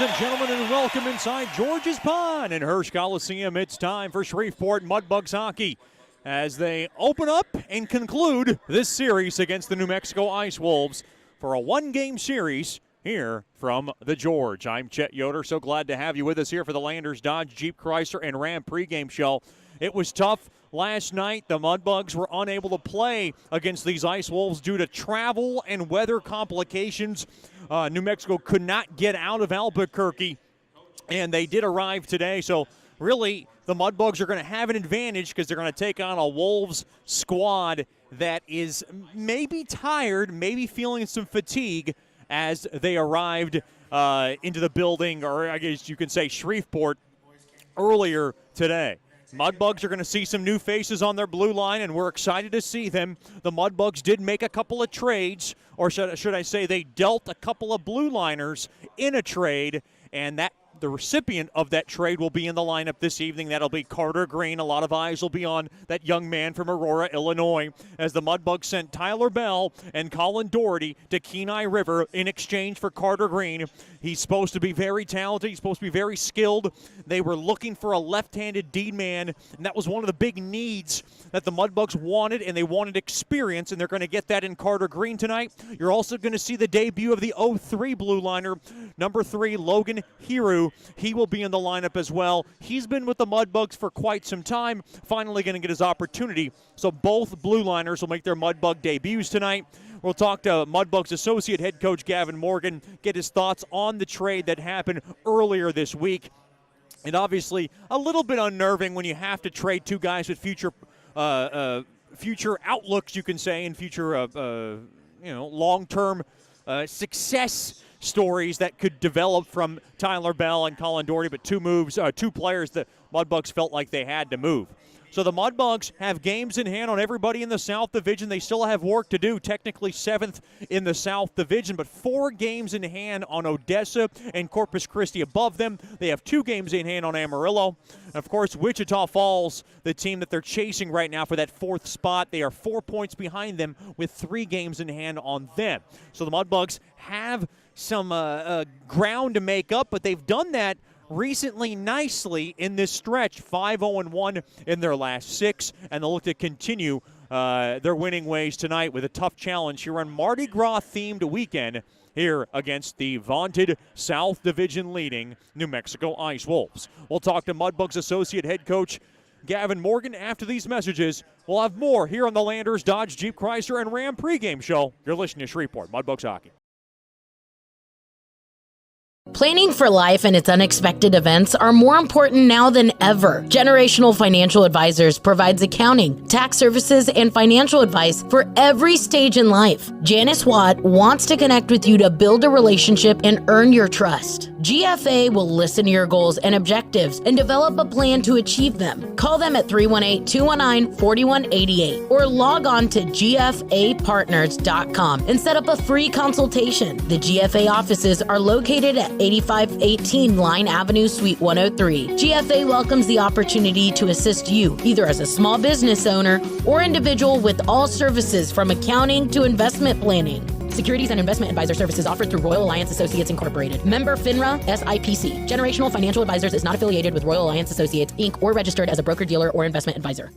and gentlemen, and welcome inside George's Pond in Hirsch Coliseum. It's time for Shreveport Mudbugs hockey as they open up and conclude this series against the New Mexico Ice Wolves for a one-game series here from the George. I'm Chet Yoder. So glad to have you with us here for the Landers Dodge Jeep Chrysler and Ram pregame show. It was tough last night. The Mudbugs were unable to play against these Ice Wolves due to travel and weather complications. New Mexico could not get out of Albuquerque, and they did arrive today. So really, the Mudbugs are going to have an advantage because they're going to take on a Wolves squad that is maybe tired, maybe feeling some fatigue as they arrived into the building, or I guess you can say Shreveport, earlier today. Mudbugs are going to see some new faces on their blue line, and we're excited to see them. The Mudbugs did make a couple of trades, or should I say they dealt a couple of blue liners in a trade, and that the recipient of that trade will be in the lineup this evening. That'll be Carter Green. A lot of eyes will be on that young man from Aurora, Illinois, as the Mudbugs sent Tyler Bell and Colin Doherty to Kenai River in exchange for Carter Green. He's supposed to be very talented. He's supposed to be very skilled. They were looking for a left-handed D-man, and that was one of the big needs that the Mudbugs wanted, and they wanted experience, and they're going to get that in Carter Green tonight. You're also going to see the debut of the 03 blue liner, number 3, Logan Hiru. He will be in the lineup as well. He's been with the Mudbugs for quite some time, finally going to get his opportunity. So both blue liners will make their Mudbug debuts tonight. We'll talk to Mudbugs associate head coach Gavin Morgan, get his thoughts on the trade that happened earlier this week. And obviously a little bit unnerving when you have to trade two guys with future outlooks, you can say, and future long-term success stories that could develop from Tyler Bell and Colin Doherty, but two players that Mudbugs felt like they had to move. So the Mudbugs have games in hand on everybody in the South Division. They still have work to do, technically 7th in the South Division, but 4 games in hand on Odessa and Corpus Christi above them. They have 2 games in hand on Amarillo. And of course, Wichita Falls, the team that they're chasing right now for that 4th spot. They are 4 points behind them with 3 games in hand on them. So the Mudbugs have some ground to make up, but they've done that recently nicely in this stretch, 5-0-1 in their last 6, and they'll look to continue their winning ways tonight with a tough challenge here on Mardi Gras-themed weekend here against the vaunted South Division leading New Mexico Ice Wolves. We'll talk to Mudbugs associate head coach Gavin Morgan after these messages. We'll have more here on the Landers Dodge Jeep Chrysler and Ram pregame show. You're listening to Shreveport Mudbugs Hockey. Planning for life and its unexpected events are more important now than ever. Generational Financial Advisors provides accounting, tax services, and financial advice for every stage in life. Janice Watt wants to connect with you to build a relationship and earn your trust. GFA will listen to your goals and objectives and develop a plan to achieve them. Call them at 318-219-4188 or log on to gfapartners.com and set up a free consultation. The GFA offices are located at 8518 Line Avenue, Suite 103. GFA welcomes the opportunity to assist you, either as a small business owner or individual, with all services from accounting to investment planning. Securities and investment advisor services offered through Royal Alliance Associates Incorporated. Member FINRA SIPC. Generational Financial Advisors is not affiliated with Royal Alliance Associates, Inc. or registered as a broker-dealer or investment advisor.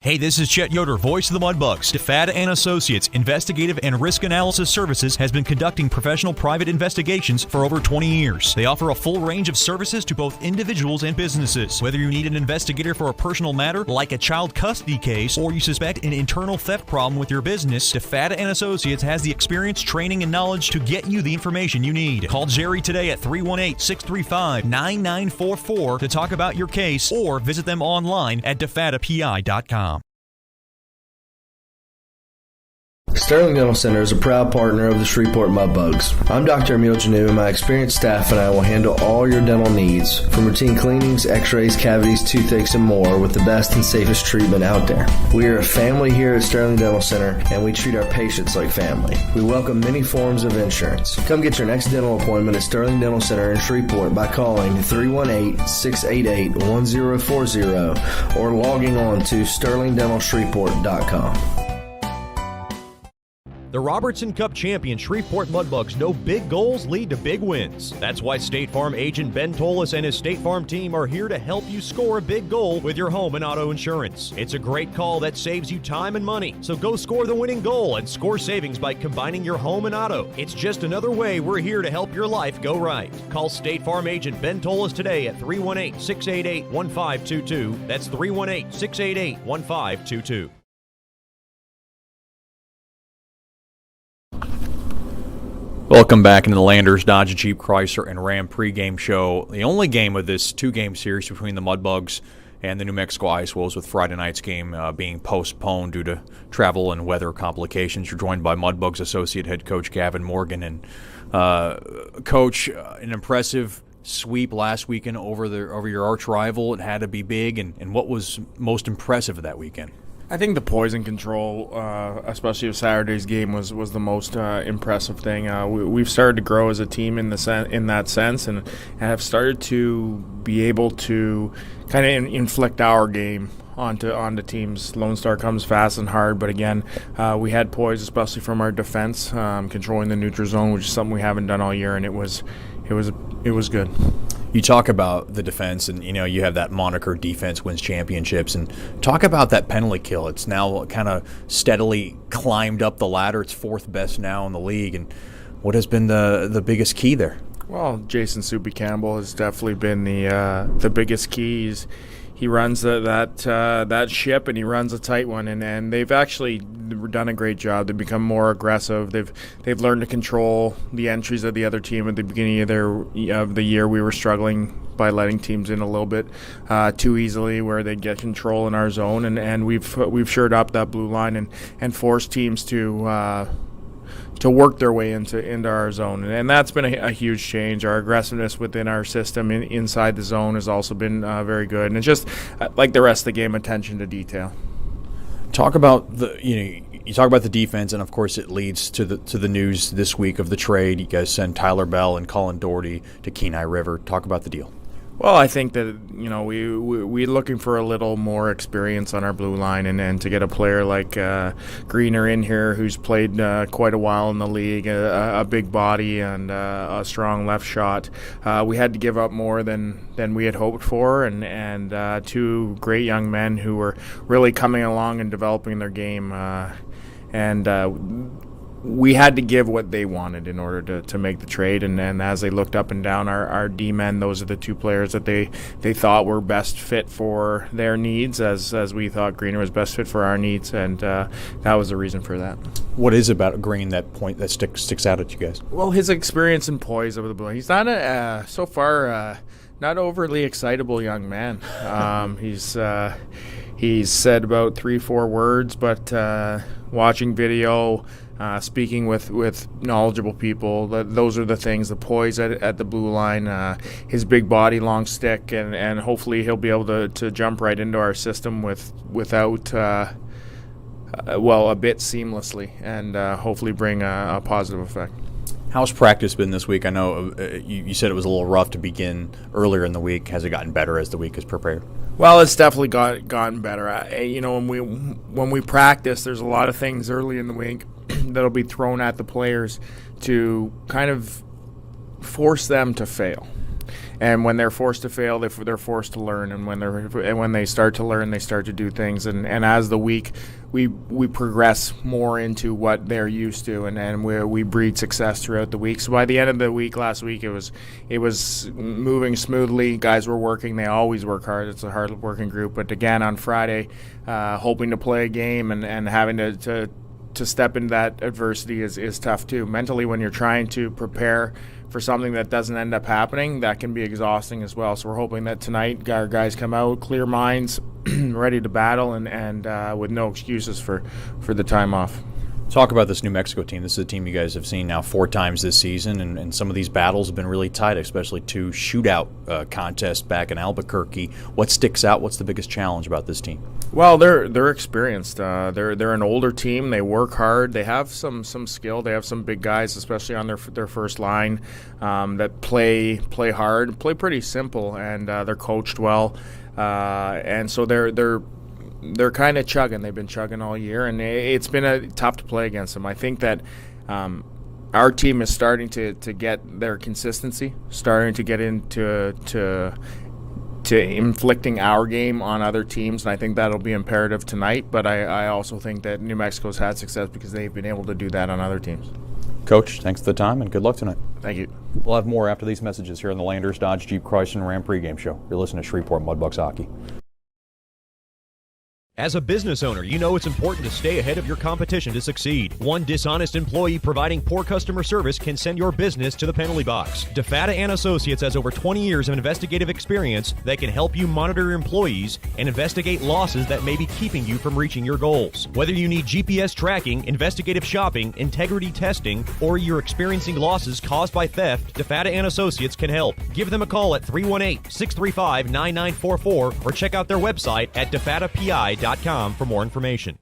Hey, this is Chet Yoder, voice of the Mudbugs. DeFada & Associates Investigative and Risk Analysis Services has been conducting professional private investigations for over 20 years. They offer a full range of services to both individuals and businesses. Whether you need an investigator for a personal matter, like a child custody case, or you suspect an internal theft problem with your business, DeFada & Associates has the experience, training, and knowledge to get you the information you need. Call Jerry today at 318-635-9944 to talk about your case, or visit them online at defadapi.com. Sterling Dental Center is a proud partner of the Shreveport Mudbugs. I'm Dr. Emil Janu, and my experienced staff and I will handle all your dental needs, from routine cleanings, x-rays, cavities, toothaches, and more, with the best and safest treatment out there. We are a family here at Sterling Dental Center, and we treat our patients like family. We welcome many forms of insurance. Come get your next dental appointment at Sterling Dental Center in Shreveport by calling 318-688-1040 or logging on to sterlingdentalshreveport.com. The Robertson Cup champion Shreveport Mudbugs know big goals lead to big wins. That's why State Farm agent Ben Tolis and his State Farm team are here to help you score a big goal with your home and auto insurance. It's a great call that saves you time and money. So go score the winning goal and score savings by combining your home and auto. It's just another way we're here to help your life go right. Call State Farm agent Ben Tolis today at 318-688-1522. That's 318-688-1522. Welcome back into the Landers Dodge Jeep Chrysler and Ram pregame show. The only game of this two-game series between the Mudbugs and the New Mexico Ice Wolves, with Friday night's game being postponed due to travel and weather complications. You're joined by Mudbugs associate head coach Gavin Morgan. And Coach, an impressive sweep last weekend over your arch rival. It had to be big. And what was most impressive of that weekend? I think the poison control, especially of Saturday's game, was the most impressive thing. We've started to grow as a team in that sense, and have started to be able to kind of inflict our game onto teams. Lone Star comes fast and hard, but again, we had poise, especially from our defense, controlling the neutral zone, which is something we haven't done all year, and it was good. You talk about the defense, and you have that moniker, defense wins championships, and talk about that penalty kill. It's now kind of steadily climbed up the ladder. It's fourth best now in the league. And what has been the biggest key there? Well, Jason Soupy Campbell has definitely been the biggest key. He runs that ship, and he runs a tight one, and they've actually done a great job. They've become more aggressive. They've learned to control the entries of the other team. At the beginning of the year, we were struggling by letting teams in a little bit too easily, where they get control in our zone, and we've shored up that blue line and forced teams to work their way into our zone. And that's been a huge change. Our aggressiveness within our system inside the zone has also been very good. And it's just, like the rest of the game, attention to detail. Talk about you talk about the defense, and of course it leads to the news this week of the trade. You guys send Tyler Bell and Colin Doherty to Kenai River. Talk about the deal. Well, I think that we're looking for a little more experience on our blue line, and to get a player like Greener in here, who's played quite a while in the league, a big body and a strong left shot. We had to give up more than we had hoped for, and two great young men who were really coming along and developing their game, we had to give what they wanted in order to make the trade, and as they looked up and down our D-men, those are the two players that they thought were best fit for their needs, as we thought Greener was best fit for our needs, and that was the reason for that. What is about Green that sticks out at you guys? Well, his experience and poise over the blue. He's not so far not overly excitable young man. He's said about 3-4 words, but watching video, speaking with knowledgeable people, those are the things. The poise at the blue line, his big body, long stick, and hopefully he'll be able to jump right into our system without a bit seamlessly, and hopefully bring a positive effect. How's practice been this week? I know you said it was a little rough to begin earlier in the week. Has it gotten better as the week has prepared? Well, it's definitely gotten better. When we practice, there's a lot of things early in the week that'll be thrown at the players to kind of force them to fail. And when they're forced to fail, they're forced to learn. And when they start to learn, they start to do things. And as the week, we progress more into what they're used to, and we breed success throughout the week. So by the end of the week, last week, it was moving smoothly. Guys were working. They always work hard. It's a hard working group. But again, on Friday, hoping to play a game and having to step into that adversity is tough too. Mentally, when you're trying to prepare for something that doesn't end up happening, that can be exhausting as well. So we're hoping that tonight our guys come out, clear minds, ready to battle, and with no excuses for the time off. Talk about this New Mexico team. This is a team you guys have seen now 4 times this season, and some of these battles have been really tight, especially 2 shootout contests back in Albuquerque. What sticks out? What's the biggest challenge about this team? Well, they're experienced. They're an older team. They work hard. They have some skill. They have some big guys, especially on their first line, that play hard, play pretty simple, and they're coached well. And so they're they're kind of chugging. They've been chugging all year, and it's been tough to play against them. I think that our team is starting to get their consistency, starting to get into to inflicting our game on other teams, and I think that'll be imperative tonight. But I also think that New Mexico's had success because they've been able to do that on other teams. Coach, thanks for the time and good luck tonight. Thank you. We'll have more after these messages here on the Landers Dodge Jeep Chrysler and Ram pregame show. You're listening to Shreveport Mudbugs Hockey. As a business owner, you know it's important to stay ahead of your competition to succeed. One dishonest employee providing poor customer service can send your business to the penalty box. DeFata and Associates has over 20 years of investigative experience that can help you monitor your employees and investigate losses that may be keeping you from reaching your goals. Whether you need GPS tracking, investigative shopping, integrity testing, or you're experiencing losses caused by theft, DeFata and Associates can help. Give them a call at 318-635-9944 or check out their website at defatapi.com for more information.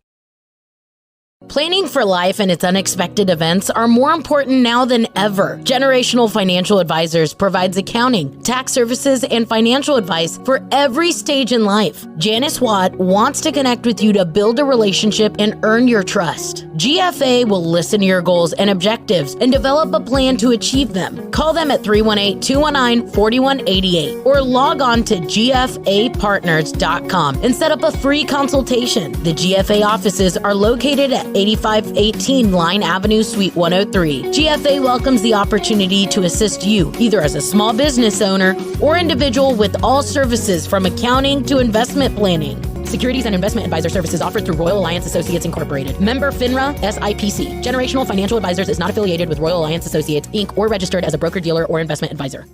Planning for life and its unexpected events are more important now than ever. Generational Financial Advisors provides accounting, tax services, and financial advice for every stage in life. Janice Watt wants to connect with you to build a relationship and earn your trust. GFA will listen to your goals and objectives and develop a plan to achieve them. Call them at 318-219-4188 or log on to gfapartners.com and set up a free consultation. The GFA offices are located at 8518 Line Avenue, Suite 103. GFA welcomes the opportunity to assist you, either as a small business owner or individual, with all services from accounting to investment planning. Securities and investment advisor services offered through Royal Alliance Associates Incorporated. Member FINRA SIPC. Generational Financial Advisors is not affiliated with Royal Alliance Associates, Inc. or registered as a broker-dealer or investment advisor.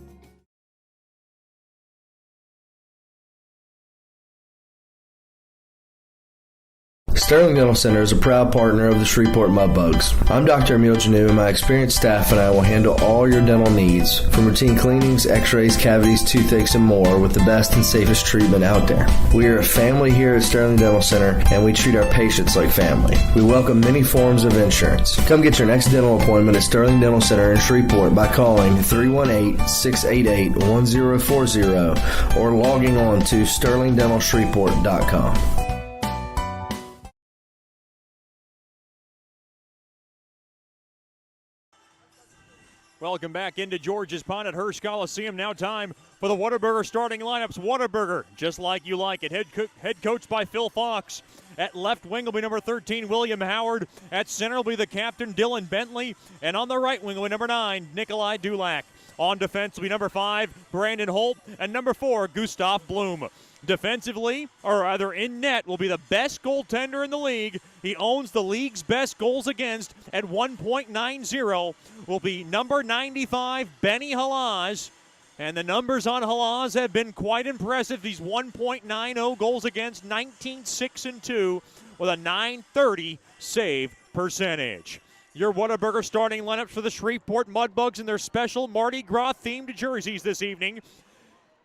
Sterling Dental Center is a proud partner of the Shreveport Mudbugs. I'm Dr. Emil Janu, and my experienced staff and I will handle all your dental needs, from routine cleanings, x-rays, cavities, toothaches, and more, with the best and safest treatment out there. We are a family here at Sterling Dental Center, and we treat our patients like family. We welcome many forms of insurance. Come get your next dental appointment at Sterling Dental Center in Shreveport by calling 318-688-1040 or logging on to sterlingdentalshreveport.com. Welcome back into George's Pond at Hirsch Coliseum. Now time for the Whataburger starting lineups. Whataburger, just like you like it. Head coach by Phil Fox. At left wing will be number 13, William Howard. At center will be the captain, Dylan Bentley. And on the right wing will be number 9, Nikolai Dulak. On defense will be number 5, Brandon Holt. And number 4, Gustav Bloom. Defensively, or rather in net, will be the best goaltender in the league. He owns the league's best goals against at 1.90. Will be number 95, Benny Halaz. And the numbers on Halaz have been quite impressive. He's 1.90 goals against, 19-6-2 with a .930 save percentage. Your Whataburger starting lineups for the Shreveport Mudbugs in their special Mardi Gras themed jerseys this evening.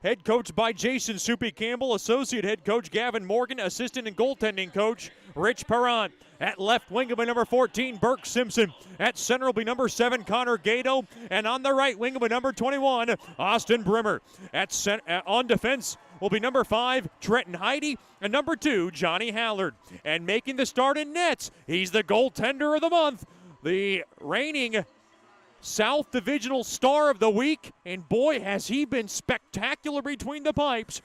Head coach by Jason Soupy Campbell, associate head coach Gavin Morgan, assistant and goaltending coach Rich Perrant. At left wing will be number 14, Burke Simpson. At center will be number 7, Connor Gato. And on the right wing will be number 21, Austin Brimmer. On defense will be number 5, Trenton Heidi. And number 2, Johnny Hallard. And making the start in nets, he's the goaltender of the month, the reigning South Divisional Star of the Week, and boy, has he been spectacular between the pipes.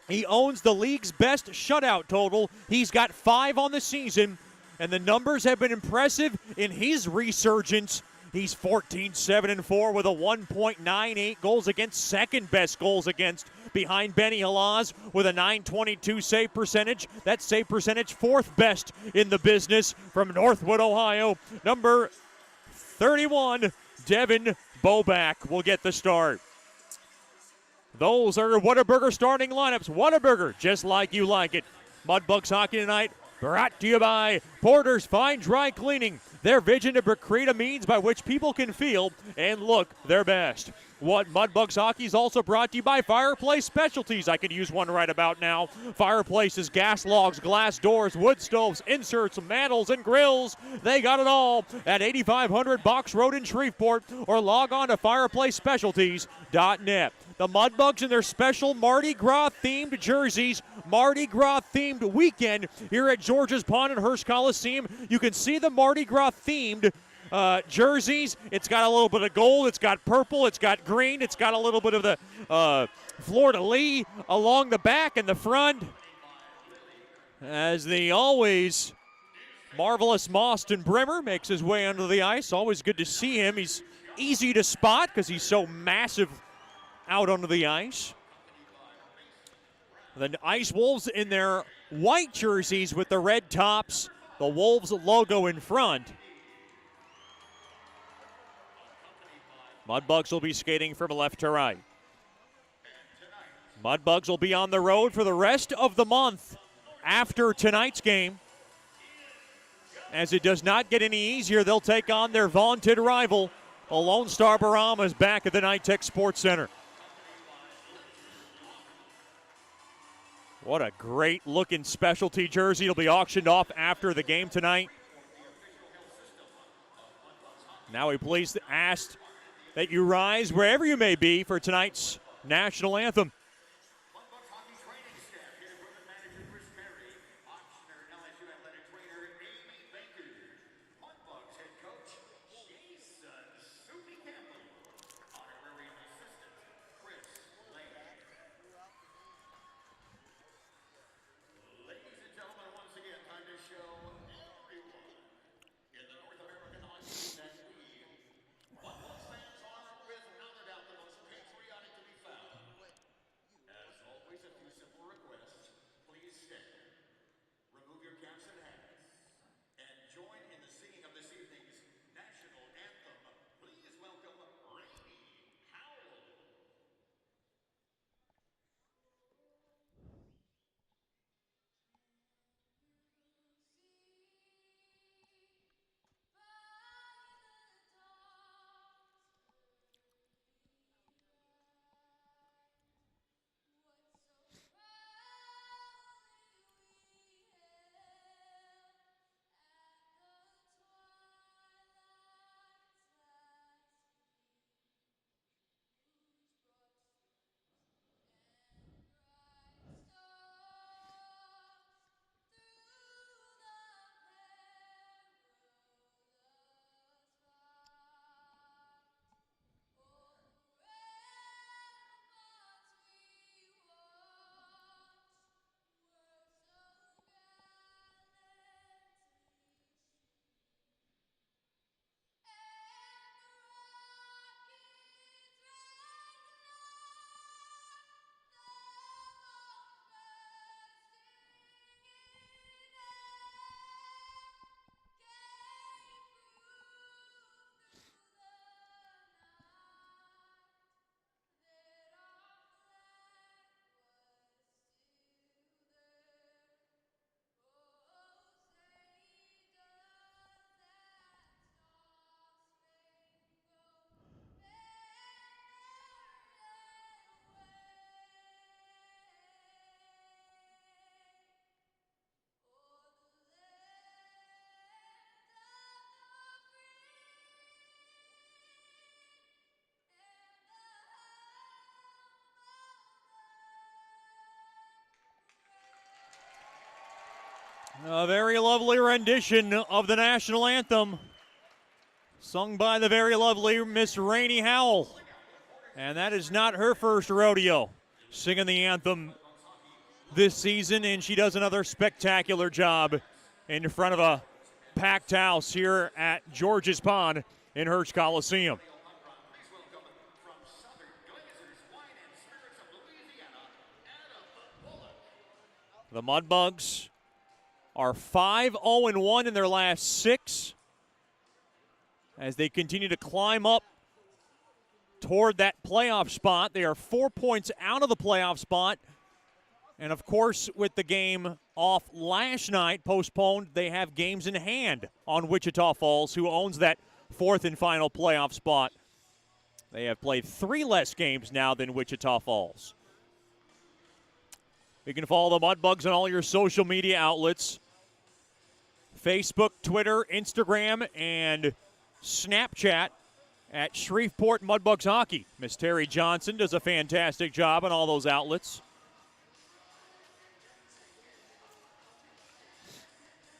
He owns the league's best shutout total. He's got 5 on the season, and the numbers have been impressive in his resurgence. He's 14-7-4 with a 1.98 goals against, second best goals against, behind Benny Halaz with a .922 save percentage. That save percentage 4th best in the business from Northwood, Ohio. Number 31, Devin Boback will get the start. Those are Whataburger starting lineups. Whataburger, just like you like it. Mudbugs hockey tonight, brought to you by Porter's Fine Dry Cleaning. Their vision to create a means by which people can feel and look their best. What Mudbugs hockey is also brought to you by Fireplace Specialties. I could use one right about now. Fireplaces, gas logs, glass doors, wood stoves, inserts, mantles, and grills. They got it all at 8500 Box Road in Shreveport, or log on to fireplacespecialties.net. The Mudbugs in their special Mardi Gras-themed jerseys. Mardi Gras-themed weekend here at George's Pond and Hearst Coliseum. You can see the Mardi Gras-themed jerseys. It's got a little bit of gold. It's got purple. It's got green. It's got a little bit of the fleur-de-lis along the back and the front. As the always marvelous Mostyn Brimmer makes his way under the ice. Always good to see him. He's easy to spot because he's so massive out onto the ice. The Ice Wolves in their white jerseys with the red tops, the Wolves logo in front. Mudbugs will be skating from left to right. Mudbugs will be on the road for the rest of the month after tonight's game. As it does not get any easier, they'll take on their vaunted rival, the Lone Star Brahmas, back at the Nitech Sports Center. What a great looking specialty jersey. It'll be auctioned off after the game tonight. Now we please ask that you rise wherever you may be for tonight's national anthem. A very lovely rendition of the national anthem, sung by the very lovely Miss Rainey Howell. And that is not her first rodeo singing the anthem this season, and she does another spectacular job in front of a packed house here at George's Pond in Hearst Coliseum. The Mudbugs are 5-0-1 in their last 6 as they continue to climb up toward that playoff spot. They are 4 points out of the playoff spot. And, of course, with the game off last night, postponed, they have games in hand on Wichita Falls, who owns that 4th and final playoff spot. They have played 3 less games now than Wichita Falls. You can follow the Mudbugs on all your social media outlets. Facebook, Twitter, Instagram, and Snapchat at Shreveport Mudbugs Hockey. Miss Terry Johnson does a fantastic job on all those outlets.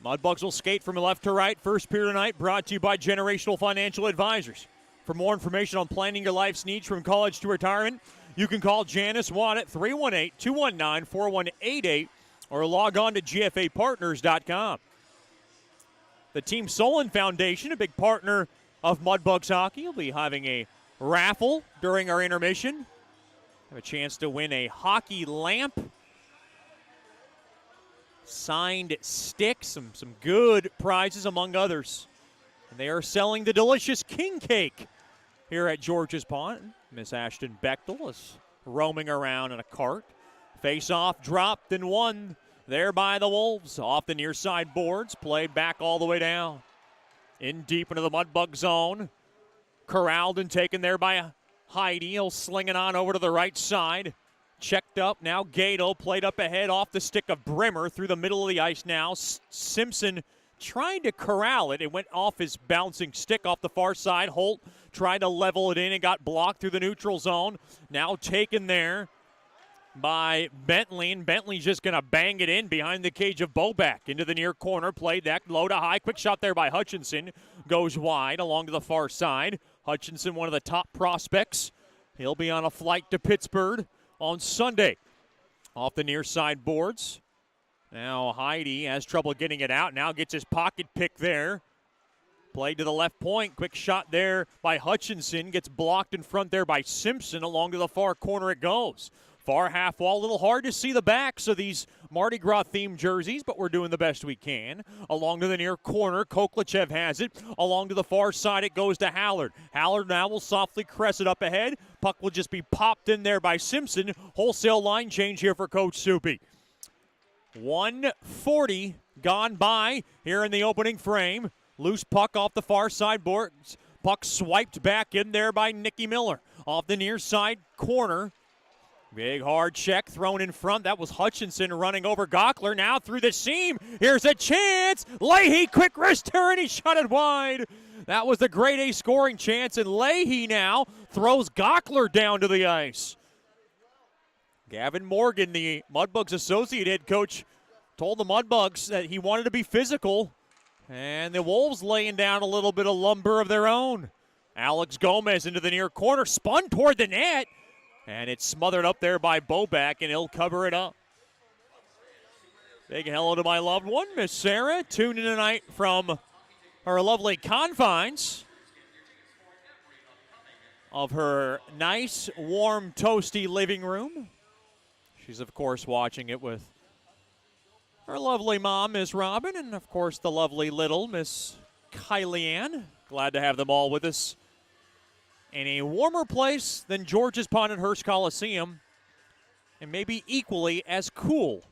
Mudbugs will skate from left to right. First period tonight brought to you by Generational Financial Advisors. For more information on planning your life's needs from college to retirement, you can call Janice Watt at 318-219-4188 or log on to gfapartners.com. The Team Solon Foundation, a big partner of Mudbugs Hockey, will be having a raffle during our intermission. Have a chance to win a hockey lamp, signed stick, some good prizes among others. And they are selling the delicious king cake here at George's Pond. Miss Ashton Bechtel is roaming around in a cart. Face-off dropped and won there by the Wolves. Off the near side boards, played back all the way down. In deep into the Mudbug zone. Corralled and taken there by Heidi. He'll sling it on over to the right side. Checked up, now Gato played up ahead off the stick of Brimmer through the middle of the ice now. Simpson trying to corral it. It went off his bouncing stick off the far side. Holt tried to level it in and got blocked through the neutral zone. Now taken there by Bentley, and Bentley's just going to bang it in behind the cage of Boback. Into the near corner, played that low to high. Quick shot there by Hutchinson. Goes wide along to the far side. Hutchinson, one of the top prospects. He'll be on a flight to Pittsburgh on Sunday. Off the near side boards. Now Heidi has trouble getting it out. Now gets his pocket pick there. Played to the left point. Quick shot there by Hutchinson. Gets blocked in front there by Simpson. Along to the far corner it goes. Far half wall. A little hard to see the backs of these Mardi Gras themed jerseys, but we're doing the best we can. Along to the near corner. Koklachev has it. Along to the far side it goes to Hallard. Hallard now will softly crest it up ahead. Puck will just be popped in there by Simpson. Wholesale line change here for Coach Soupy. 1:40 gone by here in the opening frame. Loose puck off the far side boards. Puck swiped back in there by Nicky Miller. Off the near side corner. Big hard check thrown in front. That was Hutchinson running over Gockler. Now through the seam. Here's a chance. Leahy, quick wrist turn. He shot it wide. That was the grade A scoring chance. And Leahy now throws Gockler down to the ice. Gavin Morgan, the Mudbugs associate head coach, told the Mudbugs that he wanted to be physical. And the Wolves laying down a little bit of lumber of their own. Alex Gomez into the near corner. Spun toward the net. And it's smothered up there by Boback, and he'll cover it up. Big hello to my loved one, Miss Sarah, tuned in tonight from her lovely confines of her nice, warm, toasty living room. She's, of course, watching it with her lovely mom, Miss Robin, and, of course, the lovely little Miss Kylie Ann. Glad to have them all with us in a warmer place than George's Pond and Hearst Coliseum, and maybe equally as cool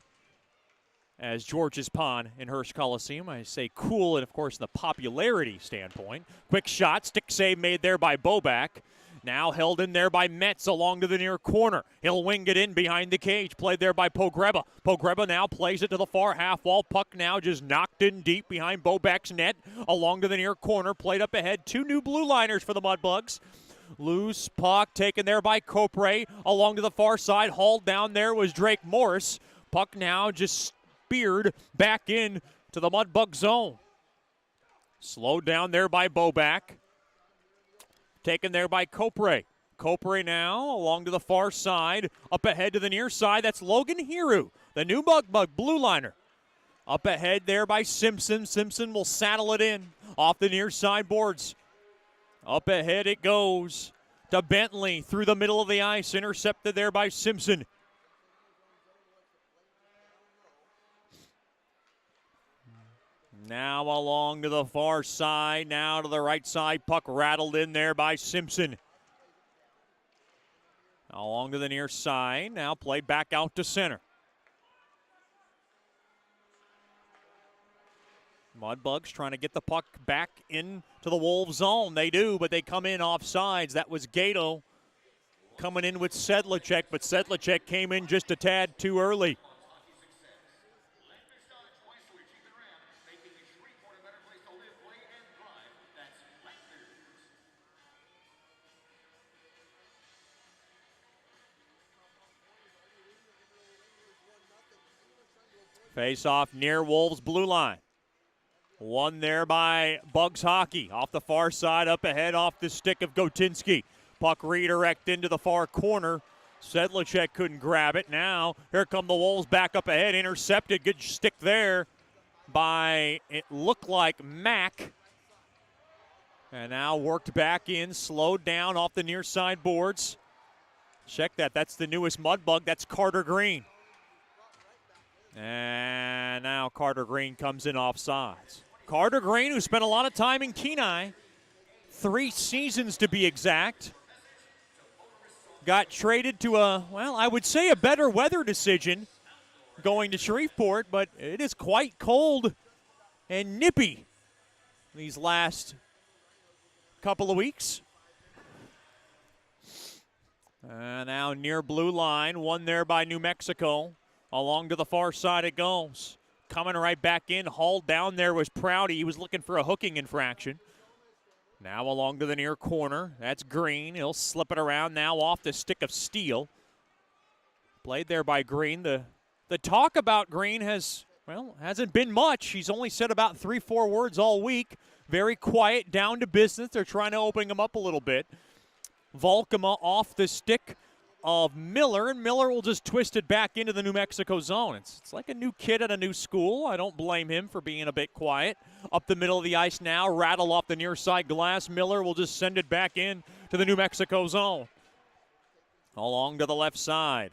as George's Pond and Hearst Coliseum. I say cool, and of course, in the popularity standpoint. Quick shot, stick save made there by Boback. Now held in there by Metz along to the near corner. He'll wing it in behind the cage. Played there by Pogreba. Pogreba now plays it to the far half wall. Puck now just knocked in deep behind Boback's net. Along to the near corner. Played up ahead. Two new blue liners for the Mudbugs. Loose puck taken there by Copre. Along to the far side. Hauled down there was Drake Morris. Puck now just speared back in to the Mudbug zone. Slowed down there by Boback. Taken there by Copre. Copre now along to the far side. Up ahead to the near side. That's Logan Hiru, the new Mudbug blue liner. Up ahead there by Simpson. Simpson will saddle it in off the near side boards. Up ahead it goes to Bentley through the middle of the ice. Intercepted there by Simpson. Now along to the far side. Now to the right side. Puck rattled in there by Simpson. Along to the near side. Now played back out to center. Mudbugs trying to get the puck back into the Wolves zone. They do, but they come in offsides. That was Gato coming in with Sedlacek, but Sedlacek came in just a tad too early. Face off near Wolves' blue line. One there by Bugs Hockey. Off the far side, up ahead, off the stick of Gotinski. Puck redirect into the far corner. Sedlicek couldn't grab it. Now, here come the Wolves back up ahead. Intercepted. Good stick there by, it looked like, Mack. And now worked back in, slowed down off the near side boards. Check that. That's the newest Mudbug. That's Carter Green. And now Carter Green comes in offsides. Carter Green, who spent a lot of time in Kenai, 3 seasons to be exact, got traded to I would say a better weather decision going to Shreveport, but it is quite cold and nippy these last couple of weeks. Now near blue line, one there by New Mexico. Along to the far side it goes. Coming right back in, hauled down there was Prouty. He was looking for a hooking infraction. Now along to the near corner. That's Green. He'll slip it around now off the stick of Steele. Played there by Green. The talk about Green hasn't been much. He's only said about 3-4 words all week. Very quiet, down to business. They're trying to open him up a little bit. Volkema off the stick of Miller, and Miller will just twist it back into the New Mexico zone. It's like a new kid at a new school. I don't blame him for being a bit quiet. Up the middle of the ice now, rattle off the near side glass. Miller will just send it back in to the New Mexico zone. Along to the left side.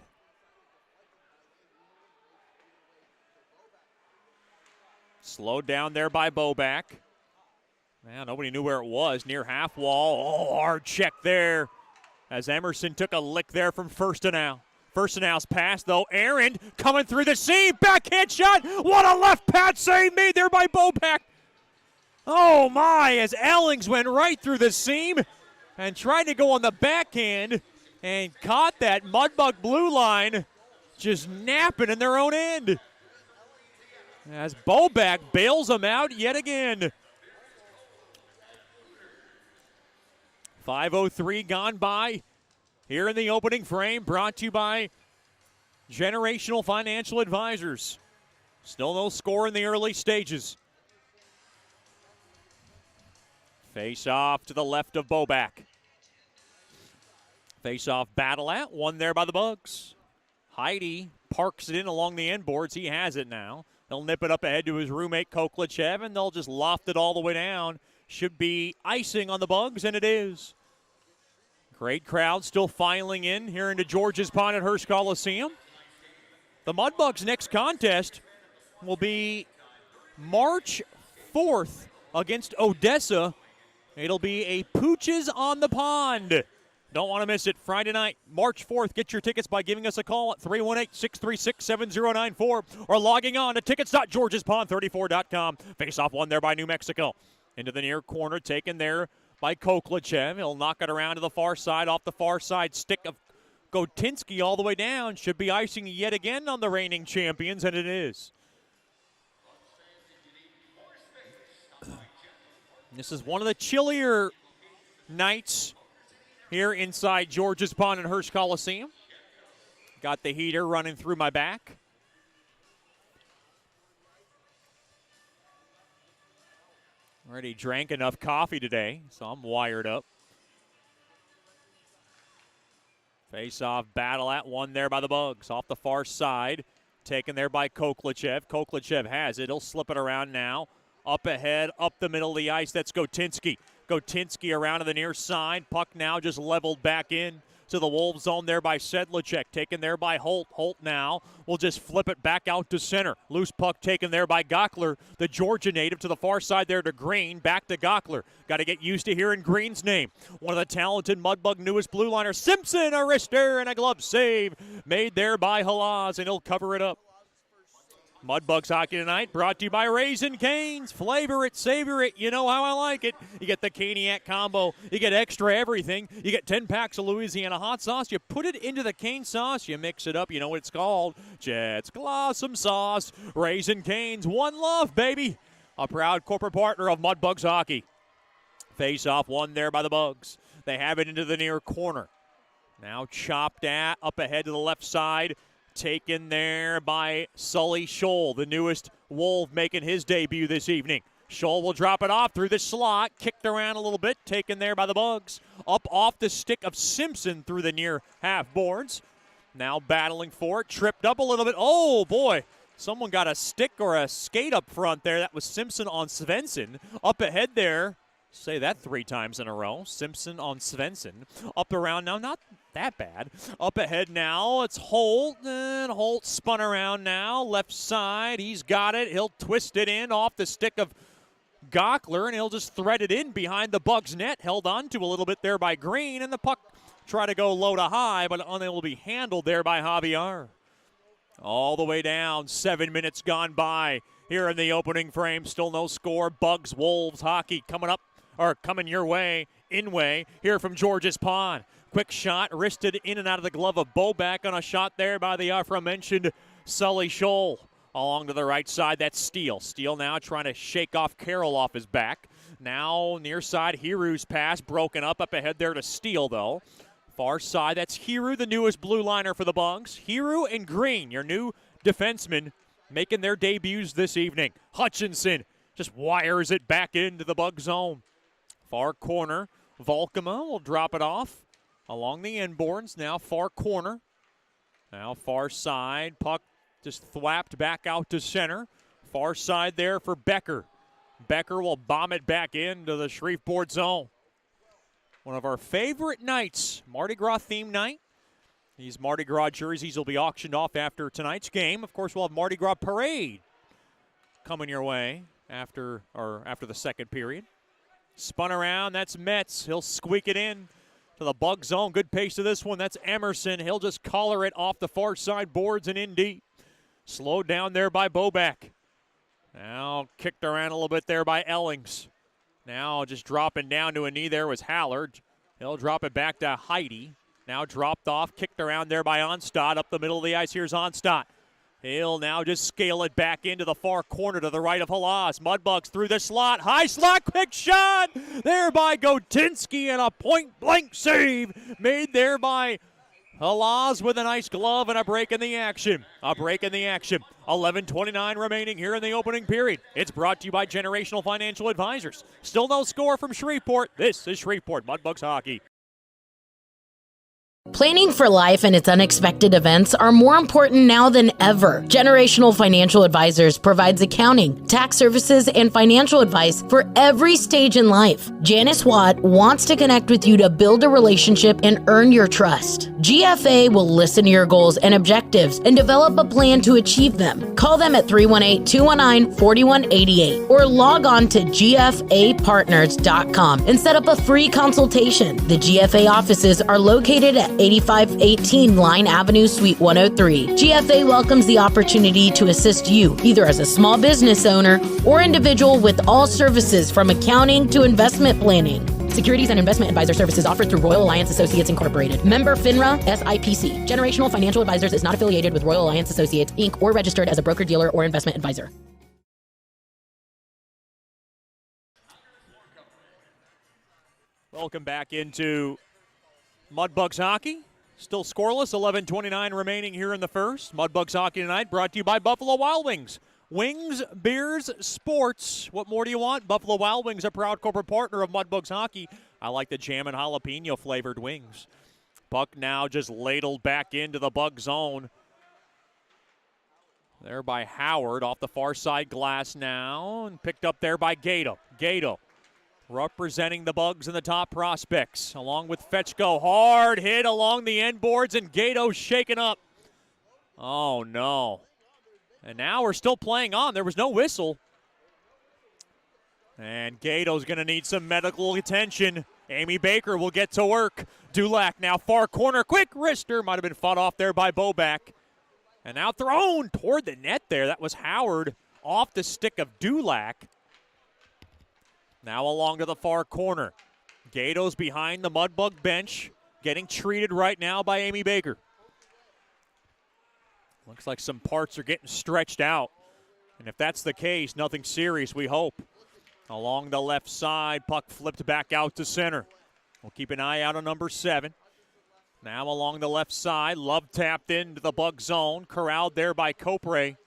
Slowed down there by Boback. Man, nobody knew where it was. Near half wall. Oh, hard check there. As Emerson took a lick there from Firstenow. Firstenow's pass, though. Aaron coming through the seam. Backhand shot. What a left pad save made there by Boback. Oh, my, as Ellings went right through the seam and tried to go on the backhand and caught that Mudbug blue line just napping in their own end. As Boback bails them out yet again. 5:03 gone by here in the opening frame, brought to you by Generational Financial Advisors. Still no score in the early stages. Face off to the left of Boback. Face off battle at one there by the Bugs. Heidi parks it in along the end boards. He has it now. He'll nip it up ahead to his roommate Koklichev, and they'll just loft it all the way down. Should be icing on the Bugs, and it is. Great crowd still filing in here into George's Pond at Hearst Coliseum. The Mudbugs' next contest will be March 4th against Odessa. It'll be a Pooches on the Pond. Don't want to miss it. Friday night, March 4th. Get your tickets by giving us a call at 318-636-7094 or logging on to tickets.georgespond34.com. Face off one there by New Mexico. Into the near corner, taken there by Koklichev. He'll knock it around to the far side, off the far side stick of Gotinski all the way down. Should be icing yet again on the reigning champions, and it is. This is one of the chillier nights here inside George's Pond and Hearst Coliseum. Got the heater running through my back. Already drank enough coffee today, so I'm wired up. Face-off battle at one there by the Bugs. Off the far side, taken there by Koklichev. Koklichev has it. He'll slip it around now. Up ahead, up the middle of the ice. That's Gotinski. Gotinski around to the near side. Puck now just leveled back in to the Wolves zone there by Sedlicek. Taken there by Holt. Holt now will just flip it back out to center. Loose puck taken there by Gockler, the Georgia native, to the far side there to Green. Back to Gockler. Got to get used to hearing Green's name. One of the talented Mudbug newest blue liners. Simpson, a wrister and a glove save made there by Halaz, and he'll cover it up. Mudbugs hockey tonight brought to you by Raisin Canes. Flavor it, savor it. You know how I like it. You get the Caniac combo. You get extra everything. You get 10 packs of Louisiana hot sauce. You put it into the cane sauce. You mix it up. You know what it's called. Jet's Blossom Sauce. Raisin Canes. One love, baby. A proud corporate partner of Mudbugs hockey. Face off one there by the Bugs. They have it into the near corner. Now chopped at up ahead to the left side. taken there by Sully Scholl, the newest Wolf making his debut this evening. Scholl will drop it off through the slot, kicked around a little bit, taken there by the Bugs. Up off the stick of Simpson through the near half boards. Now battling for it, tripped up a little bit. Oh, boy. Someone got a stick or a skate up front there. That was Simpson on Svensson. Up ahead there. Say that 3 times in a row. Simpson on Svensson. Up around now, not that bad. Up ahead now, it's Holt. And Holt spun around now. Left side, he's got it. He'll twist it in off the stick of Gockler, and he'll just thread it in behind the Bugs net. Held on to a little bit there by Green, and the puck try to go low to high, but unable to be handled there by Javier. All the way down, 7 minutes gone by here in the opening frame. Still no score. Bugs, Wolves, hockey coming up, or coming your way, in way, here from George's Pond. Quick shot, wristed in and out of the glove of Boback on a shot there by the aforementioned Sully Scholl. Along to the right side, that's Steele. Steele now trying to shake off Carroll off his back. Now near side, Hiru's pass broken up ahead there to Steele, though. Far side, that's Hiru, the newest blue liner for the Bugs. Hiru and Green, your new defensemen, making their debuts this evening. Hutchinson just wires it back into the Bug zone. Far corner, Volkema will drop it off along the inboards. Now far corner. Now far side, puck just thwapped back out to center. Far side there for Becker. Becker will bomb it back into the Shreveport zone. One of our favorite nights, Mardi Gras theme night. These Mardi Gras jerseys will be auctioned off after tonight's game. Of course, we'll have Mardi Gras parade coming your way after the second period. Spun around, that's Metz. He'll squeak it in to the Bug zone. Good pace to this one. That's Emerson. He'll just collar it off the far side boards and in deep. Slowed down there by Boback. Now kicked around a little bit there by Ellings. Now just dropping down to a knee there was Hallard. He'll drop it back to Heidi. Now dropped off, kicked around there by Onstad. Up the middle of the ice, here's Onstad. He'll now just scale it back into the far corner to the right of Halas. Mudbugs through the slot. High slot, quick shot. There by Gotinsky, and a point-blank save made there by Halas with a nice glove and a break in the action. 11:29 remaining here in the opening period. It's brought to you by Generational Financial Advisors. Still no score from Shreveport. This is Shreveport Mudbugs Hockey. Planning for life and its unexpected events are more important now than ever. Generational Financial Advisors provides accounting, tax services, and financial advice for every stage in life. Janice Watt wants to connect with you to build a relationship and earn your trust. GFA will listen to your goals and objectives and develop a plan to achieve them. Call them at 318-219-4188 or log on to gfapartners.com and set up a free consultation. The GFA offices are located at 8518 Line Avenue, Suite 103. GFA welcomes the opportunity to assist you, either as a small business owner or individual, with all services from accounting to investment planning. Securities and investment advisor services offered through Royal Alliance Associates Incorporated. Member FINRA SIPC. Generational Financial Advisors is not affiliated with Royal Alliance Associates, Inc. or registered as a broker-dealer or investment advisor. Welcome back into Mudbugs Hockey. Still scoreless, 11:29 remaining here in the first. Mudbugs Hockey tonight brought to you by Buffalo Wild Wings. Wings, beers, sports. What more do you want? Buffalo Wild Wings, a proud corporate partner of Mudbugs Hockey. I like the jam and jalapeno flavored wings. Puck now just ladled back into the Bug zone. There by Howard off the far side glass now, and picked up there by Gato. Gato representing the Bugs and the top prospects, along with Fetchko. Hard hit along the end boards, and Gato shaken up. Oh, no. And now we're still playing on. There was no whistle. And Gato's going to need some medical attention. Amy Baker will get to work. Dulac now far corner. Quick wrister. Might have been fought off there by Boback. And now thrown toward the net there. That was Howard off the stick of Dulac. Now along to the far corner. Gato's behind the Mudbug bench, getting treated right now by Amy Baker. Looks like some parts are getting stretched out. And if that's the case, nothing serious, we hope. Along the left side, puck flipped back out to center. We'll keep an eye out on number 7. Now along the left side, Love tapped into the Bug zone, corralled there by Copre.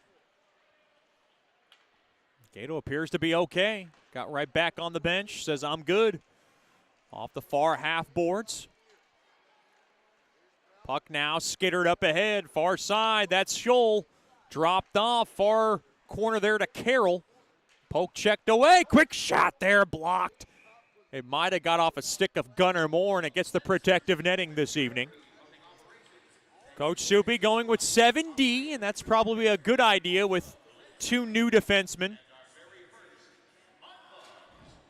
Gato appears to be okay. Got right back on the bench, says I'm good. Off the far half boards. Puck now skittered up ahead, far side, that's Scholl. Dropped off, far corner there to Carroll. Poke checked away, quick shot there, blocked. It might have got off a stick of Gunnar Moore, and it gets the protective netting this evening. Coach Soupy going with 7D, and that's probably a good idea with two new defensemen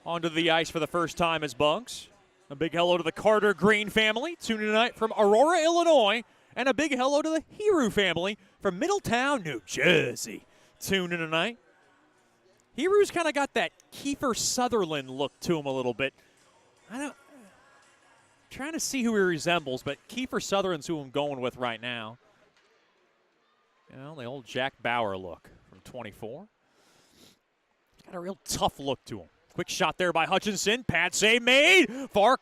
onto the ice for the first time as Bugs. A big hello to the Carter Green family, tuning tonight from Aurora, Illinois, and a big hello to the Hiru family from Middletown, New Jersey, tuning tonight. Hiru's kind of got that Kiefer Sutherland look to him a little bit. Trying to see who he resembles, but Kiefer Sutherland's who I'm going with right now. You know, the old Jack Bauer look from 24. Got a real tough look to him. Quick shot there by Hutchinson. Pad save made. Far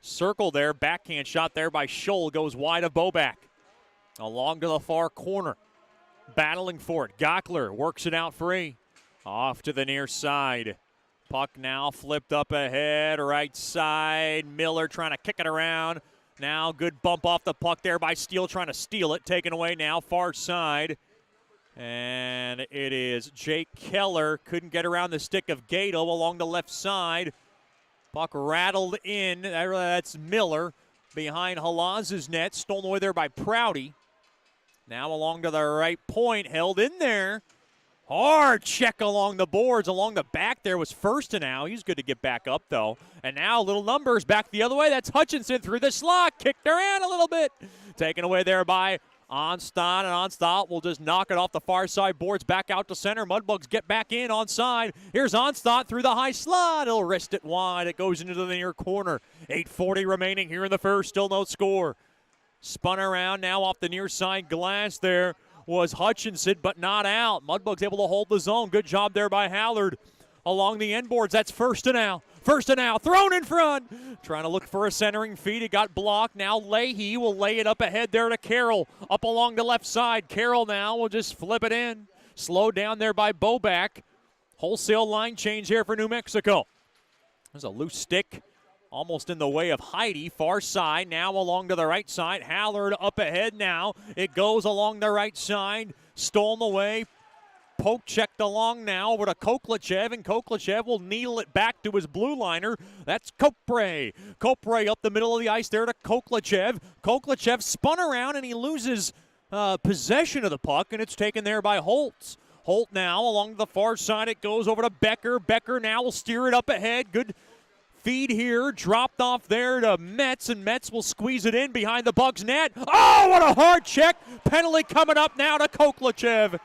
circle there. Backhand shot there by Scholl. Goes wide of Boback. Along to the far corner. Battling for it. Gockler works it out free. Off to the near side. Puck now flipped up ahead. Right side. Miller trying to kick it around. Now good bump off the puck there by Steele trying to steal it. Taken away now. Far side. And it is Jake Keller. Couldn't get around the stick of Gato along the left side. Puck rattled in. That's Miller behind Halaz's net. Stolen away there by Prouty. Now along to the right point. Held in there. Hard check along the boards. Along the back there was Firstenow. He's good to get back up, though. And now little numbers back the other way. That's Hutchinson through the slot. Kicked around a little bit. Taken away there by Onstad, and Onstad will just knock it off the far side boards back out to center. Mudbugs get back in onside. Here's Onstad through the high slot. He'll wrist it wide. It goes into the near corner. 8:40 remaining here in the first. Still no score. Spun around now off the near side glass there was Hutchinson, but not out. Mudbugs able to hold the zone. Good job there by Hallard. Along the end boards, that's Firstenow. Firstenow thrown in front. Trying to look for a centering feed. It got blocked. Now Leahy will lay it up ahead there to Carroll. Up along the left side. Carroll now will just flip it in. Slowed down there by Boback. Wholesale line change here for New Mexico. There's a loose stick almost in the way of Heidi. Far side now along to the right side. Hallard up ahead now. It goes along the right side. Stolen away. Poke checked along now over to Koklachev, and Koklachev will needle it back to his blue liner. That's Copre. Copre up the middle of the ice there to Koklachev. Koklachev spun around, and he loses possession of the puck, and it's taken there by Holtz. Holt now along the far side. It goes over to Becker. Becker now will steer it up ahead. Good feed here. Dropped off there to Metz, and Metz will squeeze it in behind the Bugs net. Oh, what a hard check. Penalty coming up now to Koklachev.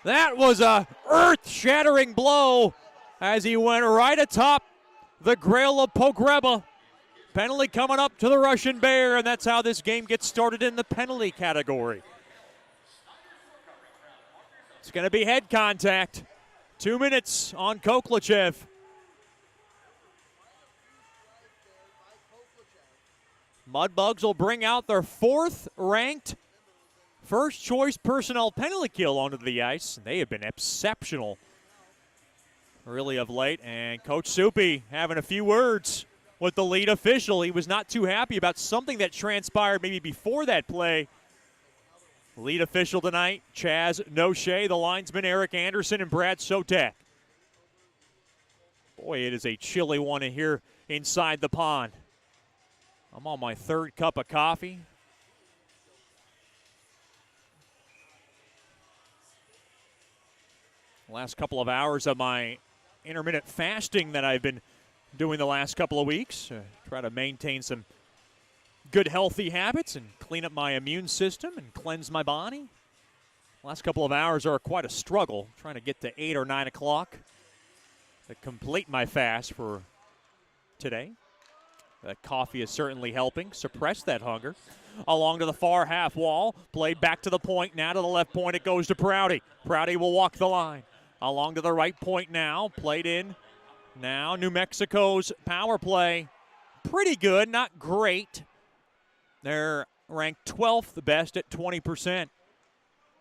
That was a earth-shattering blow as he went right atop the Grail of Pogreba. Penalty coming up to the Russian Bear, and that's how this game gets started in the penalty category. It's going to be head contact. 2 minutes on Koklachev. Mudbugs will bring out their fourth-ranked first choice personnel penalty kill onto the ice. They have been exceptional really of late. And Coach Soupy having a few words with the lead official. He was not too happy about something that transpired maybe before that play. Lead official tonight, Chaz Noche, the linesman Eric Anderson, and Brad Sotak. Boy, it is a chilly one here inside the pond. I'm on my third cup of coffee. Last couple of hours of my intermittent fasting that I've been doing the last couple of weeks. Try to maintain some good healthy habits and clean up my immune system and cleanse my body. Last couple of hours are quite a struggle, trying to get to 8 or 9 o'clock to complete my fast for today. That coffee is certainly helping suppress that hunger. Along to the far half wall, played back to the point, now to the left point, it goes to Prouty. Prouty will walk the line. Along to the right point now, played in. Now New Mexico's power play, pretty good, not great. They're ranked 12th, the best at 20%.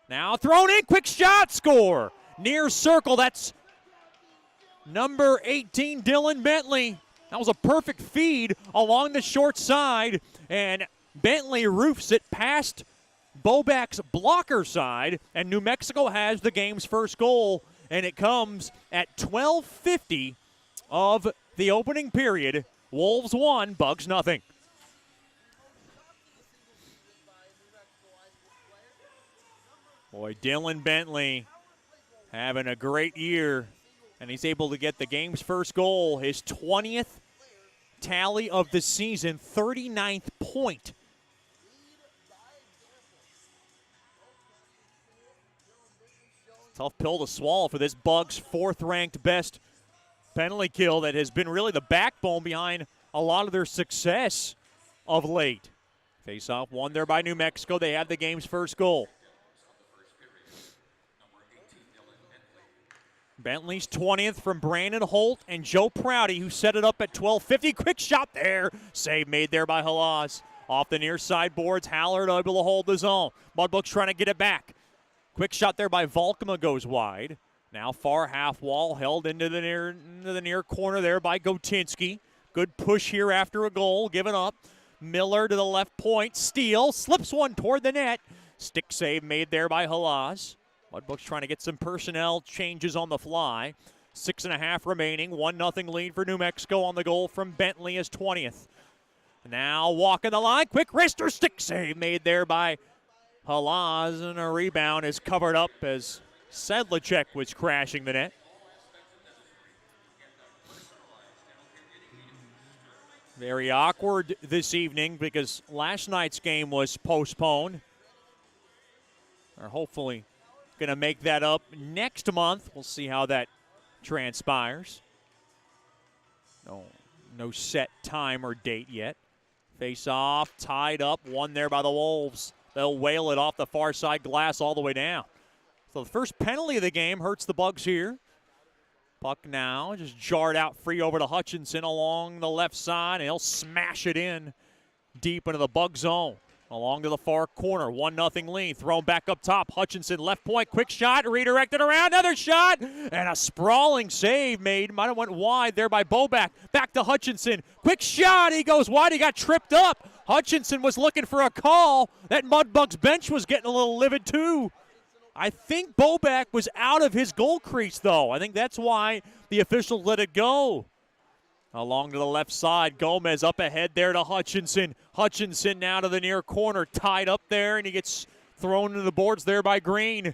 Now thrown in, quick shot, score. Near circle, that's number 18, Dylan Bentley. That was a perfect feed along the short side, and Bentley roofs it past Bobak's blocker side, and New Mexico has the game's first goal, and it comes at 12:50 of the opening period. Wolves 1, Bugs nothing. Boy, Dylan Bentley having a great year, and he's able to get the game's first goal, his 20th tally of the season, 39th point. Tough pill to swallow for this Bugs' 4th-ranked best penalty kill that has been really the backbone behind a lot of their success of late. Face-off won there by New Mexico. They have the game's first goal. Bentley's 20th from Brandon Holt and Joe Prouty, who set it up at 12:50. Quick shot there. Save made there by Halas. Off the near side boards, Hallard able to hold the zone. Mudbugs trying to get it back. Quick shot there by Volkema goes wide. Now far half wall held into the near corner there by Gotinski. Good push here after a goal, given up. Miller to the left point, steal, slips one toward the net. Stick save made there by Halas. Mudbugs trying to get some personnel changes on the fly. 6.5 remaining, 1-0 lead for New Mexico on the goal from Bentley, his 20th. Now walking the line, quick wrister, stick save made there by Halas, and a rebound is covered up as Sedlacek was crashing the net. Very awkward this evening because last night's game was postponed. Or hopefully going to make that up next month. We'll see how that transpires. No set time or date yet. Face off, tied up, one there by the Wolves. They'll whale it off the far side glass all the way down. So the first penalty of the game hurts the Bugs here. Puck now just jarred out free over to Hutchinson along the left side, and he'll smash it in deep into the Bug zone. Along to the far corner, 1-0 lead, thrown back up top. Hutchinson, left point, quick shot, redirected around, another shot, and a sprawling save made. Might have went wide there by Bobak. Back to Hutchinson, quick shot, he goes wide, he got tripped up. Hutchinson was looking for a call. That Mudbugs bench was getting a little livid too. I think Bobak was out of his goal crease though. I think that's why the officials let it go. Along to the left side, Gomez up ahead there to Hutchinson. Hutchinson now to the near corner, tied up there, and he gets thrown into the boards there by Green.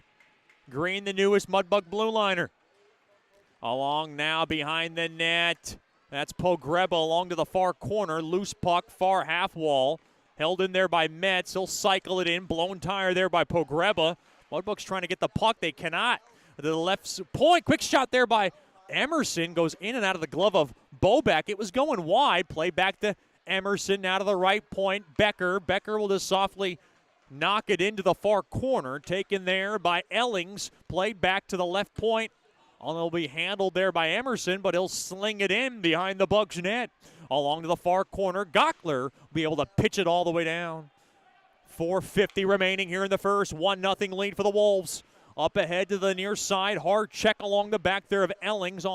Green, the newest Mudbug blue liner. Along now behind the net. That's Pogreba along to the far corner. Loose puck, far half wall. Held in there by Metz. He'll cycle it in. Blown tire there by Pogreba. Mudbugs trying to get the puck. They cannot. To the left point. Quick shot there by Emerson. Goes in and out of the glove of Bobak. It was going wide. Play back to Emerson. Now to the right point. Becker. Becker will just softly knock it into the far corner. Taken there by Ellings. Played back to the left point. It'll be handled there by Emerson, but he'll sling it in behind the Bugs net. Along to the far corner. Gockler will be able to pitch it all the way down. 4:50 remaining here in the first. 1-0 lead for the Wolves. Up ahead to the near side. Hard check along the back there of Ellings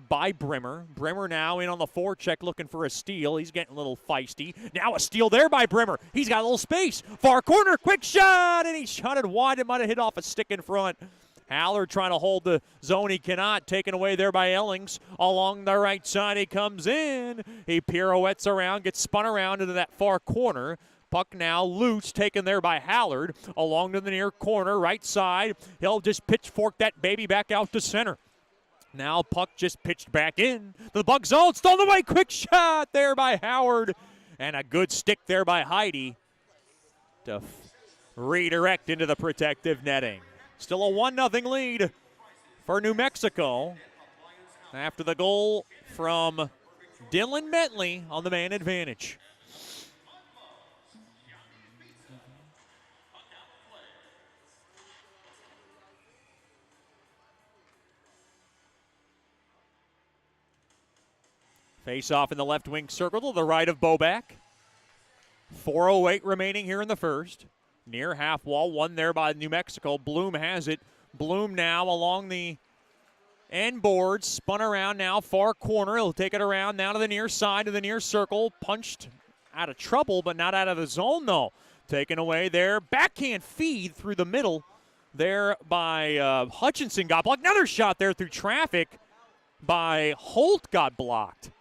by Brimmer. Brimmer now in on the forecheck looking for a steal. He's getting a little feisty. Now a steal there by Brimmer. He's got a little space. Far corner, quick shot, and he shot it wide. It might have hit off a stick in front. Haller trying to hold the zone. He cannot. Taken away there by Ellings. Along the right side, he comes in. He pirouettes around, gets spun around into that far corner. Puck now loose, taken there by Hallard. Along to the near corner, right side. He'll just pitchfork that baby back out to center. Now puck just pitched back in to the Bug zone. Stolen away. Quick shot there by Howard. And a good stick there by Heidi to redirect into the protective netting. Still a 1-0 lead for New Mexico after the goal from Dylan Bentley on the man advantage. Face off in the left wing circle to the right of Bobak. 4:08 remaining here in the first. Near half wall, one there by New Mexico. Bloom has it. Bloom now along the end board, spun around now, far corner. He'll take it around now to the near side, to the near circle. Punched out of trouble, but not out of the zone, though. Taken away there. Backhand feed through the middle there by Hutchinson. Got blocked. Another shot there through traffic by Holt, got blocked.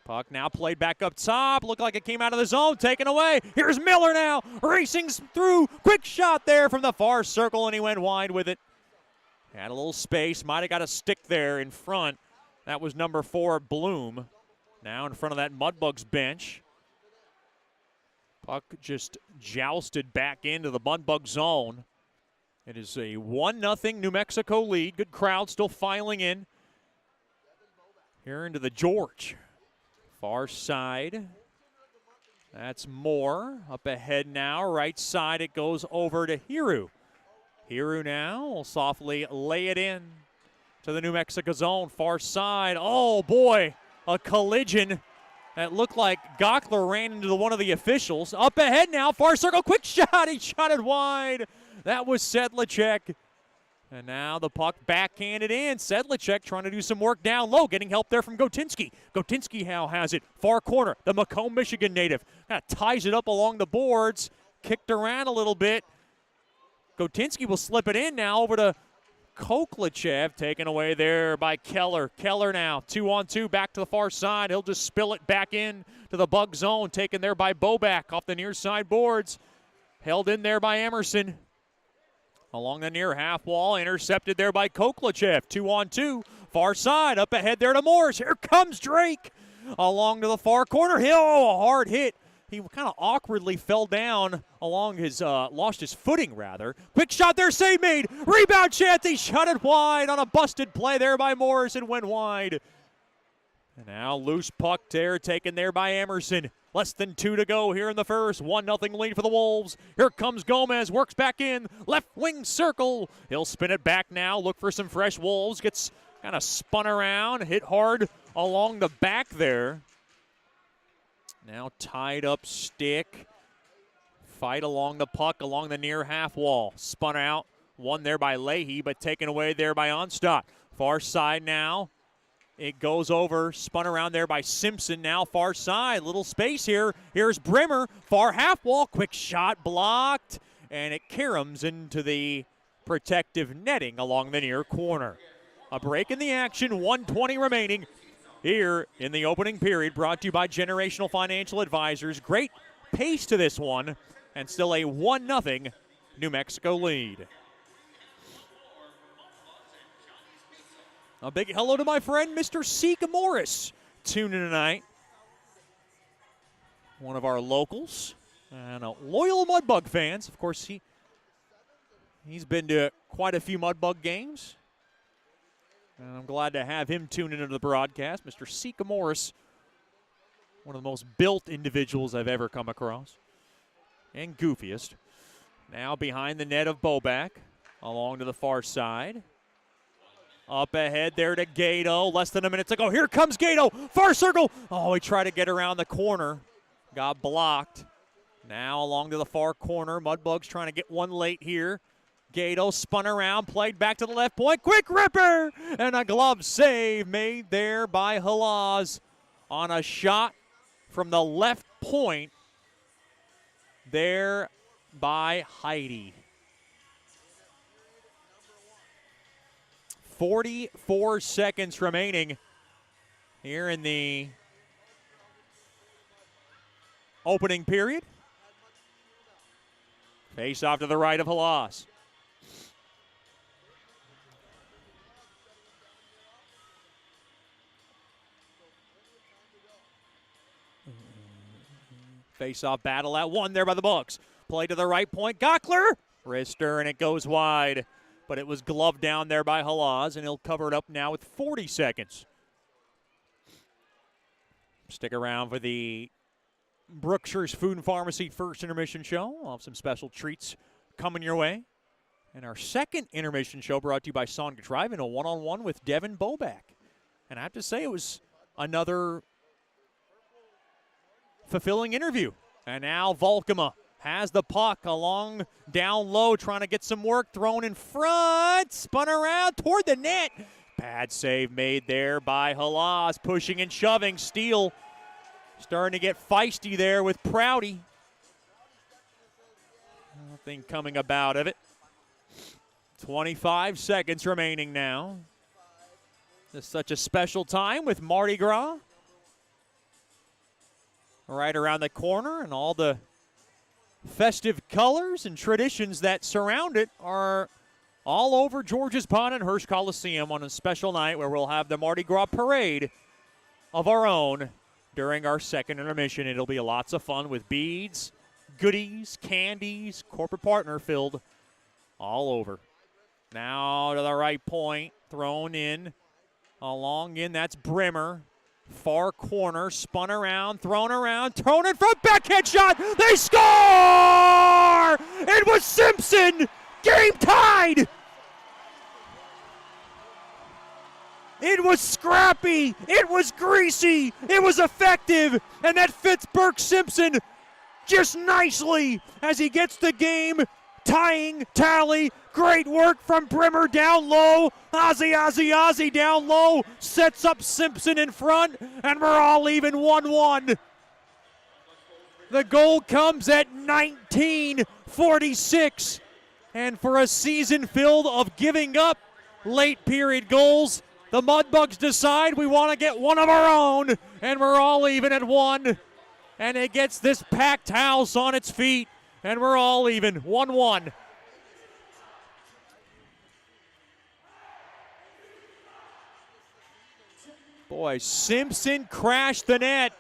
Puck now played back up top. Looked like it came out of the zone. Taken away. Here's Miller now. Racing through. Quick shot there from the far circle, and he went wide with it. Had a little space. Might have got a stick there in front. That was number 4, Bloom. Now in front of that Mudbugs bench. Puck just jousted back into the Mudbug zone. It is a 1-0 New Mexico lead. Good crowd still filing in. Here into the George. Far side. That's Moore. Up ahead now. Right side it goes over to Hiru. Hiru now will softly lay it in to the New Mexico zone. Far side. Oh, boy. A collision. That looked like Gockler ran into one of the officials. Up ahead now. Far circle. Quick shot. He shot it wide. That was Sedlacek. And now the puck backhanded in. Sedlacek trying to do some work down low, getting help there from Gotinski. Gotinski now has it. Far corner. The Macomb, Michigan native. Kind of ties it up along the boards. Kicked around a little bit. Gotinski will slip it in now over to Koklachev. Taken away there by Keller. Keller now 2-on-2 back to the far side. He'll just spill it back in to the Bug zone. Taken there by Boback off the near side boards. Held in there by Emerson. Along the near half wall, intercepted there by Koklachev. 2-on-2, far side, up ahead there to Morris. Here comes Drake. Along to the far corner. Hill, a hard hit. He kind of awkwardly fell down along his, lost his footing rather. Quick shot there, save made. Rebound chance, he shot it wide on a busted play there by Morris and went wide. And now loose puck there, taken there by Emerson. Less than 2 to go here in the first. 1-0 lead for the Wolves. Here comes Gomez. Works back in. Left wing circle. He'll spin it back now. Look for some fresh Wolves. Gets kind of spun around. Hit hard along the back there. Now tied up stick. Fight along the puck along the near half wall. Spun out. One there by Leahy, but taken away there by Onstadt. Far side now. It goes over, spun around there by Simpson. Now far side, little space here. Here's Brimmer, far half wall, quick shot blocked, and it caroms into the protective netting along the near corner. A break in the action, 1:20 remaining here in the opening period, brought to you by Generational Financial Advisors. Great pace to this one, and still a 1-0 New Mexico lead. A big hello to my friend, Mr. Seek Morris, tuning in tonight. One of our locals and a loyal Mudbug fans. Of course, he's been to quite a few Mudbug games. And I'm glad to have him tune into the broadcast. Mr. Seek Morris, one of the most built individuals I've ever come across. And goofiest. Now behind the net of Boback, along to the far side. Up ahead there to Gato. Less than a minute to go. Here comes Gato. Far circle. Oh, he tried to get around the corner. Got blocked. Now along to the far corner. Mudbugs trying to get one late here. Gato spun around. Played back to the left point. Quick ripper. And a glove save made there by Halaz on a shot from the left point there by Heidi. 44 seconds remaining here in the opening period. Face off to the right of Halas. Face off battle at one there by the Bucks. Play to the right point. Gockler. Wrister, and it goes wide. But it was gloved down there by Halaz, and he'll cover it up now with 40 seconds. Stick around for the Brookshire's Food and Pharmacy first intermission show. I'll have some special treats coming your way. And our second intermission show brought to you by Songa Drive-In, a one-on-one with Devin Boback. And I have to say it was another fulfilling interview. And now Volkema has the puck along down low, trying to get some work, thrown in front, spun around toward the net. Bad save made there by Halas, pushing and shoving. Steele starting to get feisty there with Prouty. Nothing coming about of it. 25 seconds remaining now. This is such a special time with Mardi Gras right around the corner, and all the festive colors and traditions that surround it are all over George's Pond and Hirsch Coliseum on a special night where we'll have the Mardi Gras parade of our own during our second intermission. It'll be lots of fun with beads, goodies, candies, corporate partner filled all over. Now to the right point, thrown in, along in, that's Brimmer. Far corner, spun around, thrown in front, backhand shot, they score! It was Simpson, game tied! It was scrappy, it was greasy, it was effective, and that fits Burke Simpson just nicely as he gets the game tying tally. Great work from Brimmer down low. Ozzy down low sets up Simpson in front, and we're all even 1-1. The goal comes at 19:46, and for a season filled of giving up late period goals, the Mudbugs decide we want to get one of our own, and we're all even at 1. And it gets this packed house on its feet, and we're all even 1-1. Boy, Simpson crashed the net,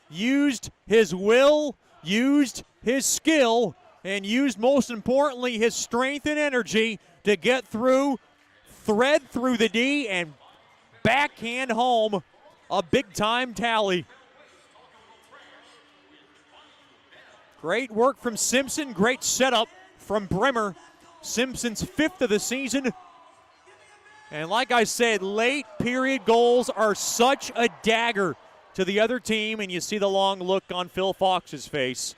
used his will, used his skill, and used, most importantly, his strength and energy to get through, thread through the D, and backhand home a big-time tally. Great work from Simpson, great setup from Brimmer. Simpson's 5th of the season. And like I said, late period goals are such a dagger to the other team, and you see the long look on Phil Fox's face.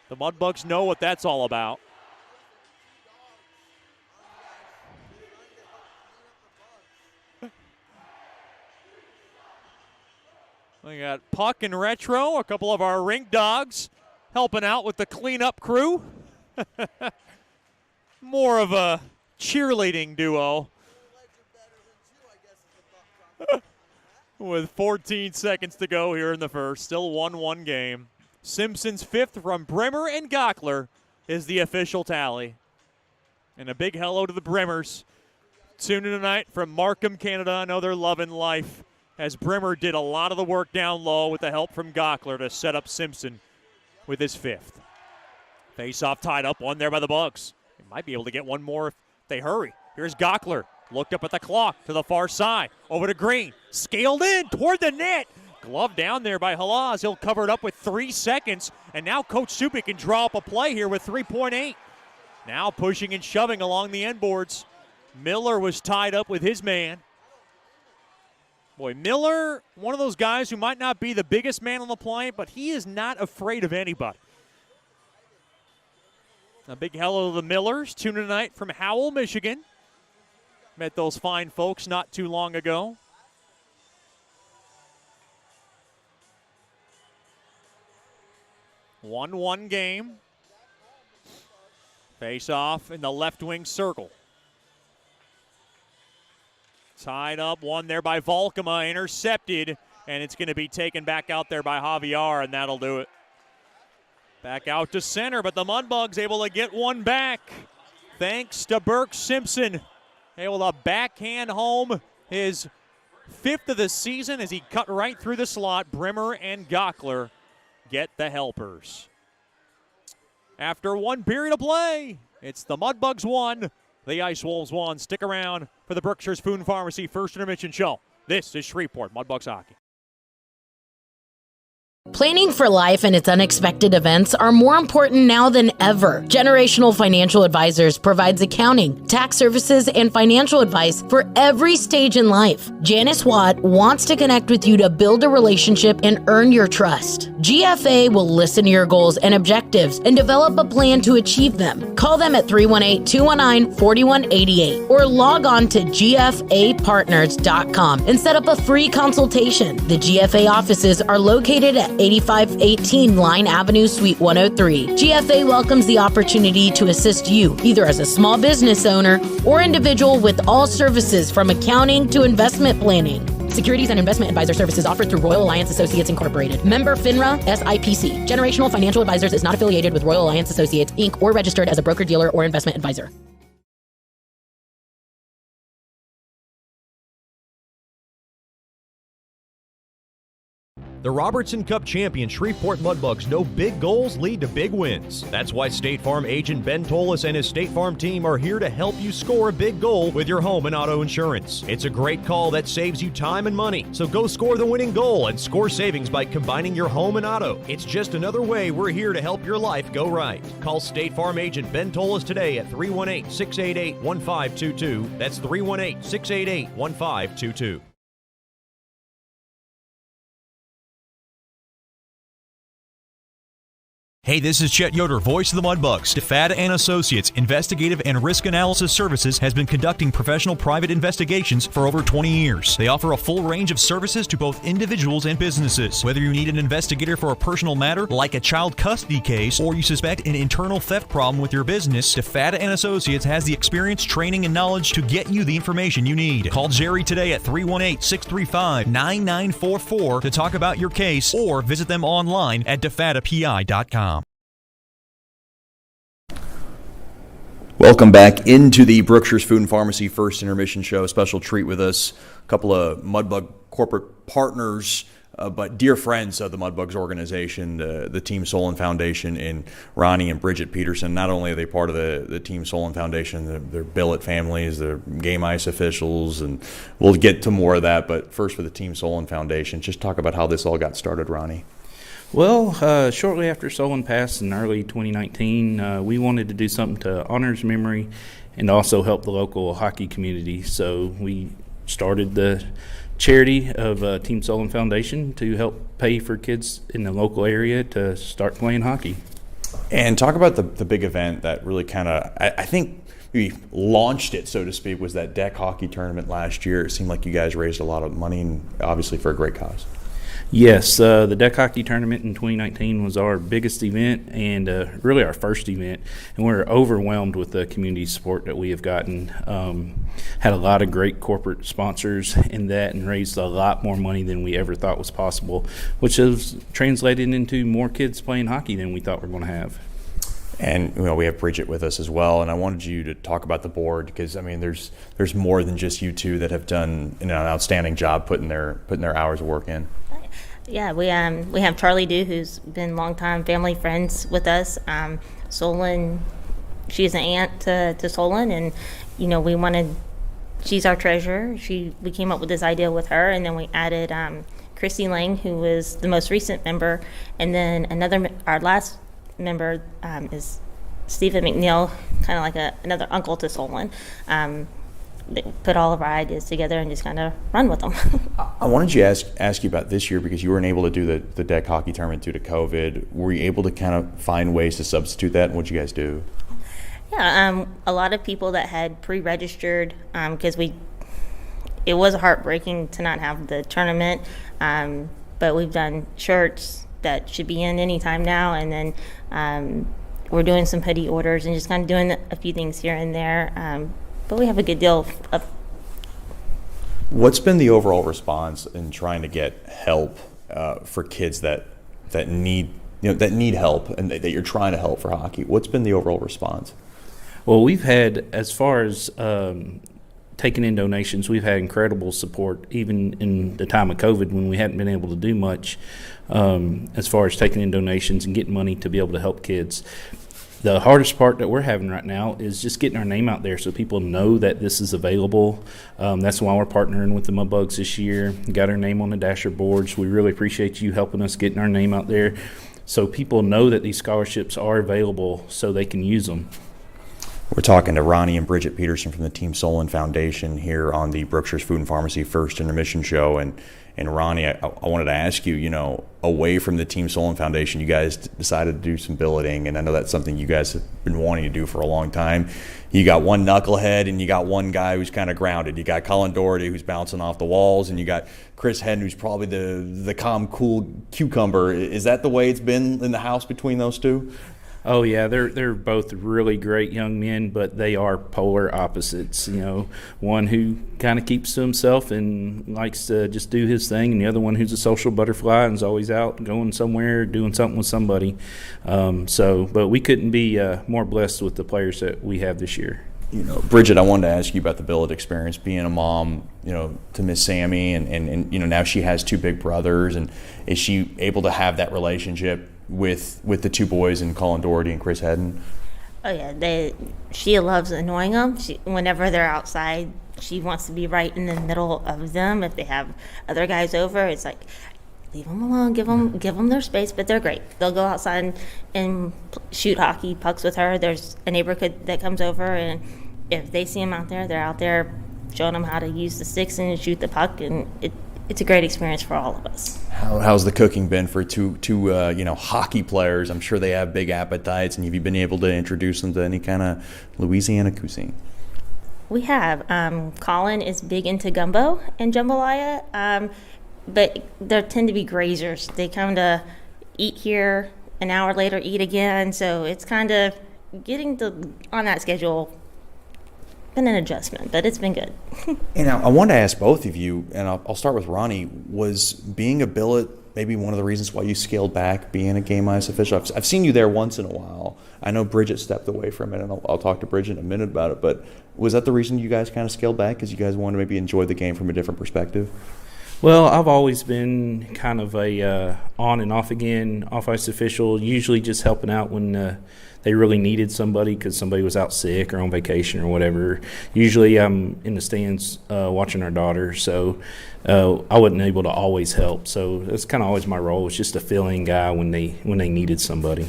The Mudbugs know what that's all about. We got Puck and Retro, a couple of our rink dogs, helping out with the cleanup crew. More of a cheerleading duo. With 14 seconds to go here in the first. Still 1-1 game. Simpson's 5th from Brimmer and Gockler is the official tally. And a big hello to the Brimmers. Tuning tonight from Markham, Canada. I know they're loving life, as Brimmer did a lot of the work down low with the help from Gockler to set up Simpson with his 5th. Face-off tied up, one there by the Bugs. They might be able to get one more if they hurry. Here's Gockler. Looked up at the clock to the far side. Over to Green. Scaled in toward the net. Glove down there by Halas. He'll cover it up with 3 seconds. And now Coach Suppi can draw up a play here with 3.8. Now pushing and shoving along the end boards. Miller was tied up with his man. Boy, Miller, one of those guys who might not be the biggest man on the plane, but he is not afraid of anybody. A big hello to the Millers. Tuning tonight from Howell, Michigan. Met those fine folks not too long ago. One game. Face off in the left wing circle. Tied up, one there by Volkema, intercepted, and it's going to be taken back out there by Javier, and that'll do it. Back out to center, but the Mudbugs able to get one back. Thanks to Burke Simpson. Able to backhand home his 5th of the season as he cut right through the slot. Brimmer and Gockler get the helpers. After one period of play, it's the Mudbugs 1, the Ice Wolves 1. Stick around for the Berkshire's Food and Pharmacy First Intermission Show. This is Shreveport Mudbugs Hockey. Planning for life and its unexpected events are more important now than ever. Generational Financial Advisors provides accounting, tax services, and financial advice for every stage in life. Janice Watt wants to connect with you to build a relationship and earn your trust. GFA will listen to your goals and objectives and develop a plan to achieve them. Call them at 318-219-4188 or log on to gfapartners.com and set up a free consultation. The GFA offices are located at 8518 Line Avenue, Suite 103. GFA welcomes the opportunity to assist you, either as a small business owner or individual, with all services from accounting to investment planning. Securities and investment advisor services offered through Royal Alliance Associates Incorporated. Member FINRA SIPC. Generational Financial Advisors is not affiliated with Royal Alliance Associates, Inc. or registered as a broker-dealer or investment advisor. The Robertson Cup champion Shreveport Mudbugs know big goals lead to big wins. That's why State Farm agent Ben Tolis and his State Farm team are here to help you score a big goal with your home and auto insurance. It's a great call that saves you time and money. So go score the winning goal and score savings by combining your home and auto. It's just another way we're here to help your life go right. Call State Farm agent Ben Tolis today at 318-688-1522. That's 318-688-1522. Hey, this is Chet Yoder, voice of the Mudbugs. DeFada and Associates Investigative and Risk Analysis Services has been conducting professional private investigations for over 20 years. They offer a full range of services to both individuals and businesses. Whether you need an investigator for a personal matter like a child custody case or you suspect an internal theft problem with your business, DeFada and Associates has the experience, training, and knowledge to get you the information you need. Call Jerry today at 318-635-9944 to talk about your case or visit them online at defadapi.com. Welcome back into the Brookshire's Food and Pharmacy First Intermission Show. Special treat with us, a couple of Mudbug corporate partners, but dear friends of the Mudbugs organization, the Team Solon Foundation, and Ronnie and Bridget Peterson. Not only are they part of the Team Solon Foundation, they're billet families, they're game ice officials, and we'll get to more of that. But first, for the Team Solon Foundation, just talk about how this all got started, Ronnie. Well, shortly after Solon passed in early 2019, we wanted to do something to honor his memory and also help the local hockey community. So we started the charity of Team Solon Foundation to help pay for kids in the local area to start playing hockey. And talk about the big event that really kind of, I think we launched it, so to speak, was that deck hockey tournament last year. It seemed like you guys raised a lot of money, and obviously for a great cause. Yes, the deck hockey tournament in 2019 was our biggest event and really our first event, and we're overwhelmed with the community support that we have gotten. Had a lot of great corporate sponsors in that and raised a lot more money than we ever thought was possible, which has translated into more kids playing hockey than we thought we were going to have. And we have Bridget with us as well, and I wanted you to talk about the board because I mean, there's more than just you two that have done an outstanding job putting their hours of work in. Yeah, we have Charlie Dew, who's been longtime family friends with us. Solon, she's an aunt to Solon, and she's our treasurer. We came up with this idea with her, and then we added Christy Lang, who was the most recent member, and then our last member is Stephen McNeil, kind of like another uncle to Solon. Put all of our ideas together and just kind of run with them. I wanted to ask you about this year because you weren't able to do the deck hockey tournament due to COVID. Were you able to kind of find ways to substitute that, and what'd you guys do? Yeah, a lot of people that had pre-registered because it was heartbreaking to not have the tournament, but we've done shirts that should be in any time now, and then we're doing some hoodie orders and just kind of doing a few things here and there. But we have a good deal of. What's been the overall response in trying to get help for kids that need help and that you're trying to help for hockey? What's been the overall response? Well, we've had, as far as taking in donations, we've had incredible support even in the time of COVID when we hadn't been able to do much as far as taking in donations and getting money to be able to help kids. the hardest part that we're having right now is just getting our name out there so people know that this is available. That's why we're partnering with the Mudbugs this year. Got our name on the Dasher boards. We really appreciate you helping us getting our name out there so people know that these scholarships are available so they can use them. We're talking to Ronnie and Bridget Peterson from the Team Solon Foundation here on the Brookshire's Food and Pharmacy First Intermission Show. And Ronnie, I wanted to ask you, away from the Team Solon Foundation, you guys decided to do some billeting, and I know that's something you guys have been wanting to do for a long time. You got one knucklehead, and you got one guy who's kind of grounded. You got Colin Doherty, who's bouncing off the walls, and you got Chris Hedden, who's probably the calm, cool cucumber. Is that the way it's been in the house between those two? Oh yeah, they're both really great young men, but they are polar opposites. One who kind of keeps to himself and likes to just do his thing, and the other one who's a social butterfly and is always out going somewhere, doing something with somebody. But we couldn't be more blessed with the players that we have this year. Bridget, I wanted to ask you about the billet experience, being a mom, to Miss Sammy, and now she has two big brothers, and is she able to have that relationship with the two boys and Colin Doherty and Chris Hedden? Oh yeah, she loves annoying them. Whenever they're outside, she wants to be right in the middle of them. If they have other guys over, it's like, leave them alone, give them their space. But they're great. They'll go outside and shoot hockey pucks with her. There's a neighborhood that comes over, and if they see them out there, they're out there showing them how to use the sticks and shoot the puck, and it's a great experience for all of us. How's the cooking been for two hockey players? I'm sure they have big appetites, and have you been able to introduce them to any kind of Louisiana cuisine? We have. Colin is big into gumbo and jambalaya, but they tend to be grazers. They come to eat here, an hour later eat again, so it's kind of getting on that schedule. Been an adjustment, but it's been good. And I want to ask both of you, and I'll start with Ronnie. Was being a billet maybe one of the reasons why you scaled back being a game ice official? I've seen you there once in a while. I know Bridget stepped away from it, and I'll talk to Bridget in a minute about it. But was that the reason you guys kind of scaled back, because you guys wanted to maybe enjoy the game from a different perspective? Well, I've always been kind of a on and off again, off ice official, usually just helping out when they really needed somebody because somebody was out sick or on vacation or whatever. Usually I'm in the stands watching our daughter, so I wasn't able to always help. So that's kind of always my role, was just a fill-in guy when they needed somebody.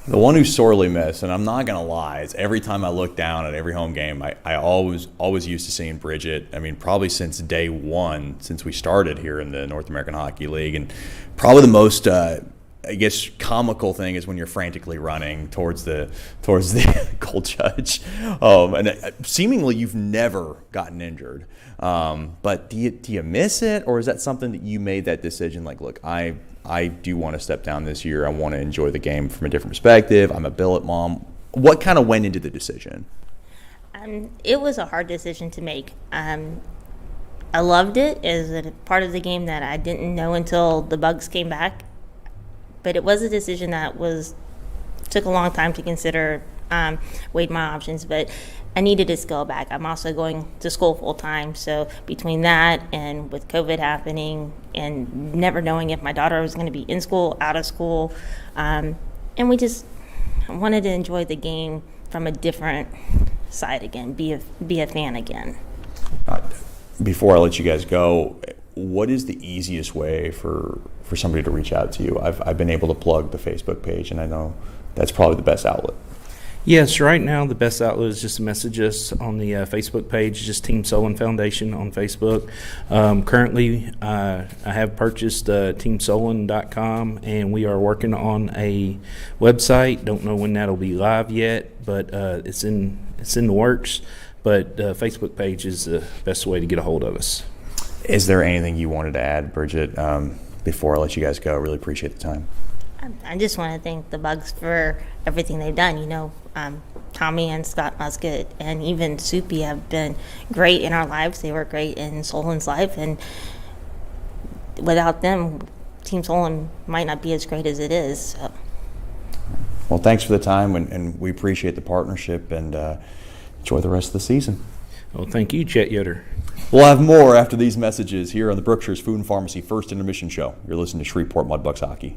The one who sorely missed, and I'm not going to lie, is every time I look down at every home game, I always used to seeing Bridget. I mean, probably since day one, since we started here in the North American Hockey League. And probably the most, comical thing is when you're frantically running towards the goal judge. And seemingly you've never gotten injured. But do you miss it, or is that something that you made that decision, like, look, I do want to step down this year. I want to enjoy the game from a different perspective. I'm a billet mom. What kind of went into the decision? It was a hard decision to make. I loved it as a part of the game that I didn't know until the Bugs came back. But it was a decision that took a long time to consider, weighed my options. But I needed to scale back. I'm also going to school full time, so between that and with COVID happening and never knowing if my daughter was going to be in school, out of school, and we just wanted to enjoy the game from a different side again, be a fan again. Before I let you guys go, what is the easiest way for somebody to reach out to you? I've been able to plug the Facebook page, and I know that's probably the best outlet. Yes, right now the best outlet is just to message us on the Facebook page, just Team Solon Foundation on Facebook. Currently, I have purchased teamsolon.com, and we are working on a website. Don't know when that'll be live yet, but it's in the works. But Facebook page is the best way to get a hold of us. Is there anything you wanted to add, Bridget, before I let you guys go? I really appreciate the time. I just want to thank the Bugs for everything they've done. Tommy and Scott Musket and even Soupy have been great in our lives. They were great in Solon's life, and without them, Team Solon might not be as great as it is. So. Well, thanks for the time, and we appreciate the partnership, and enjoy the rest of the season. Well, thank you, Chet Yoder. We'll have more after these messages here on the Brookshire's Food and Pharmacy First Intermission Show. You're listening to Shreveport Mudbugs Hockey.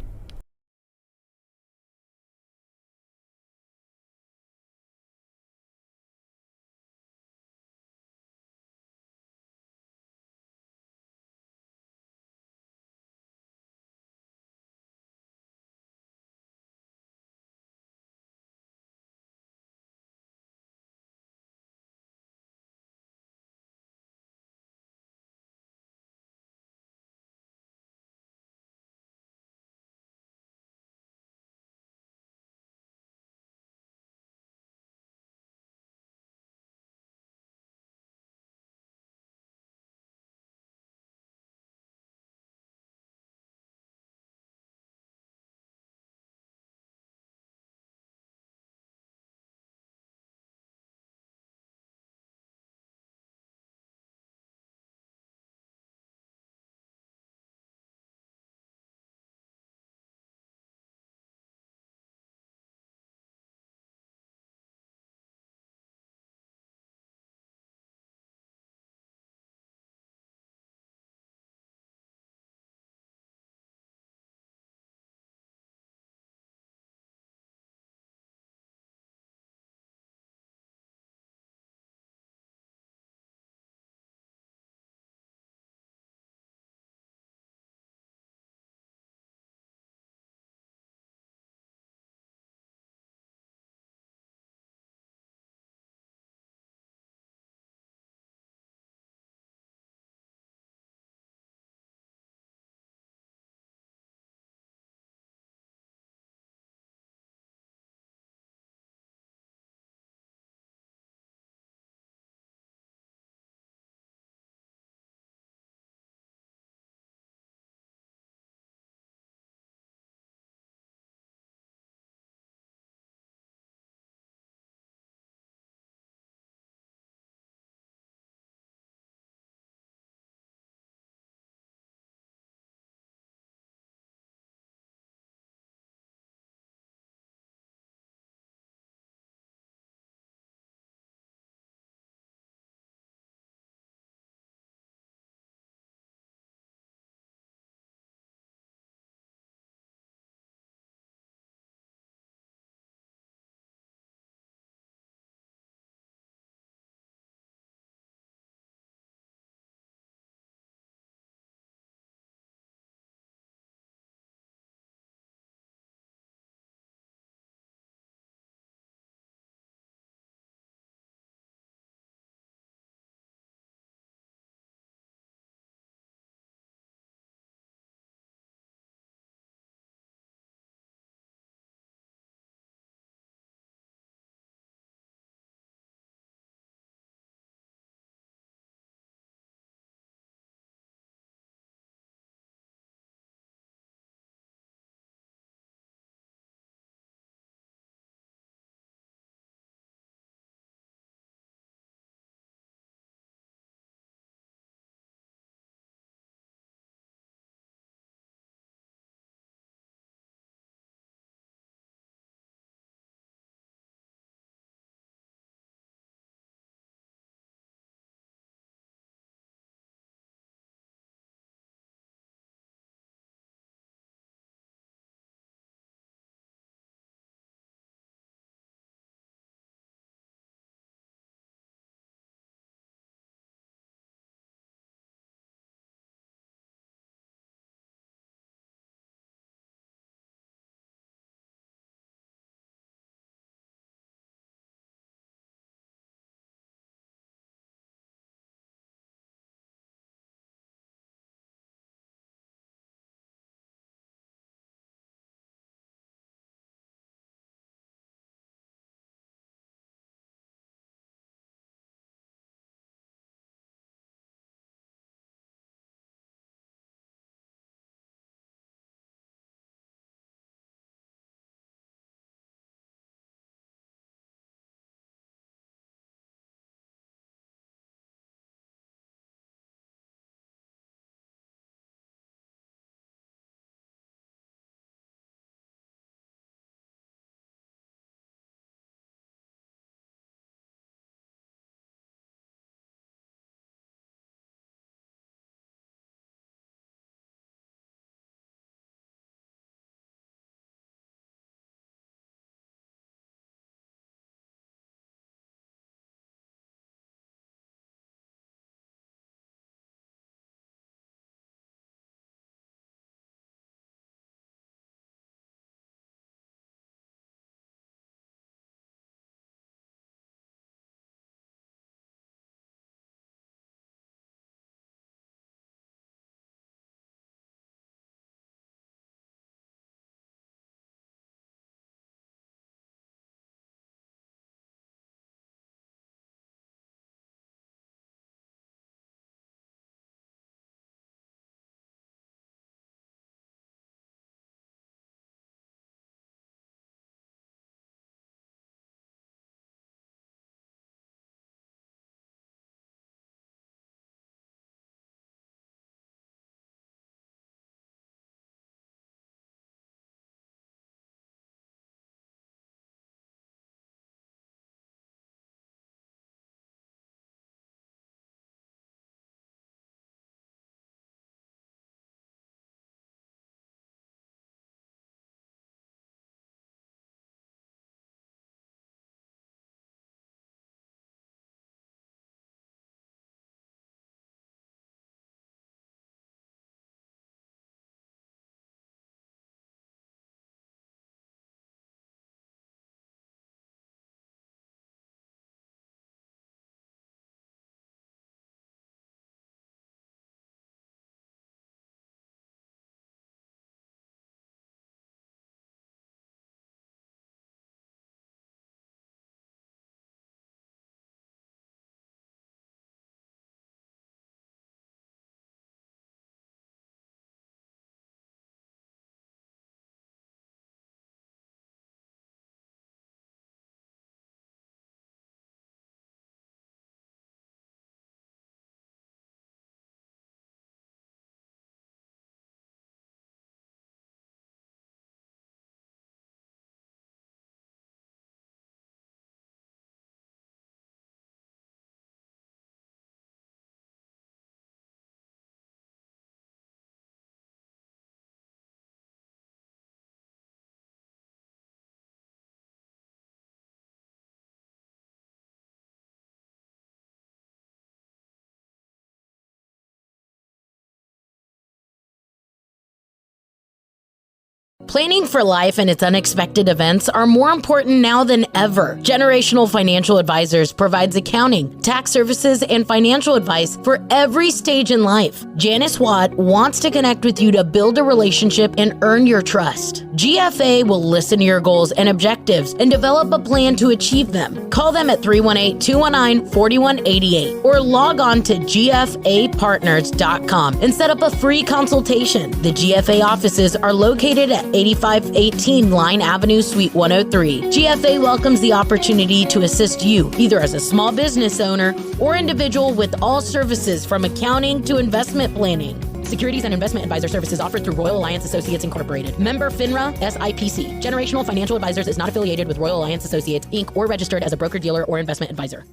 Planning for life and its unexpected events are more important now than ever. Generational Financial Advisors provides accounting, tax services, and financial advice for every stage in life. Janice Watt wants to connect with you to build a relationship and earn your trust. GFA will listen to your goals and objectives and develop a plan to achieve them. Call them at 318-219-4188 or log on to gfapartners.com and set up a free consultation. The GFA offices are located at 8518 Line Avenue, Suite 103. GFA welcomes the opportunity to assist you, either as a small business owner or individual, with all services from accounting to investment planning. Securities and investment advisor services offered through Royal Alliance Associates Incorporated. Member FINRA SIPC. Generational Financial Advisors is not affiliated with Royal Alliance Associates, Inc. or registered as a broker-dealer or investment advisor.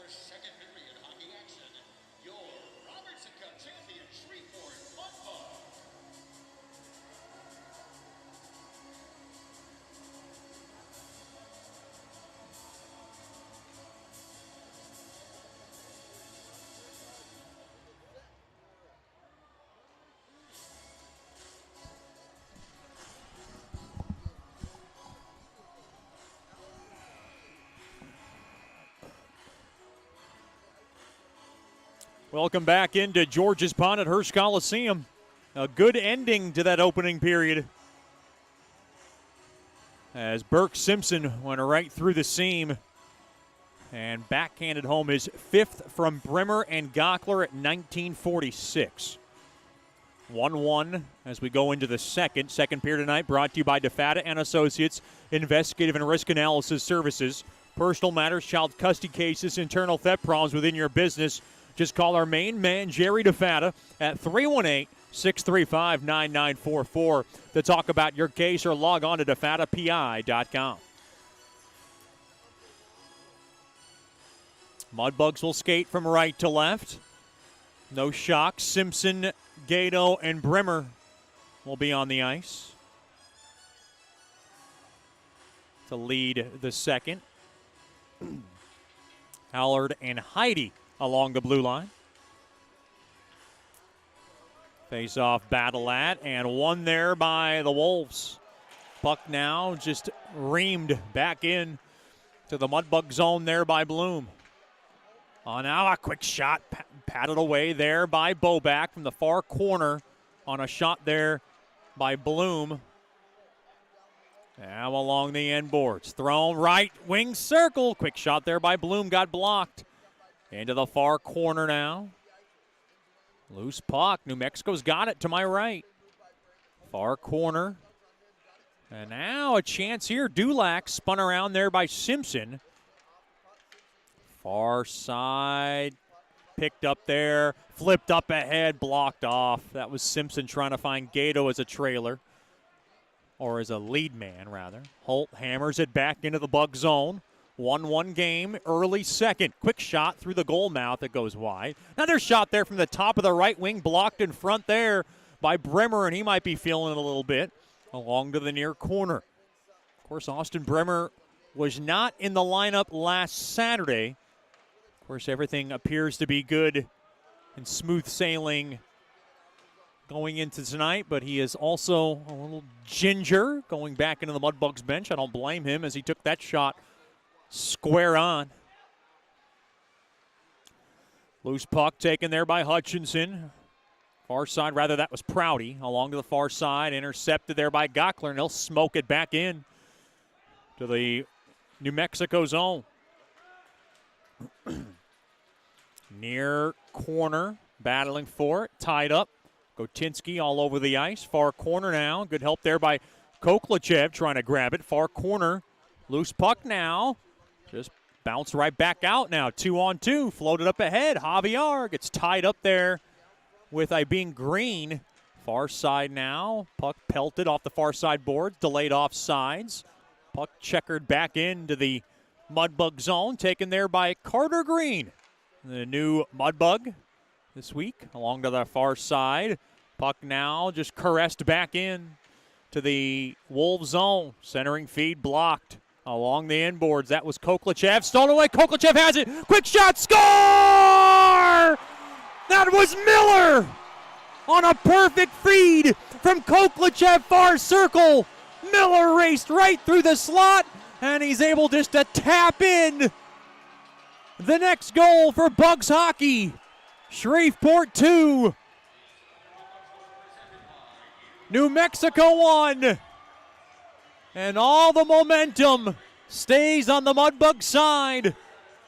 Second period hockey action. Your Robertson Cup champion, Shreveport Mudbugs. Welcome back into George's Pond at Hirsch Coliseum. A good ending to that opening period, as Burke Simpson went right through the seam and backhanded home his fifth from Brimmer and Gockler at 1946. 1-1 as we go into the second period tonight, brought to you by DeFata and Associates, Investigative and Risk Analysis Services, Personal Matters, Child Custody Cases, Internal Theft Problems within your business. Just call our main man, Jerry DeFata, at 318-635-9944 to talk about your case, or log on to defatapi.com. Mudbugs will skate from right to left. No shock. Simpson, Gato, and Brimmer will be on the ice to lead the second. Howard and Heidi along the blue line. Face-off battle at, and won there by the Wolves. Puck now just reamed back in to the Mudbug zone there by Bloom. Now a quick shot, patted away there by Boback from the far corner on a shot there by Bloom. Now along the end boards. Thrown right wing circle. Quick shot there by Bloom, got blocked. Into the far corner now. Loose puck. New Mexico's got it to my right. Far corner. And now a chance here. Dulac spun around there by Simpson. Far side. Picked up there. Flipped up ahead. Blocked off. That was Simpson trying to find Gato as a trailer. or as a lead man, rather. Holt hammers it back into the Bug zone. 1-1 game, early second. Quick shot through the goal mouth that goes wide. Another shot there from the top of the right wing, blocked in front there by Bremer, and he might be feeling it a little bit. Along to the near corner. Of course, Austin Bremer was not in the lineup last Saturday. Of course, everything appears to be good and smooth sailing going into tonight, but he is also a little ginger going back into the Mudbugs bench. I don't blame him as he took that shot square on. Loose puck taken there by Hutchinson. Far side, rather, that was Prouty. Along to the far side, intercepted there by Gockler, and he'll smoke it back in to the New Mexico zone. Near corner, battling for it, tied up. Gotinski all over the ice. Far corner now. Good help there by Koklachev trying to grab it. Far corner. Loose puck now. Just bounce right back out now. 2-on-2. Floated up ahead. Javier gets tied up there with Ibeen Green. Far side now. Puck pelted off the far side boards. Delayed offsides. Puck checkered back into the Mudbug zone. Taken there by Carter Green. The new Mudbug this week. Along to the far side. Puck now just caressed back in to the Wolves zone. Centering feed blocked. Along the inboards. That was Koklachev. Stolen away. Koklachev has it. Quick shot. Score! That was Miller on a perfect feed from Koklachev far circle. Miller raced right through the slot, and he's able just to tap in the next goal for Bugs hockey. Shreveport 2, New Mexico 1. And all the momentum stays on the Mudbug side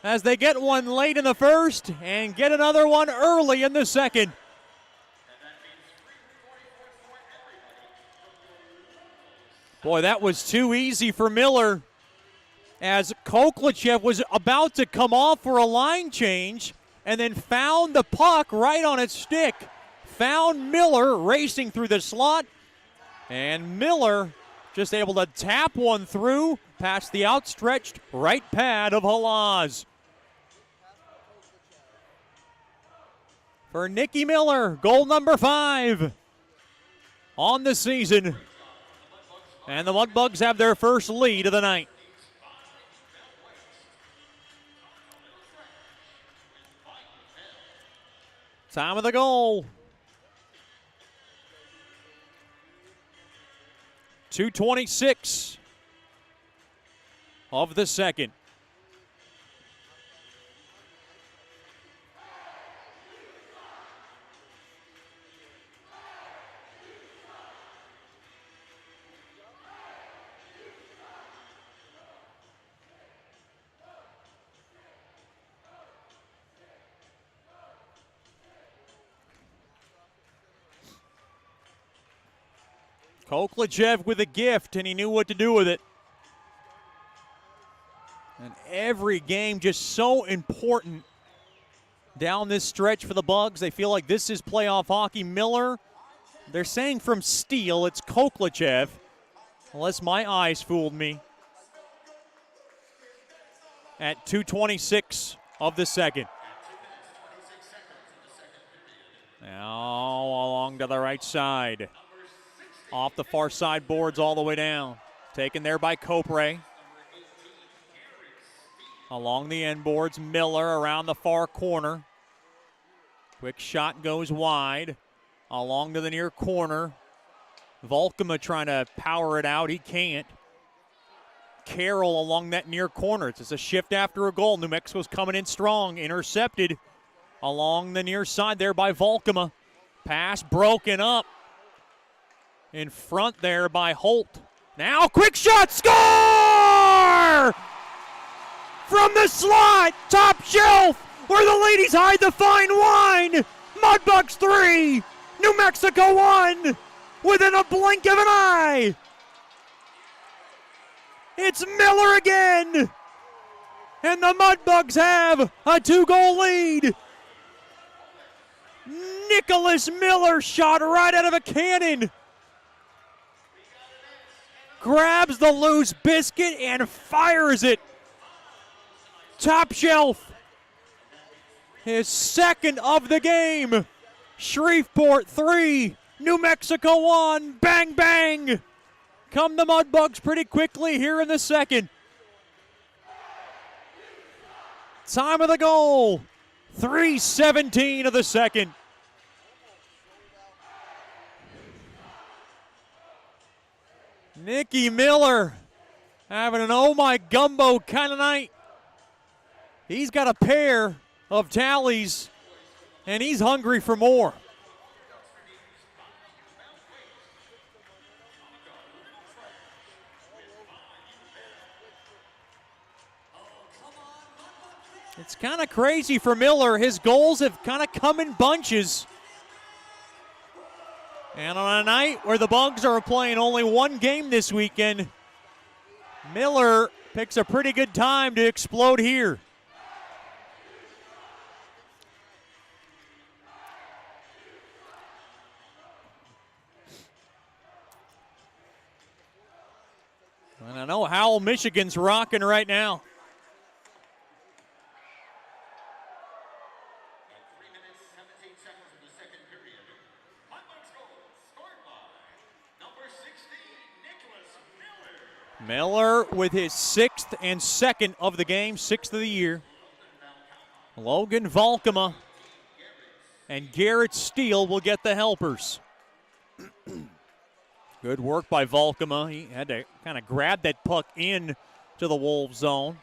as they get one late in the first and get another one early in the second. Boy, that was too easy for Miller as Koklachev was about to come off for a line change and then found the puck right on its stick. Found Miller racing through the slot, and Miller just able to tap one through past the outstretched right pad of Halaz. For Nicky Miller, goal number 5 on the season. And the Mudbugs have their first lead of the night. Time of the goal. 2:26 of the second. Koklachev with a gift, and he knew what to do with it. And every game just so important down this stretch for the Bugs. They feel like this is playoff hockey. Miller, they're saying from Steel, it's Koklachev, unless my eyes fooled me. At 2:26 of the second. Now along to the right side. Off the far side boards all the way down. Taken there by Copre. Along the end boards, Miller around the far corner. Quick shot goes wide. Along to the near corner. Volkema trying to power it out. He can't. Carroll along that near corner. It's just a shift after a goal. New Mexico's coming in strong. Intercepted along the near side there by Volkema. Pass broken up. In front there by Holt. Now quick shot, score! From the slot, top shelf, where the ladies hide the fine wine. Mudbugs 3, New Mexico 1, within a blink of an eye. It's Miller again. And the Mudbugs have a 2-goal lead. Nicholas Miller shot right out of a cannon. grabs the loose biscuit and fires it. Top shelf. His second of the game. Shreveport 3, New Mexico 1. Bang, bang. Come the Mudbugs pretty quickly here in the second. Time of the goal, 3:17 of the second. Nicky Miller having an oh my gumbo kind of night. He's got a pair of tallies, and he's hungry for more. It's kind of crazy for Miller. His goals have kind of come in bunches. And on a night where the Bugs are playing only one game this weekend, Miller picks a pretty good time to explode here. And I know Howell, Michigan's rocking right now. 3 minutes, 17 seconds of the second period. Mudbugs goal scored by number 16, Nicholas Miller. Miller with his sixth and second of the game, sixth of the year. Logan Volkema and Garrett Steele will get the helpers. Good work by Volkema. He had to kind of grab that puck in to the Wolves zone.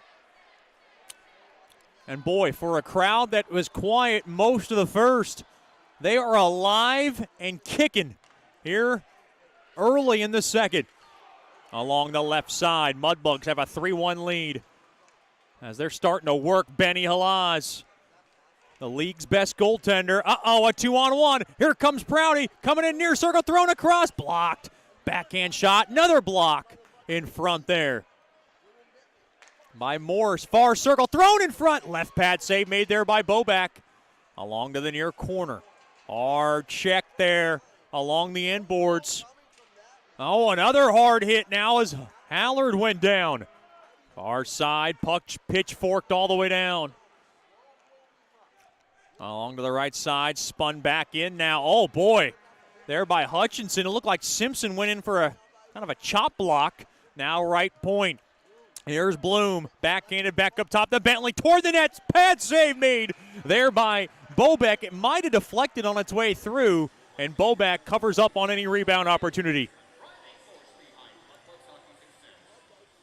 And boy, for a crowd that was quiet most of the first, they are alive and kicking here early in the second. Along the left side, Mudbugs have a 3-1 lead as they're starting to work Benny Halaz, the league's best goaltender. Uh-oh, a 2-on-1. Here comes Prouty, coming in near circle, thrown across, blocked. Backhand shot, another block in front there by Morse. Far circle, thrown in front. Left pad save made there by Boback. Along to the near corner. Hard check there along the inboards. Oh, another hard hit now as Hallard went down. Far side, puck pitchforked all the way down. Along to the right side, spun back in now. Oh, boy. There by Hutchinson. It looked like Simpson went in for a kind of a chop block. Now right point. Here's Bloom. Backhanded back up top to Bentley. Toward the net. Pad save made there by Bobeck. It might have deflected on its way through, and Bobeck covers up on any rebound opportunity.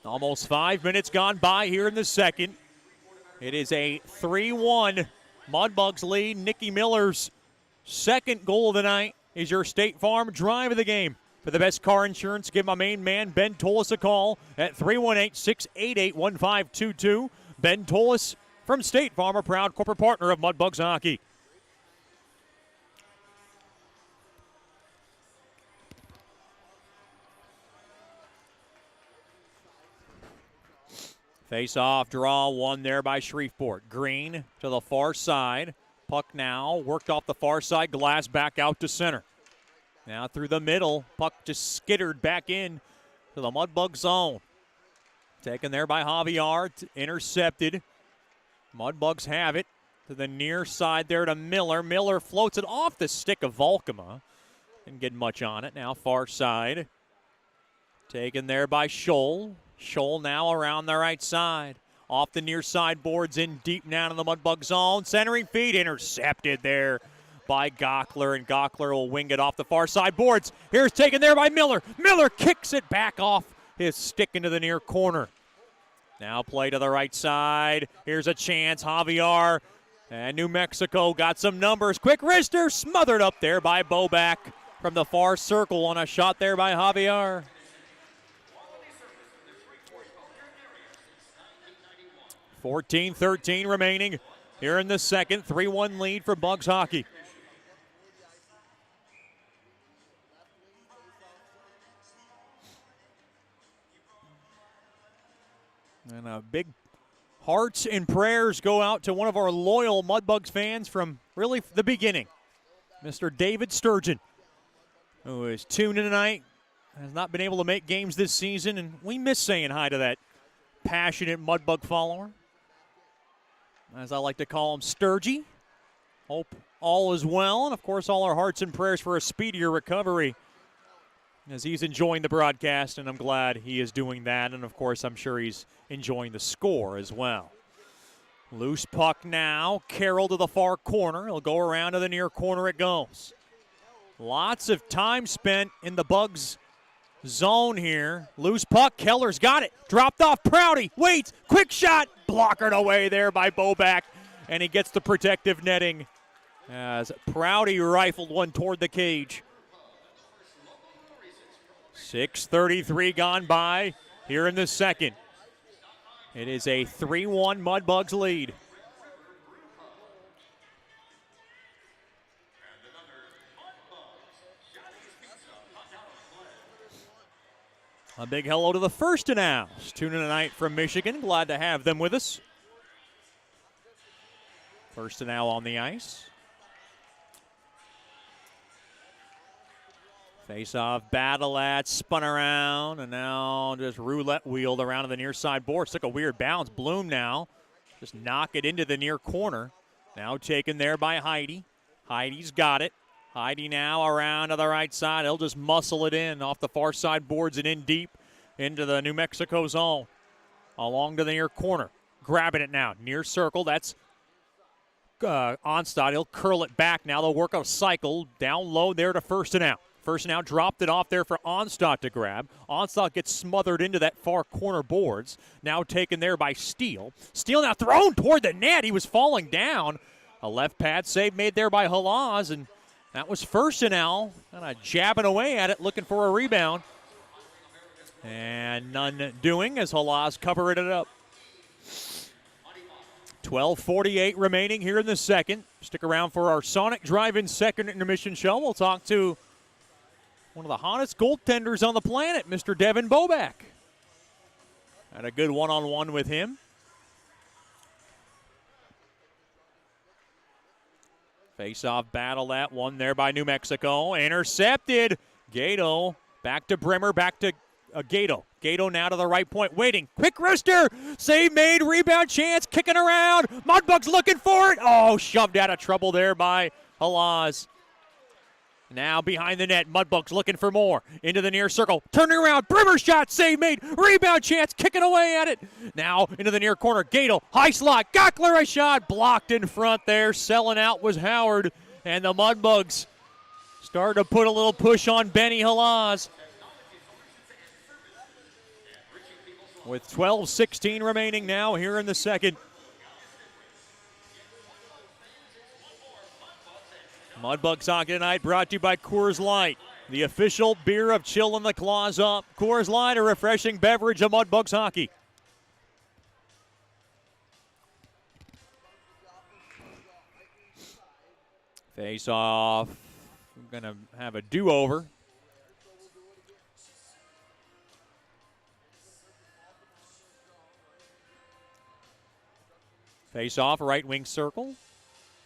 Almost 5 minutes gone by here in the second. It is a 3-1 Mudbugs lead. Nicky Miller's second goal of the night is your State Farm drive of the game. For the best car insurance, give my main man, Ben Tolis, a call at 318-688-1522. Ben Tolis from State Farm, a proud corporate partner of Mudbugs Hockey. Face-off draw, one there by Shreveport. Green to the far side. Puck now worked off the far side glass, back out to center. Now through the middle, puck just skittered back in to the Mudbug zone. Taken there by Javier, intercepted. Mudbugs have it to the near side there to Miller. Miller floats it off the stick of Volkema. Didn't get much on it. Now far side. Taken there by Scholl. Scholl now around the right side. Off the near side boards, in deep now in the Mudbug zone. Centering feed intercepted there by Gockler, and Gockler will wing it off the far side boards. Here's taken there by Miller. Miller kicks it back off his stick into the near corner. Now play to the right side. Here's a chance. Javier and New Mexico got some numbers. Quick wrister smothered up there by Boback from the far circle on a shot there by Javier. 14-13 remaining here in the second. 3-1 lead for Bugs Hockey. And a big hearts and prayers go out to one of our loyal Mudbugs fans from really the beginning, Mr. David Sturgeon, who is tuned in tonight, has not been able to make games this season, and we miss saying hi to that passionate Mudbug follower. As I like to call him, Sturgy. Hope all is well, and of course all our hearts and prayers for a speedier recovery as he's enjoying the broadcast, and I'm glad he is doing that, and of course I'm sure he's enjoying the score as well. Loose puck now, Carroll to the far corner. He'll go around to the near corner it goes. Lots of time spent in the Bugs zone here. Loose puck, Keller's got it. Dropped off, Prouty, waits, quick shot, blockered away there by Boback, and he gets the protective netting as Prouty rifled one toward the cage. 6:33 gone by here in the second. It is a 3-1 Mudbugs lead. A big hello to the First and Outs. Tuning in tonight from Michigan. Glad to have them with us. First and Out on the ice. Face-off battle at, spun around, and now just roulette wheeled around to the near side boards. Took a weird bounce. Bloom now just knock it into the near corner. Now taken there by Heidi. Heidi's got it. Heidi now around to the right side. He'll just muscle it in off the far side boards and in deep into the New Mexico zone. Along to the near corner. Grabbing it now. Near circle. That's Onstad. He'll curl it back now. They'll work a cycle down low there to First and Out. First and Out dropped it off there for Onstad to grab. Onstad gets smothered into that far corner boards. Now taken there by Steele. Steele now thrown toward the net. He was falling down. A left pad save made there by Halaz, and that was First and Out. Kind of jabbing away at it, looking for a rebound. And none doing as Halaz covered it up. 12:48 remaining here in the second. Stick around for our Sonic Drive-In second intermission show. We'll talk to one of the hottest goaltenders on the planet, Mr. Devin Boback. Had a good one-on-one with him. Face-off battle, that one there by New Mexico. Intercepted. Gato back to Bremer, back to Gato. Gato now to the right point, waiting. Quick wrister. Save made, rebound chance, kicking around. Mudbugs looking for it. Oh, shoved out of trouble there by Halaz. Now behind the net, Mudbugs looking for more. Into the near circle, turning around, Brimmer shot, save made, rebound chance, kicking away at it. Now into the near corner, Gato, high slot, Gockler a shot, blocked in front there. Selling out was Howard, and the Mudbugs start to put a little push on Benny Halaz. With 12:16 remaining now here in the second. Mudbugs Hockey tonight brought to you by Coors Light, the official beer of chillin' the claws up. Coors Light, a refreshing beverage of Mudbugs Hockey. Face off. We're going to have a do-over. Face off, right wing circle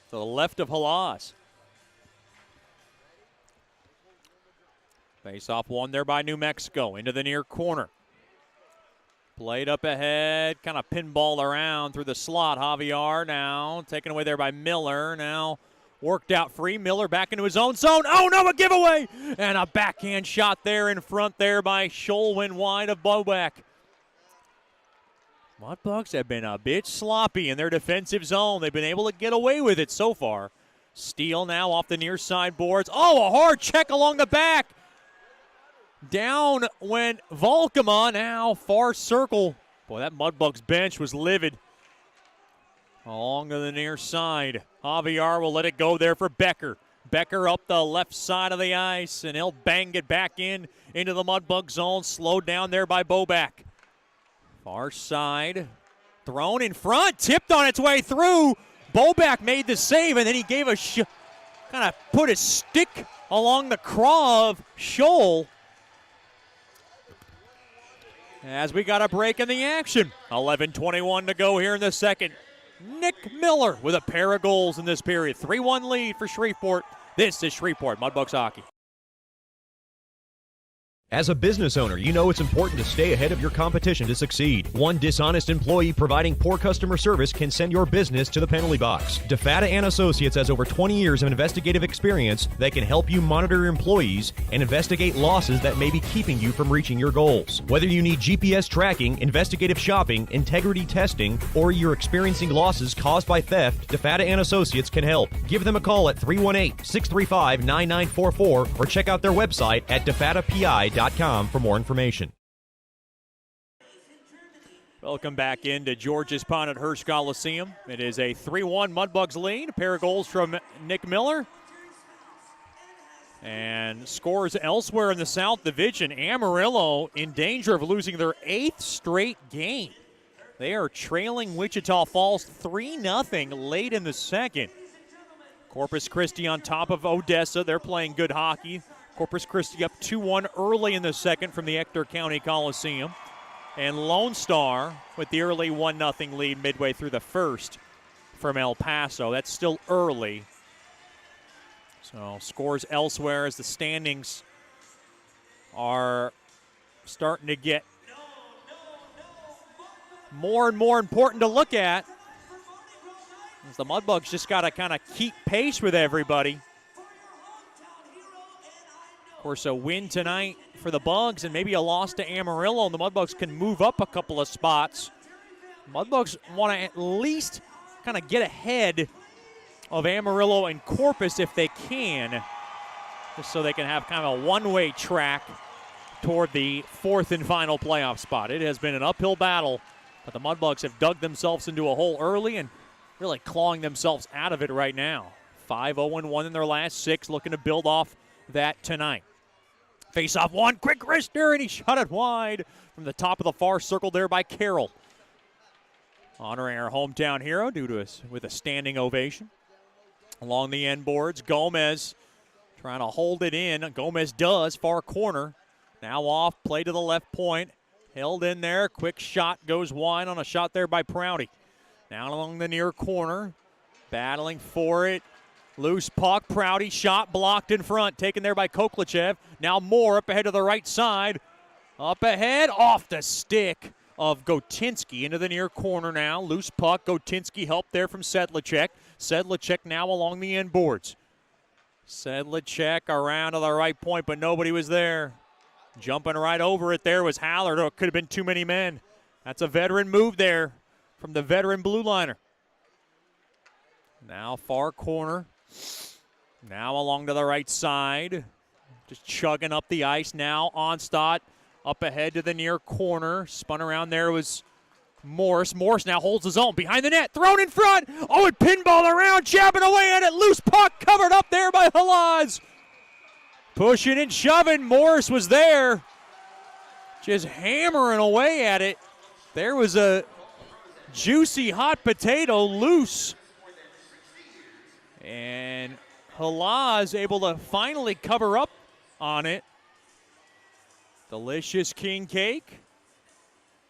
to the left of Halaz. Face off one there by New Mexico into the near corner. Played up ahead, kind of pinball around through the slot. Javier now taken away there by Miller. Now worked out free. Miller back into his own zone. Oh no, a giveaway! And a backhand shot there in front there by Scholwin wide of Boback. Mudbugs have been a bit sloppy in their defensive zone. They've been able to get away with it so far. Steele now off the near side boards. Oh, a hard check along the back. Down went Volkema, now far circle. Boy, that Mudbugs bench was livid. Along to the near side. Javier will let it go there for Becker. Becker up the left side of the ice, and he'll bang it back into the Mudbug zone. Slowed down there by Boback. Far side. Thrown in front, tipped on its way through. Boback made the save, and then he gave a kind of put his stick along the craw of Scholl. As we got a break in the action. 11:21 to go here in the second. Nick Miller with a pair of goals in this period. 3-1 lead for Shreveport. This is Shreveport Mudbugs Hockey. As a business owner, you know it's important to stay ahead of your competition to succeed. One dishonest employee providing poor customer service can send your business to the penalty box. DeFatta and Associates has over 20 years of investigative experience that can help you monitor your employees and investigate losses that may be keeping you from reaching your goals. Whether you need GPS tracking, investigative shopping, integrity testing, or you're experiencing losses caused by theft, DeFatta and Associates can help. Give them a call at 318-635-9944 or check out their website at defattapi.com for more information. Welcome back into George's Pond at Hirsch Coliseum. It is a 3-1 Mudbugs lead. A pair of goals from Nick Miller. And scores elsewhere in the South Division. Amarillo in danger of losing their 8th straight game. They are trailing Wichita Falls 3-0 late in the second. Corpus Christi on top of Odessa. They're playing good hockey. Corpus Christi up 2-1 early in the second from the Ector County Coliseum. And Lone Star with the early 1-0 lead midway through the first from El Paso. That's still early. So scores elsewhere as the standings are starting to get more and more important to look at. As the Mudbugs just got to kind of keep pace with everybody. Of course, a win tonight for the Bugs and maybe a loss to Amarillo, and the Mudbugs can move up a couple of spots. Mudbugs want to at least kind of get ahead of Amarillo and Corpus if they can, just so they can have kind of a one-way track toward the 4th and final playoff spot. It has been an uphill battle, but the Mudbugs have dug themselves into a hole early and really clawing themselves out of it right now. 5-0-1 in their last 6, looking to build off that tonight. Face-off one, quick wrister, and he shot it wide from the top of the far circle there by Carroll. Honoring our hometown hero with a standing ovation. Along the end boards, Gomez trying to hold it in. Gomez does, far corner. Now off, play to the left point. Held in there, quick shot goes wide on a shot there by Prouty. Down along the near corner, battling for it. Loose puck, Prouty, shot blocked in front, taken there by Koklachev. Now Moore up ahead to the right side. Up ahead, off the stick of Gotinsky into the near corner now. Loose puck, Gotinsky help there from Sedlacek. Sedlacek now along the end boards. Sedlacek around to the right point, but nobody was there. Jumping right over it there was Hallard. Oh, it could have been too many men. That's a veteran move there from the veteran blue liner. Now far corner. Now along to the right side. Just chugging up the ice now. Onstadt up ahead to the near corner. Spun around there was Morris. Morris now holds his own. Behind the net. Thrown in front. Oh, and pinball around. Jabbing away at it. Loose puck covered up there by Halaz. Pushing and shoving. Morris was there. Just hammering away at it. There was a juicy hot potato loose. And Halaz able to finally cover up on it. Delicious king cake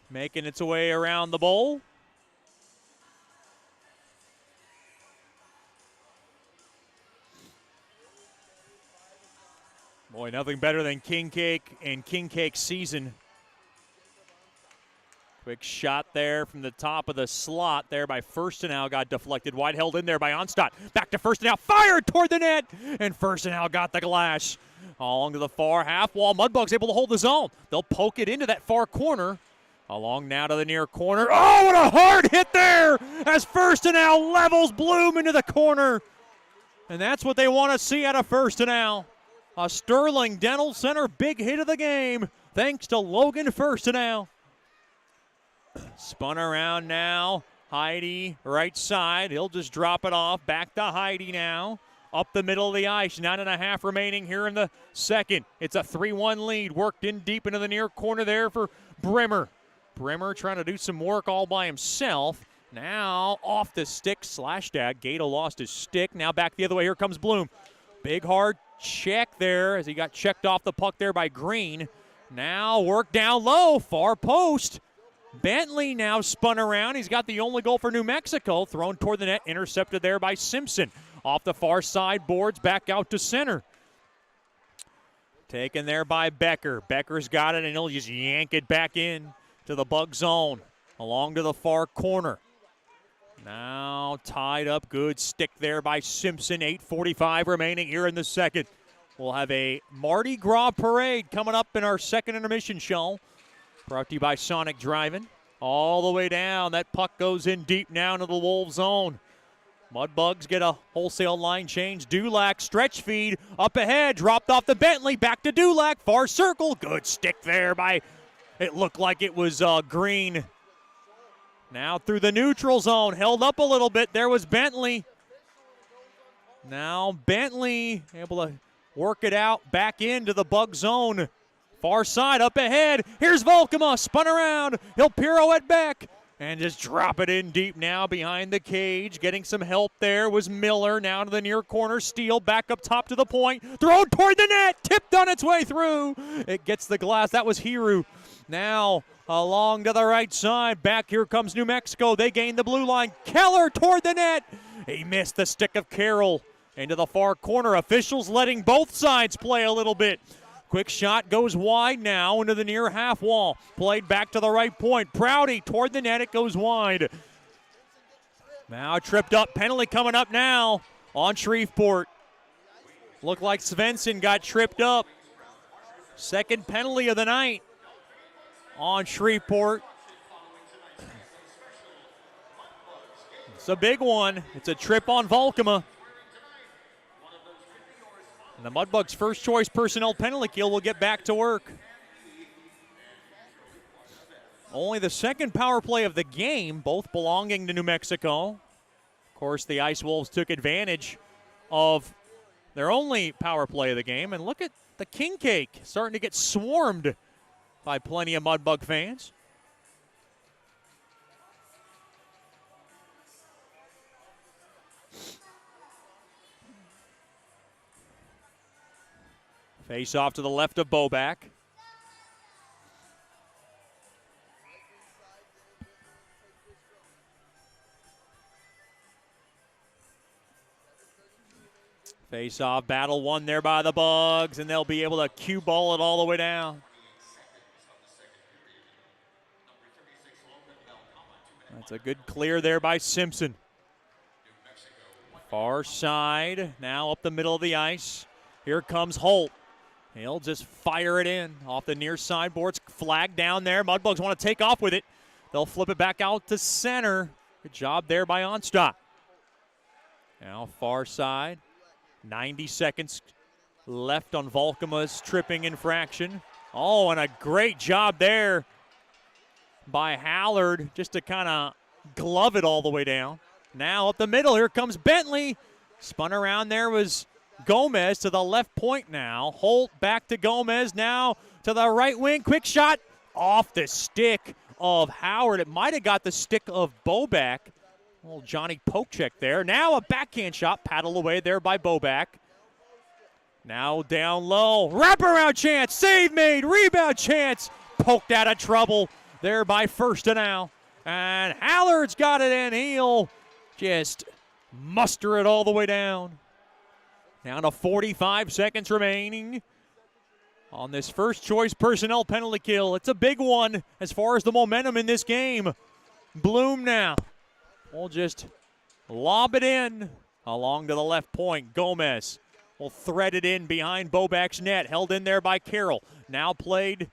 making its way around the bowl. Boy, nothing better than king cake and king cake season. Quick shot there from the top of the slot there by Firstenau, got deflected. Wide held in there by Onstadt. Back to Firstenau, fired toward the net, and Firstenau got the glass. Along to the far half wall, Mudbugs able to hold the zone. They'll poke it into that far corner. Along now to the near corner. Oh, what a hard hit there as Firstenau levels Bloom into the corner. And that's what they want to see out of Firstenau. A Sterling Dental Center big hit of the game, thanks to Logan Firstenau. Spun around now. Heidi, right side. He'll just drop it off. Back to Heidi now. Up the middle of the ice. 9.5 remaining here in the second. It's a 3-1 lead. Worked in deep into the near corner there for Brimmer. Brimmer trying to do some work all by himself. Now off the stick. Slashdad. Gato lost his stick. Now back the other way. Here comes Bloom. Big hard check there as he got checked off the puck there by Green. Now work down low. Far post. Bentley now spun around. He's got the only goal for New Mexico. Thrown toward the net, intercepted there by Simpson. Off the far side boards, back out to center. Taken there by Becker. Becker's got it, and he'll just yank it back in to the Bug zone. Along to the far corner. Now tied up. Good stick there by Simpson. 8:45 remaining here in the second. We'll have a Mardi Gras parade coming up in our second intermission show. Brought to you by Sonic Driving. All the way down. That puck goes in deep now into the Wolves zone. Mudbugs get a wholesale line change. Dulac, stretch feed, up ahead, dropped off the Bentley, back to Dulac, far circle. Good stick there by, it looked like it was Green. Now through the neutral zone, held up a little bit. There was Bentley. Now Bentley able to work it out back into the Bug zone. Far side, up ahead. Here's Volkema, spun around. He'll pirouette back and just drop it in deep now behind the cage. Getting some help there was Miller. Now to the near corner. Steele back up top to the point. Thrown toward the net. Tipped on its way through. It gets the glass. That was Hiru. Now along to the right side. Back here comes New Mexico. They gain the blue line. Keller toward the net. He missed the stick of Carroll. Into the far corner. Officials letting both sides play a little bit. Quick shot goes wide now into the near half wall. Played back to the right point. Prouty toward the net. It goes wide. Now tripped up. Penalty coming up now on Shreveport. Looked like Svensson got tripped up. Second penalty of the night on Shreveport. It's a big one. It's a trip on Volkema. And the Mudbugs' first choice personnel penalty kill will get back to work. Only the second power play of the game, both belonging to New Mexico. Of course, the Ice Wolves took advantage of their only power play of the game. And look at the king cake starting to get swarmed by plenty of Mudbug fans. Face off to the left of Boback. Face off battle won there by the Bugs, and they'll be able to cue ball it all the way down. That's a good clear there by Simpson. Far side, now up the middle of the ice. Here comes Holt. He'll just fire it in off the near side boards. Flag down there. Mudbugs want to take off with it. They'll flip it back out to center. Good job there by Onstock. Now far side. 90 seconds left on Volkema's tripping infraction. Oh, and a great job there by Hallard just to kind of glove it all the way down. Now up the middle. Here comes Bentley. Spun around there was Gomez to the left point now. Holt back to Gomez now to the right wing. Quick shot off the stick of Howard. It might have got the stick of Boback. Little Johnny poke check there. Now a backhand shot paddled away there by Boback. Now down low. Wraparound chance. Save made. Rebound chance. Poked out of trouble there by First now. And Hallard's got it in. He'll just muster it all the way down. Down to 45 seconds remaining on this first choice personnel penalty kill. It's a big one as far as the momentum in this game. Bloom now will just lob it in along to the left point. Gomez will thread it in behind Boback's net. Held in there by Carroll. Now played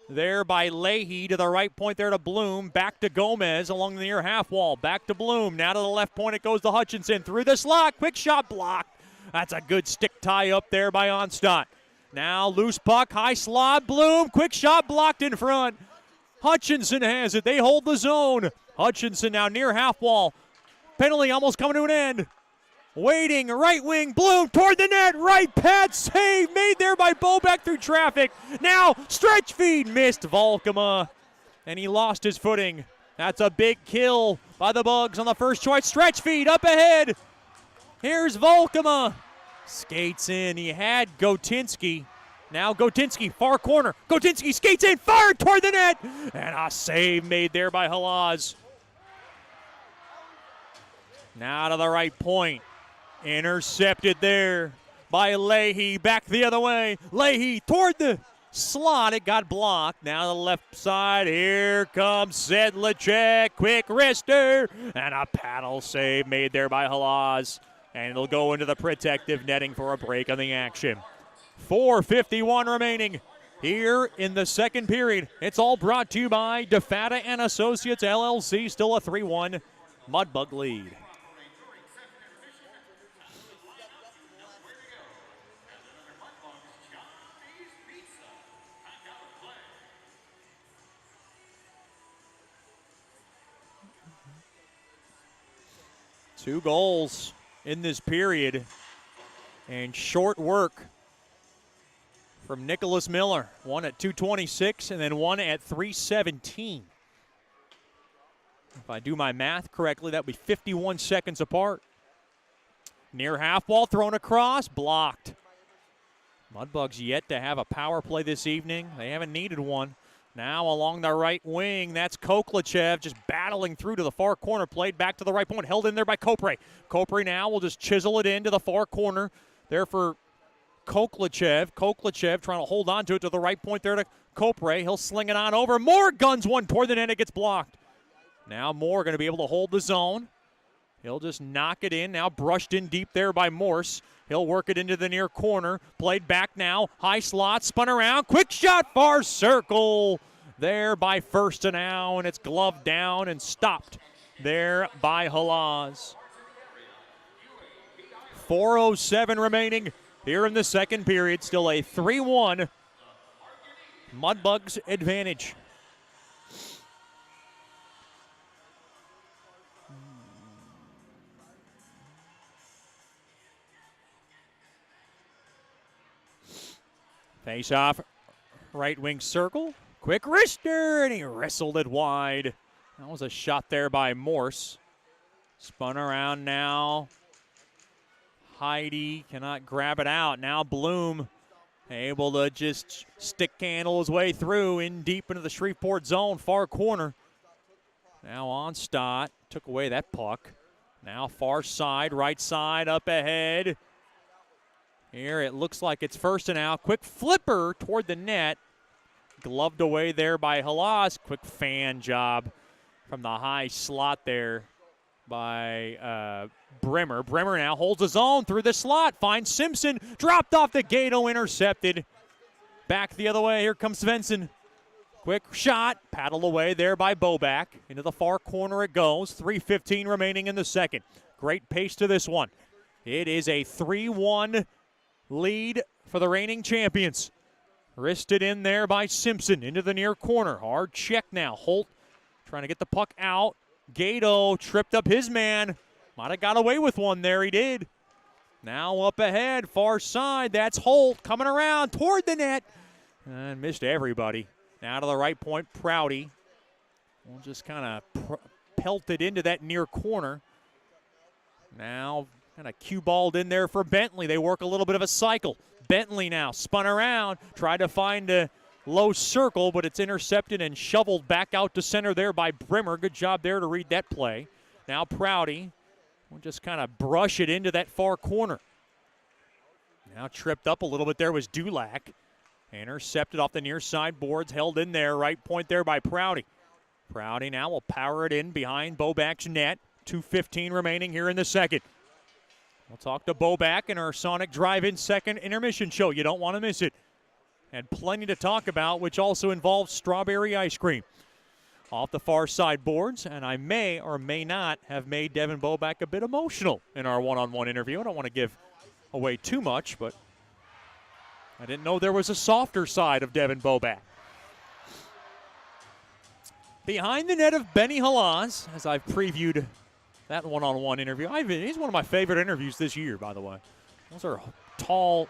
there by Leahy to the right point there to Bloom. Back to Gomez along the near half wall. Back to Bloom. Now to the left point it goes to Hutchinson. Through the slot. Quick shot blocked. That's a good stick tie up there by Onstock. Now loose puck. High slot. Bloom. Quick shot blocked in front. Hutchinson has it. They hold the zone. Hutchinson now near half wall. Penalty almost coming to an end. Waiting, right wing, Bloom toward the net, right pad, save made there by Boback through traffic. Now stretch feed, missed Volkema, and he lost his footing. That's a big kill by the Bugs on the first choice. Stretch feed up ahead. Here's Volkema. Skates in. He had Gotinski. Now Gotinski, far corner. Gotinski skates in, fired toward the net, and a save made there by Halaz. Now to the right point. Intercepted there by Leahy. Back the other way. Leahy toward the slot. It got blocked. Now the left side. Here comes Sedlacek. Quick wrister. And a paddle save made there by Halaz. And it'll go into the protective netting for a break on the action. 4:51 remaining here in the second period. It's all brought to you by DeFata and Associates LLC. Still a 3-1 Mudbug lead. Two goals in this period, and short work from Nicholas Miller. One at 2:26 and then one at 3:17. If I do my math correctly, that would be 51 seconds apart. Near half wall thrown across, blocked. Mudbugs yet to have a power play this evening. They haven't needed one. Now along the right wing, that's Koklachev just battling through to the far corner. Played back to the right point, held in there by Kopre. Kopre now will just chisel it into the far corner. There for Koklachev. Koklachev trying to hold on to it to the right point there to Kopre. He'll sling it on over. Moore guns one toward the net. It gets blocked. Now Moore going to be able to hold the zone. He'll just knock it in. Now brushed in deep there by Morse. He'll work it into the near corner. Played back now. High slot. Spun around. Quick shot. Far circle. There by Firstenau. And it's gloved down and stopped there by Halaz. 4:07 remaining here in the second period. Still a 3-1 Mudbugs advantage. Face off, right wing circle. Quick wrister, and he wrestled it wide. That was a shot there by Morse. Spun around now. Heidi cannot grab it out. Now Bloom able to just stick handle his way through in deep into the Shreveport zone, far corner. Now Onstadt took away that puck. Now far side, right side, up ahead. Here it looks like it's Firstenau. Quick flipper toward the net. Gloved away there by Halas. Quick fan job from the high slot there by Brimmer. Brimmer now holds his own through the slot. Finds Simpson. Dropped off the Gato. Intercepted. Back the other way. Here comes Svensson. Quick shot. Paddled away there by Boback. Into the far corner it goes. 3:15 remaining in the second. Great pace to this one. It is a 3-1 lead for the reigning champions. Wristed in there by Simpson into the near corner. Hard check now. Holt trying to get the puck out. Gato tripped up his man. Might have got away with one there. He did. Now up ahead, far side. That's Holt coming around toward the net. And missed everybody. Now to the right point, Prouty. Will just kind of pelted into that near corner. Now kind of cue-balled in there for Bentley. They work a little bit of a cycle. Bentley now spun around, tried to find a low circle, but it's intercepted and shoveled back out to center there by Brimmer. Good job there to read that play. Now Prouty will just kind of brush it into that far corner. Now tripped up a little bit there was Dulac. Intercepted off the near side boards, held in there, right point there by Prouty. Prouty now will power it in behind Boback's net. 2:15 remaining here in the second. We'll talk to Boback in our Sonic Drive-In second intermission show. You don't want to miss it. And plenty to talk about, which also involves strawberry ice cream. Off the far side boards, and I may or may not have made Devin Boback a bit emotional in our one-on-one interview. I don't want to give away too much, but I didn't know there was a softer side of Devin Boback. Behind the net of Benny Halas, as I've previewed that one-on-one interview. He's one of my favorite interviews this year, by the way. Those are tall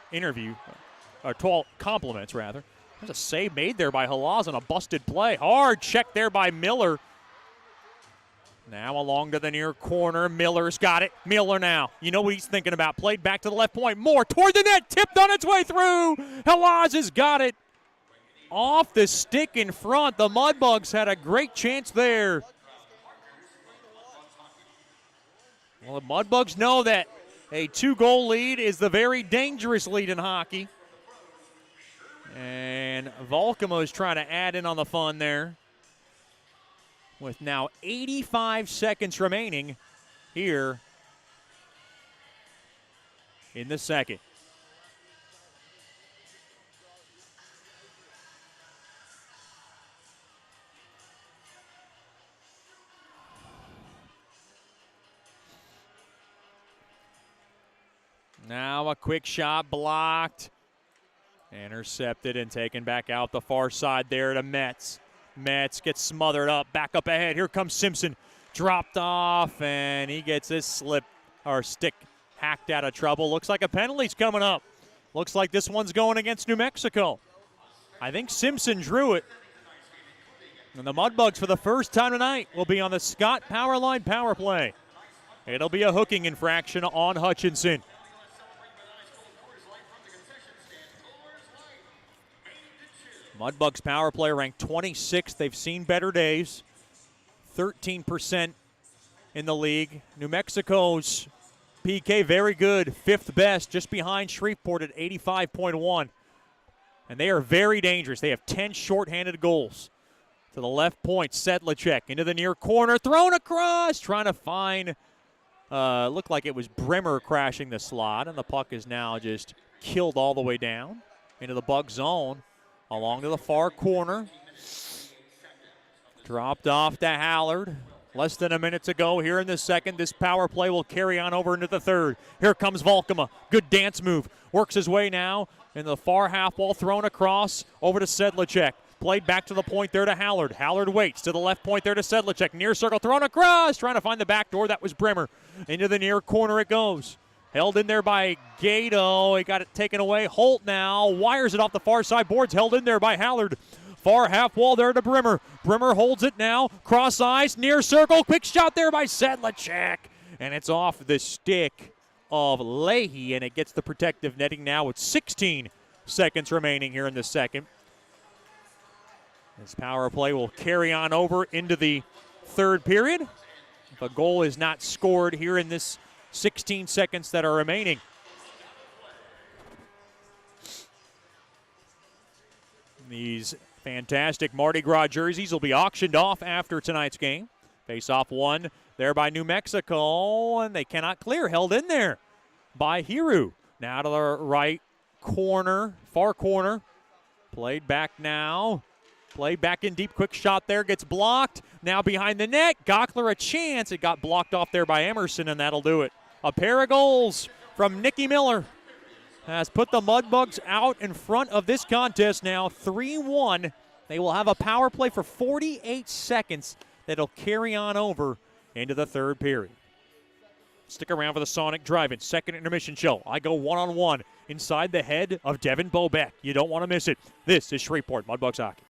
compliments, rather. There's a save made there by Halas on a busted play. Hard check there by Miller. Now along to the near corner. Miller's got it. Miller now. You know what he's thinking about. Played back to the left point. More toward the net. Tipped on its way through. Halas has got it. Off the stick in front. The Mudbugs had a great chance there. Well, the Mudbugs know that A 2-goal lead is the very dangerous lead in hockey. And Volkema is trying to add in on the fun there, with now 85 seconds remaining here in the second. Now a quick shot blocked. Intercepted and taken back out the far side there to Metz. Metz gets smothered up, back up ahead. Here comes Simpson. Dropped off, and he gets his stick hacked out of trouble. Looks like a penalty's coming up. Looks like this one's going against New Mexico. I think Simpson drew it. And the Mudbugs, for the first time tonight, will be on the Scott Powerline power play. It'll be a hooking infraction on Hutchinson. Mudbugs power play ranked 26th. They've seen better days. 13% in the league. New Mexico's PK very good, 5th best, just behind Shreveport at 85.1. And they are very dangerous. They have 10 shorthanded goals. To the left point, Sedlacek into the near corner, thrown across, trying to find, looked like it was Brimmer crashing the slot, and the puck is now just killed all the way down into the Bug zone. Along to the far corner. Dropped off to Hallard. Less than a minute to go here in the second. This power play will carry on over into the third. Here comes Volkema. Good dance move. Works his way now in the far half wall, thrown across over to Sedlacek. Played back to the point there to Hallard. Hallard waits to the left point there to Sedlacek. Near circle, thrown across. Trying to find the back door. That was Brimmer. Into the near corner it goes. Held in there by Gato. He got it taken away. Holt now wires it off the far side boards. Held in there by Hallard. Far half wall there to Brimmer. Brimmer holds it now. Cross ice, near circle. Quick shot there by Sedlacek. And it's off the stick of Leahy, and it gets the protective netting now with 16 seconds remaining here in the second. This power play will carry on over into the third period. If a goal is not scored here in this 16 seconds that are remaining. These fantastic Mardi Gras jerseys will be auctioned off after tonight's game. Face-off one there by New Mexico, and they cannot clear. Held in there by Hiru. Now to the right corner, far corner. Played back now. Played back in deep, quick shot there, gets blocked. Now behind the net, Gockler a chance. It got blocked off there by Emerson, and that'll do it. A pair of goals from Nicky Miller has put the Mudbugs out in front of this contest now, 3-1. They will have a power play for 48 seconds that'll carry on over into the third period. Stick around for the Sonic Drive-In second intermission show. I go one-on-one inside the head of Devin Bobeck. You don't want to miss it. This is Shreveport Mudbugs Hockey.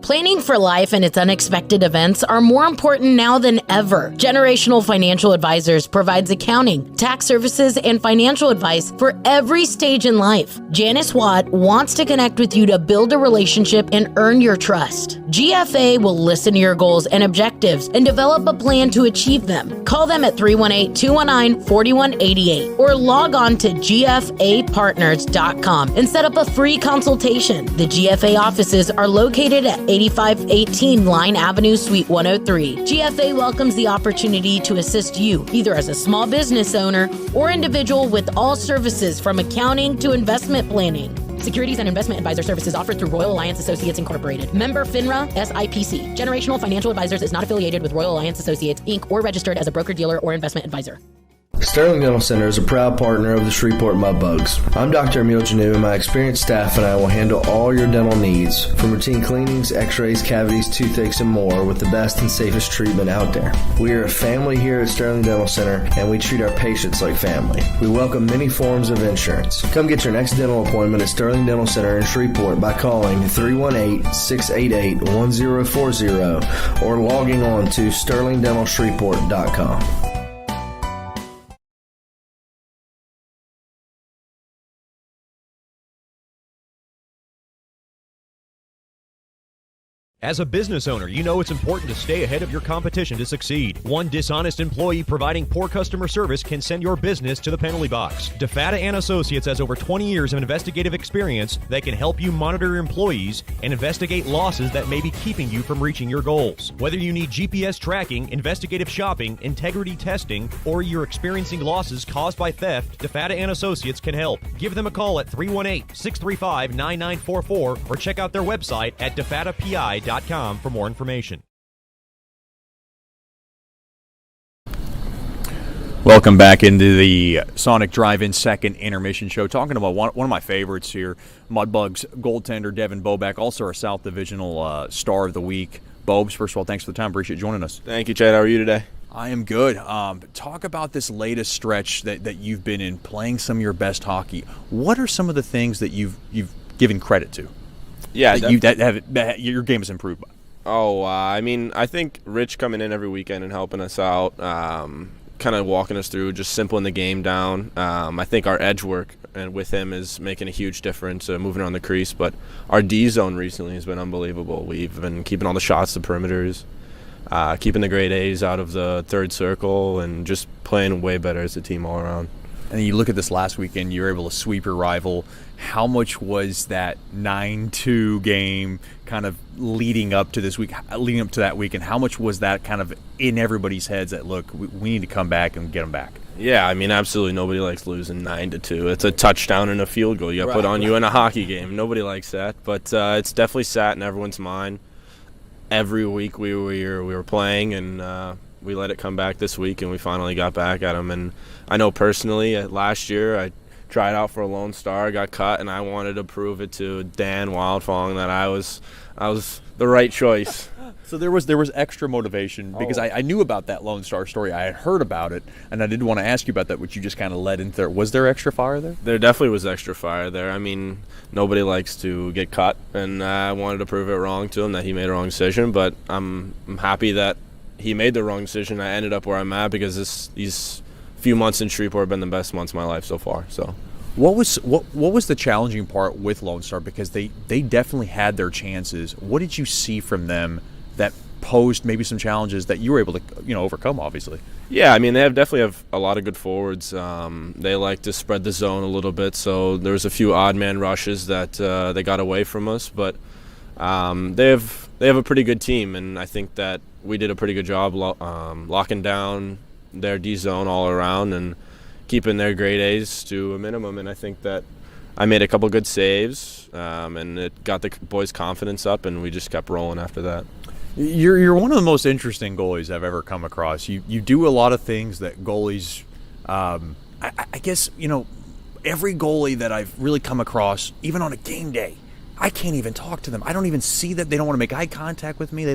Planning for life and its unexpected events are more important now than ever. Generational Financial Advisors provides accounting, tax services, and financial advice for every stage in life. Janice Watt wants to connect with you to build a relationship and earn your trust. GFA will listen to your goals and objectives and develop a plan to achieve them. Call them at 318-219-4188 or log on to gfapartners.com and set up a free consultation. The GFA offices are located at 8518 Line Avenue, Suite 103. GFA welcomes the opportunity to assist you, either as a small business owner or individual, with all services from accounting to investment planning. Securities and investment advisor services offered through Royal Alliance Associates Incorporated. Member FINRA SIPC. Generational Financial Advisors is not affiliated with Royal Alliance Associates, Inc. or registered as a broker-dealer or investment advisor. Sterling Dental Center is a proud partner of the Shreveport Mudbugs. I'm Dr. Emil Janu, and my experienced staff and I will handle all your dental needs, from routine cleanings, x-rays, cavities, toothaches, and more, with the best and safest treatment out there. We are a family here at Sterling Dental Center, and we treat our patients like family. We welcome many forms of insurance. Come get your next dental appointment at Sterling Dental Center in Shreveport by calling 318-688-1040 or logging on to sterlingdentalshreveport.com. As a business owner, you know it's important to stay ahead of your competition to succeed. One dishonest employee providing poor customer service can send your business to the penalty box. DeFata and Associates has over 20 years of investigative experience that can help you monitor your employees and investigate losses that may be keeping you from reaching your goals. Whether you need GPS tracking, investigative shopping, integrity testing, or you're experiencing losses caused by theft, DeFata and Associates can help. Give them a call at 318-635-9944 or check out their website at defatapi.com for more information. Welcome back into the Sonic Drive-In second intermission show. Talking about one of my favorites here, Mudbugs goaltender Devin Boback, also our South Divisional Star of the Week. Bobes, first of all, thanks for the time. Appreciate you joining us. Thank you, Chad. How are you today? I am good. Talk about this latest stretch that you've been in, playing some of your best hockey. What are some of the things that you've given credit to? Yeah, that your game has improved by? I mean, I think Rich coming in every weekend and helping us out, kind of walking us through, just simpling the game down. I think our edge work and with him is making a huge difference, moving around the crease. But our D zone recently has been unbelievable. We've been keeping all the shots, the perimeters, keeping the grade A's out of the third circle, and just playing way better as a team all around. And you look at this last weekend, you were able to sweep your rival. How much was that 9-2 game kind of leading up to that weekend? How much was that kind of in everybody's heads that, look, we need to come back and get them back? Yeah, I mean, absolutely nobody likes losing 9-2. It's a touchdown and a field goal you got put on you in a hockey game. Nobody likes that. But it's definitely sat in everyone's mind. Every week we were playing, and we let it come back this week, and we finally got back at them. And I know personally, last year I tried out for a Lone Star, got cut, and I wanted to prove it to Dan Wildfong that I was the right choice. So there was extra motivation because I knew about that Lone Star story. I had heard about it, and I did want to ask you about that, which you just kind of led into there. Was there extra fire there? There definitely was extra fire there. I mean, nobody likes to get cut, and I wanted to prove it wrong to him that he made a wrong decision, but I'm happy that he made the wrong decision. I ended up where I'm at because these few months in Shreveport have been the best months of my life so far. So, what was the challenging part with Lone Star? Because they definitely had their chances. What did you see from them that posed maybe some challenges that you were able to overcome? Obviously. Yeah, I mean they definitely have a lot of good forwards. They like to spread the zone a little bit, so there was a few odd man rushes that they got away from us, but they have a pretty good team, and I think that we did a pretty good job locking down their D zone all around and keeping their grade A's to a minimum. And I think that I made a couple good saves, and it got the boys' confidence up, and we just kept rolling after that. You're one of the most interesting goalies I've ever come across. You do a lot of things that goalies, I guess, every goalie that I've really come across, even on a game day, I can't even talk to them. I don't even see that. They don't want to make eye contact with me.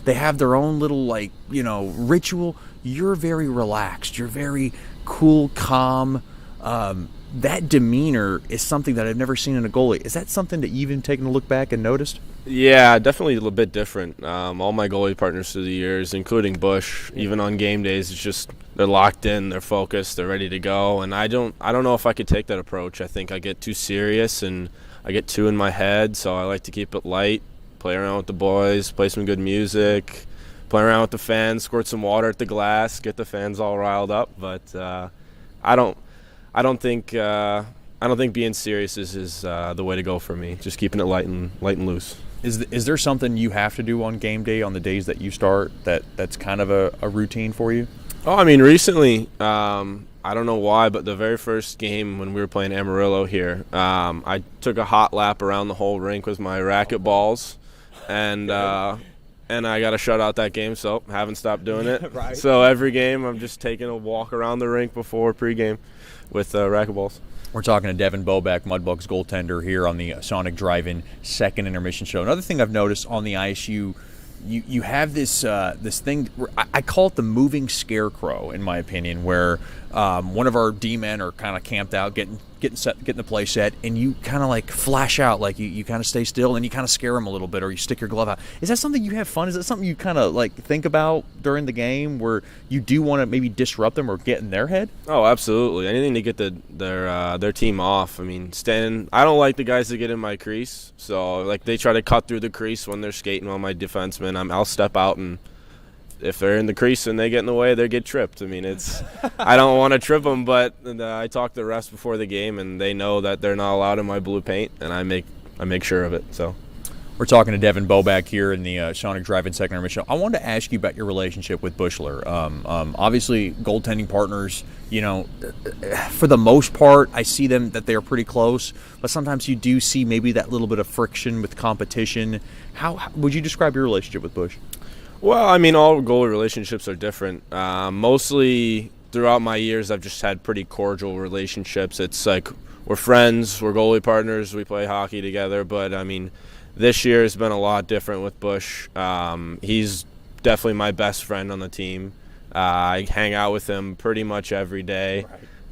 They have their own little ritual. You're very relaxed. You're very cool, calm. That demeanor is something that I've never seen in a goalie. Is that something that you've even taken a look back and noticed? Yeah, definitely a little bit different. All my goalie partners through the years, including Bush, even on game days, it's just they're locked in, they're focused, they're ready to go. And I don't know if I could take that approach. I think I get too serious and I get too in my head, so I like to keep it light, play around with the boys, play some good music, play around with the fans, squirt some water at the glass, get the fans all riled up. But I don't think being serious is the way to go for me. Just keeping it light and loose. Is there something you have to do on game day on the days that you start that's kind of a routine for you? Oh, I mean, recently, I don't know why, but the very first game when we were playing Amarillo here, I took a hot lap around the whole rink with my racket balls, and I got a shutout that game, so haven't stopped doing it. Right. So every game I'm just taking a walk around the rink before pregame with racket balls. We're talking to Devin Boback, Mudbugs goaltender, here on the Sonic Drive-In second intermission show. Another thing I've noticed on the ice, you have this thing, I call it the moving scarecrow, in my opinion, where one of our D-men are kind of camped out getting getting the play set, and you kind of like flash out, like you kind of stay still and you kind of scare them a little bit, or you stick your glove out. Is that something you have fun? Is that something you kind of like think about during the game, where you do want to maybe disrupt them or get in their head? Oh, absolutely. Anything to get their team off. I mean, I don't like the guys that get in my crease, so like they try to cut through the crease when they're skating on my defenseman. I'll step out, and if they're in the crease and they get in the way, they get tripped. I mean, I don't want to trip them, but I talk to the refs before the game, and they know that they're not allowed in my blue paint, and I make sure of it. So, we're talking to Devin Boback here in the Shawnee Drive-In second intermission. I wanted to ask you about your relationship with Bushler. Obviously, goaltending partners. You know, for the most part, I see them that they are pretty close, but sometimes you do see maybe that little bit of friction with competition. How would you describe your relationship with Bush? Well, I mean, all goalie relationships are different. Mostly throughout my years, I've just had pretty cordial relationships. It's like we're friends, we're goalie partners, we play hockey together. But, I mean, this year has been a lot different with Bush. He's definitely my best friend on the team. I hang out with him pretty much every day.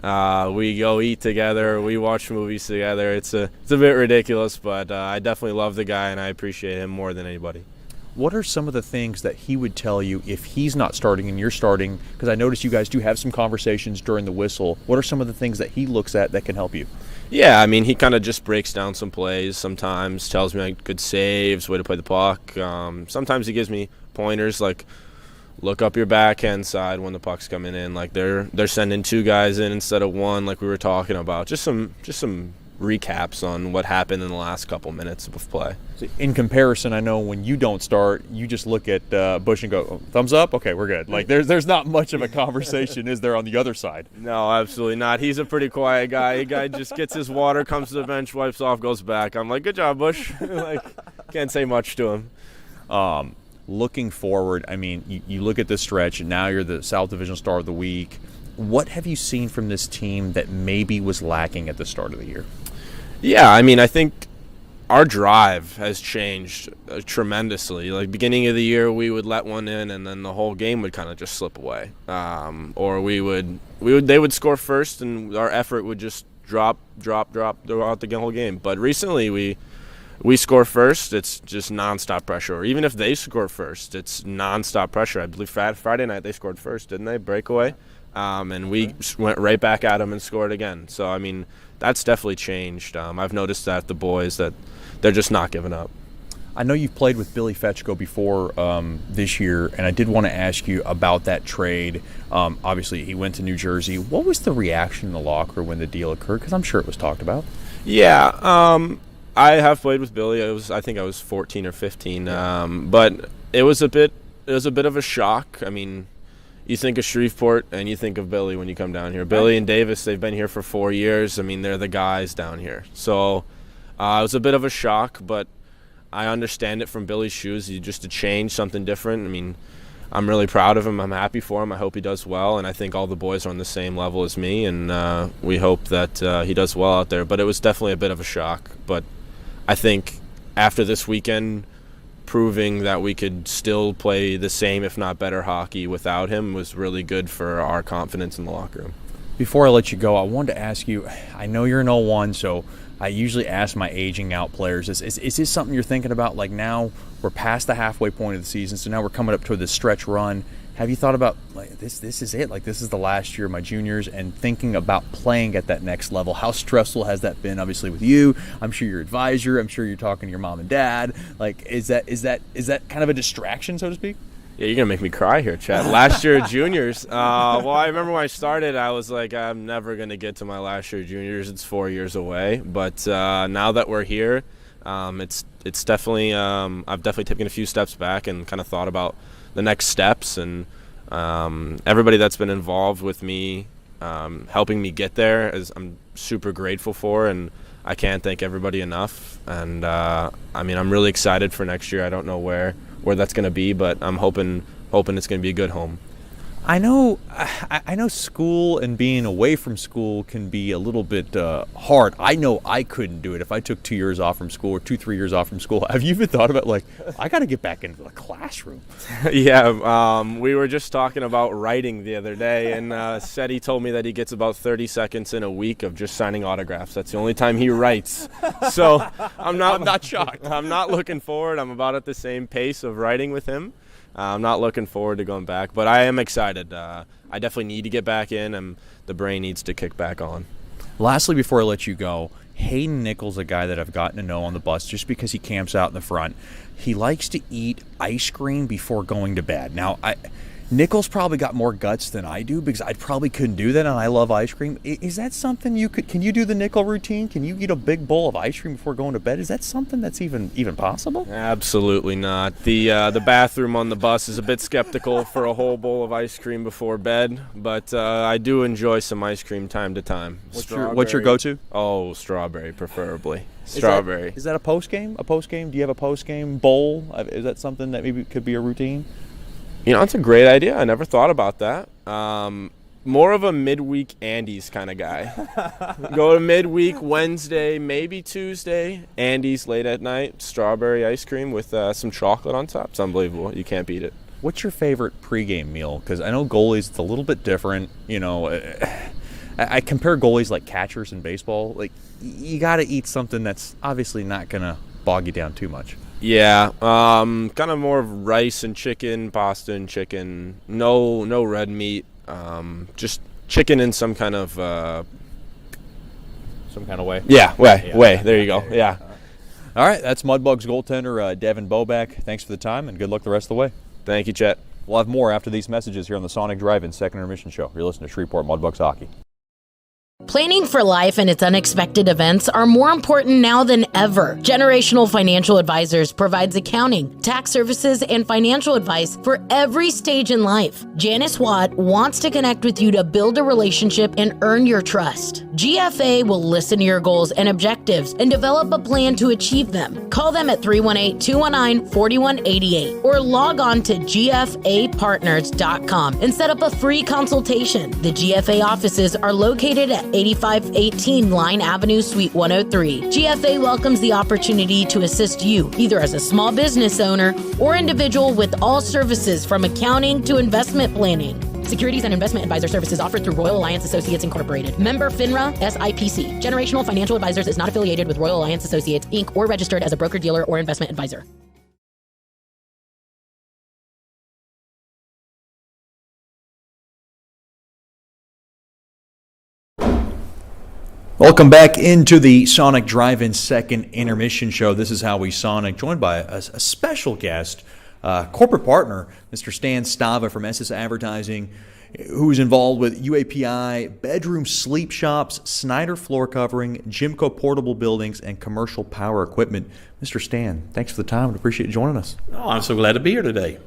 We go eat together, we watch movies together. It's a bit ridiculous, but I definitely love the guy, and I appreciate him more than anybody. What are some of the things that he would tell you if he's not starting and you're starting? Because I noticed you guys do have some conversations during the whistle. What are some of the things that he looks at that can help you? Yeah, I mean, he kind of just breaks down some plays sometimes, tells me like good saves, way to play the puck. Sometimes he gives me pointers like look up your backhand side when the puck's coming in. Like they're sending two guys in instead of one, like we were talking about. Just some recaps on what happened in the last couple minutes of play. In comparison, I know when you don't start, you just look at Bush and go, oh, thumbs up? Okay, we're good. Like there's not much of a conversation, is there, on the other side? No, absolutely not. He's a pretty quiet guy. The guy just gets his water, comes to the bench, wipes off, goes back. I'm like, good job, Bush. Like, can't say much to him. Looking forward, I mean, you look at this stretch, and now you're the South Division Star of the Week. What have you seen from this team that maybe was lacking at the start of the year? Yeah, I mean, I think our drive has changed tremendously. Like, beginning of the year, we would let one in, and then the whole game would kind of just slip away. Or they would score first, and our effort would just drop throughout the whole game. But recently, we score first, it's just nonstop pressure. Or even if they score first, it's nonstop pressure. I believe Friday night they scored first, didn't they? Breakaway. And we went right back at them and scored again. So, I mean, that's definitely changed. I've noticed that the boys, that they're just not giving up. I know you've played with Billy Fetchko before this year, and I did want to ask you about that trade. Obviously, he went to New Jersey. What was the reaction in the locker when the deal occurred? Because I'm sure it was talked about. Yeah, I have played with Billy. I think I was 14 or 15, but it was a bit of a shock. I mean, you think of Shreveport and you think of Billy when you come down here. Billy and Davis, they've been here for 4 years. I mean, they're the guys down here. So it was a bit of a shock, but I understand it from Billy's shoes. Just to change something different. I mean, I'm really proud of him. I'm happy for him. I hope he does well, and I think all the boys are on the same level as me, and we hope that he does well out there. But it was definitely a bit of a shock. But I think after this weekend, proving that we could still play the same, if not better, hockey without him was really good for our confidence in the locker room. Before I let you go, I wanted to ask you, I know you're an 0-1, so I usually ask my aging out players, is this something you're thinking about? Like, now we're past the halfway point of the season, so now we're coming up to this stretch run. Have you thought about, like, this is it? Like, this is the last year of my juniors, and thinking about playing at that next level. How stressful has that been, obviously, with you? I'm sure your advisor. I'm sure you're talking to your mom and dad. Like, is that kind of a distraction, so to speak? Yeah, you're going to make me cry here, Chad. Last year of juniors. Well, I remember when I started, I was like, I'm never going to get to my last year of juniors. It's 4 years away. But now that we're here, it's definitely I've definitely taken a few steps back and kind of thought about the next steps, and everybody that's been involved with me, helping me get there, I'm super grateful for, and I can't thank everybody enough. And I mean, I'm really excited for next year. I don't know where that's going to be, but I'm hoping it's going to be a good home. I know school and being away from school can be a little bit hard. I know I couldn't do it if I took 2 years off from school or 3 years off from school. Have you even thought about, like, I got to get back into the classroom? Yeah, we were just talking about writing the other day, and said he told me that he gets about 30 seconds in a week of just signing autographs. That's the only time he writes. So I'm not shocked. I'm not looking forward. I'm about at the same pace of writing with him. I'm not looking forward to going back, but I am excited. I definitely need to get back in, and the brain needs to kick back on. Lastly, before I let you go, Hayden Nichols, a guy that I've gotten to know on the bus just because he camps out in the front, he likes to eat ice cream before going to bed. Now, Nichols probably got more guts than I do because I probably couldn't do that, and I love ice cream. Is that something can you do the Nickel routine? Can you eat a big bowl of ice cream before going to bed? Is that something that's even possible? Absolutely not. The bathroom on the bus is a bit skeptical for a whole bowl of ice cream before bed, but I do enjoy some ice cream time to time. What's your go-to? Oh, strawberry, preferably. Strawberry. Is that a post-game? Do you have a post-game bowl? Is that something that maybe could be a routine? You know, it's a great idea. I never thought about that. More of a midweek Andy's kind of guy. Go to midweek, Wednesday, maybe Tuesday. Andy's late at night, strawberry ice cream with some chocolate on top. It's unbelievable. You can't beat it. What's your favorite pregame meal? Because I know goalies, it's a little bit different. You know, I compare goalies like catchers in baseball. Like, you got to eat something that's obviously not going to bog you down too much. Yeah, kind of more of rice and chicken, pasta and chicken. No red meat. Just chicken in some kind of way. Yeah, way. There you go. Yeah. All right, that's Mudbugs goaltender Devin Boback. Thanks for the time, and good luck the rest of the way. Thank you, Chet. We'll have more after these messages here on the Sonic Drive-In Second Intermission Show. You're listening to Shreveport Mudbugs Hockey. Planning for life and its unexpected events are more important now than ever. Generational Financial Advisors provides accounting, tax services, and financial advice for every stage in life. Janice Watt wants to connect with you to build a relationship and earn your trust. GFA will listen to your goals and objectives and develop a plan to achieve them. Call them at 318-219-4188 or log on to gfapartners.com and set up a free consultation. The GFA offices are located at 8518 Line Avenue, Suite 103. GFA welcomes the opportunity to assist you, either as a small business owner or individual, with all services from accounting to investment planning. Securities and investment advisor services offered through Royal Alliance Associates Incorporated. Member FINRA SIPC. Generational Financial Advisors is not affiliated with Royal Alliance Associates, Inc. or registered as a broker-dealer or investment advisor. Welcome back into the Sonic Drive-In Second Intermission Show. This is How We Sonic, joined by a special guest, corporate partner, Mr. Stan Stava from SS Advertising, who's involved with UAPI, bedroom sleep shops, Snyder floor covering, Jimco portable buildings, and commercial power equipment. Mr. Stan, thanks for the time. I appreciate you joining us. Oh, I'm so glad to be here today.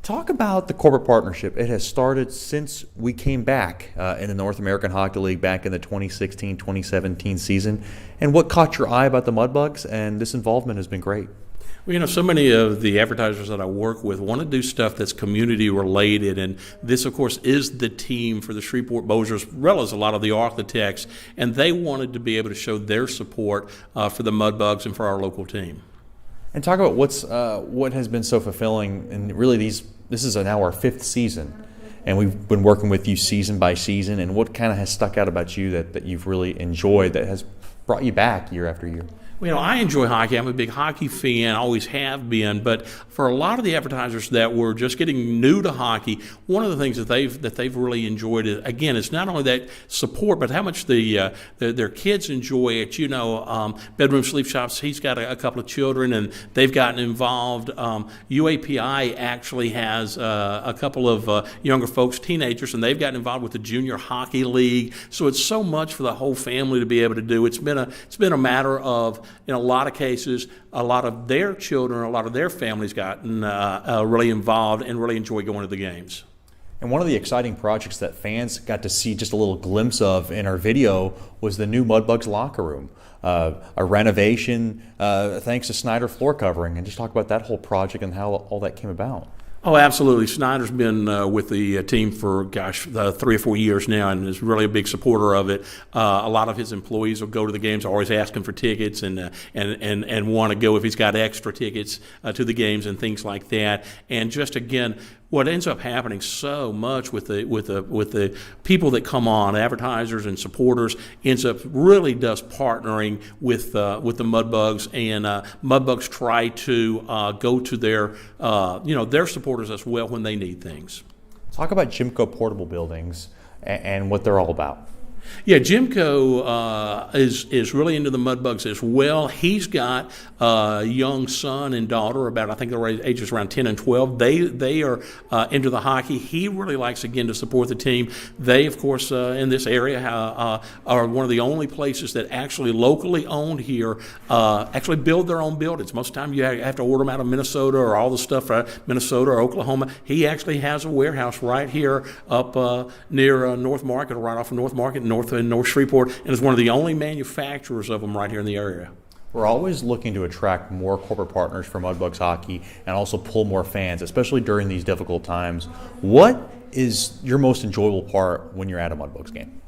Talk about the corporate partnership. It has started since we came back in the North American Hockey League back in the 2016-2017 season. And what caught your eye about the Mudbugs? And this involvement has been great. Well, you know, so many of the advertisers that I work with want to do stuff that's community related, and this, of course, is the team for the Shreveport Bossiers, as well as a lot of the architects, and they wanted to be able to show their support for the Mudbugs and for our local team. And talk about what has been so fulfilling, and really this is now our fifth season, and we've been working with you season by season, and what kind of has stuck out about you that you've really enjoyed that has brought you back year after year? Well, you know, I enjoy hockey. I'm a big hockey fan, always have been. But for a lot of the advertisers that were just getting new to hockey, one of the things that they've really enjoyed is, again, it's not only that support, but how much their kids enjoy it. You know, bedroom sleep shops. He's got a couple of children, and they've gotten involved. UAPI actually has a couple of younger folks, teenagers, and they've gotten involved with the Junior Hockey League. So it's so much for the whole family to be able to do. It's been a matter of, in a lot of cases, a lot of their children, a lot of their families gotten really involved and really enjoy going to the games. And one of the exciting projects that fans got to see just a little glimpse of in our video was the new Mudbugs locker room. A renovation thanks to Snyder floor covering. And just talk about that whole project and how all that came about. Oh, absolutely. Snyder's been with the team for, 3 or 4 years now, and is really a big supporter of it. A lot of his employees will go to the games, always asking for tickets, and want to go if he's got extra tickets to the games and things like that. And just again, what ends up happening so much with the people that come on, advertisers and supporters, ends up really does partnering with the Mudbugs, and Mudbugs try to go to their supporters as well when they need things. Talk about Jimco portable buildings and what they're all about. Yeah, Jimco is really into the Mudbugs as well. He's got a young son and daughter, I think their ages around 10 and 12. They are into the hockey. He really likes, again, to support the team. They, of course, in this area are one of the only places that actually locally owned here actually build their own buildings. Most of the time you have to order them out of Minnesota or all the stuff from Minnesota or Oklahoma. He actually has a warehouse right here up near North Market, or right off of North Market, North Shreveport, and is one of the only manufacturers of them right here in the area. We're always looking to attract more corporate partners for Mudbugs hockey and also pull more fans, especially during these difficult times. What is your most enjoyable part when you're at a Mudbugs game?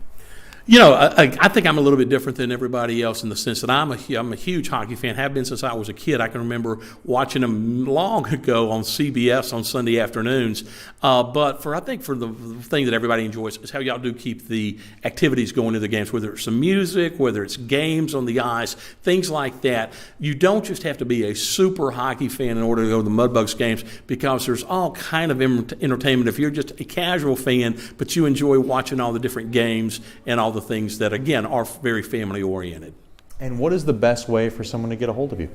You know, I think I'm a little bit different than everybody else in the sense that I'm a huge hockey fan, have been since I was a kid. I can remember watching them long ago on CBS on Sunday afternoons. But I think for the thing that everybody enjoys is how y'all do keep the activities going to the games, whether it's some music, whether it's games on the ice, things like that. You don't just have to be a super hockey fan in order to go to the Mudbugs games, because there's all kind of entertainment. If you're just a casual fan, but you enjoy watching all the different games and all the things that, again, are very family oriented. And what is the best way for someone to get a hold of you?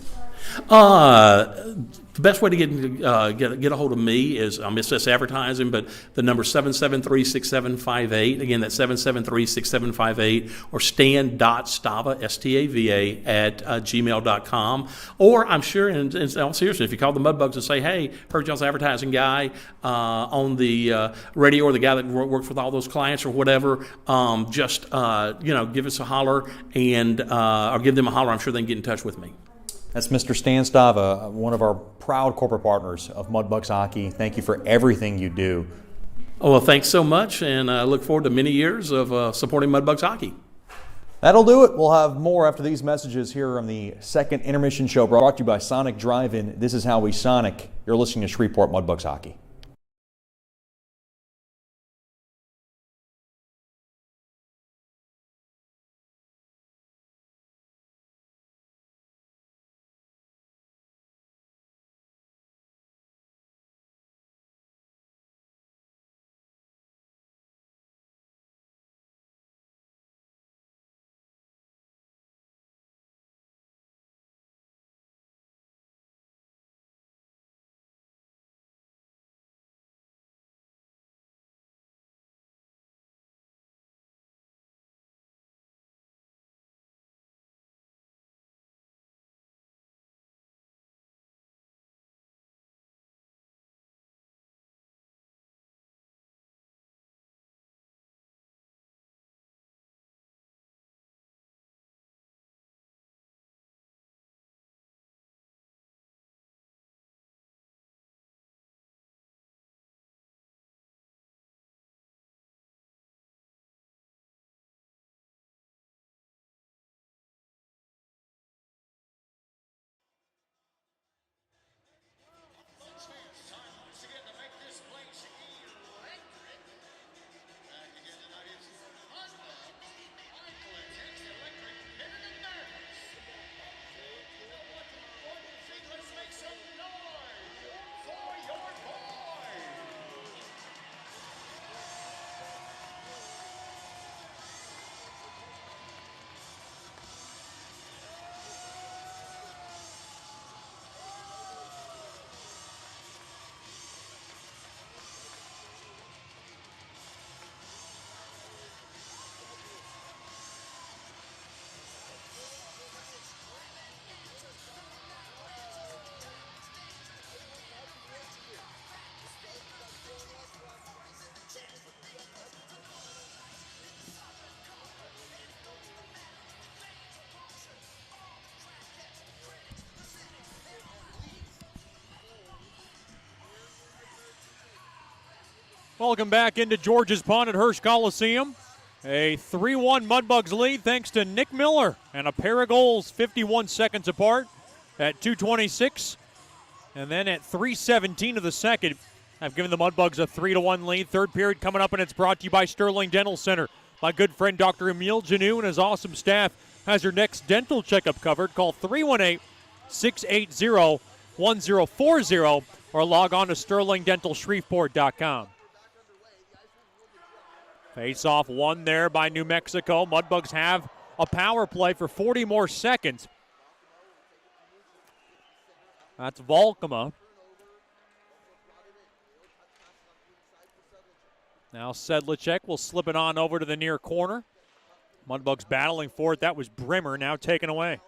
The best way to get a hold of me is SS Advertising, but the number 773-6758. Again, that's 773-6758, or stan.stava, S-T-A-V-A, at gmail.com. Or I'm sure, and all seriously, if you call the Mudbugs and say, hey, heard y'all's advertising guy on the radio, or the guy that works with all those clients or whatever, just give us a holler, and or give them a holler. I'm sure they can get in touch with me. That's Mr. Stan Stava, one of our proud corporate partners of Mudbugs Hockey. Thank you for everything you do. Oh, well, thanks so much, and I look forward to many years of supporting Mudbugs Hockey. That'll do it. We'll have more after these messages here on the second intermission show, brought to you by Sonic Drive-In. This is how we Sonic. You're listening to Shreveport Mudbugs Hockey. Welcome back into George's Pond at Hirsch Coliseum. A 3-1 Mudbugs lead thanks to Nick Miller and a pair of goals 51 seconds apart at 2:26. And then at 3:17 of the second, I've given the Mudbugs a 3-1 lead. Third period coming up, and it's brought to you by Sterling Dental Center. My good friend Dr. Emil Janou and his awesome staff has your next dental checkup covered. Call 318-680-1040 or log on to sterlingdentalshreveport.com. Face-off won there by New Mexico. Mudbugs have a power play for 40 more seconds. That's Volkema. Now Sedlicek will slip it on over to the near corner. Mudbugs battling for it. That was Brimmer, now taken away.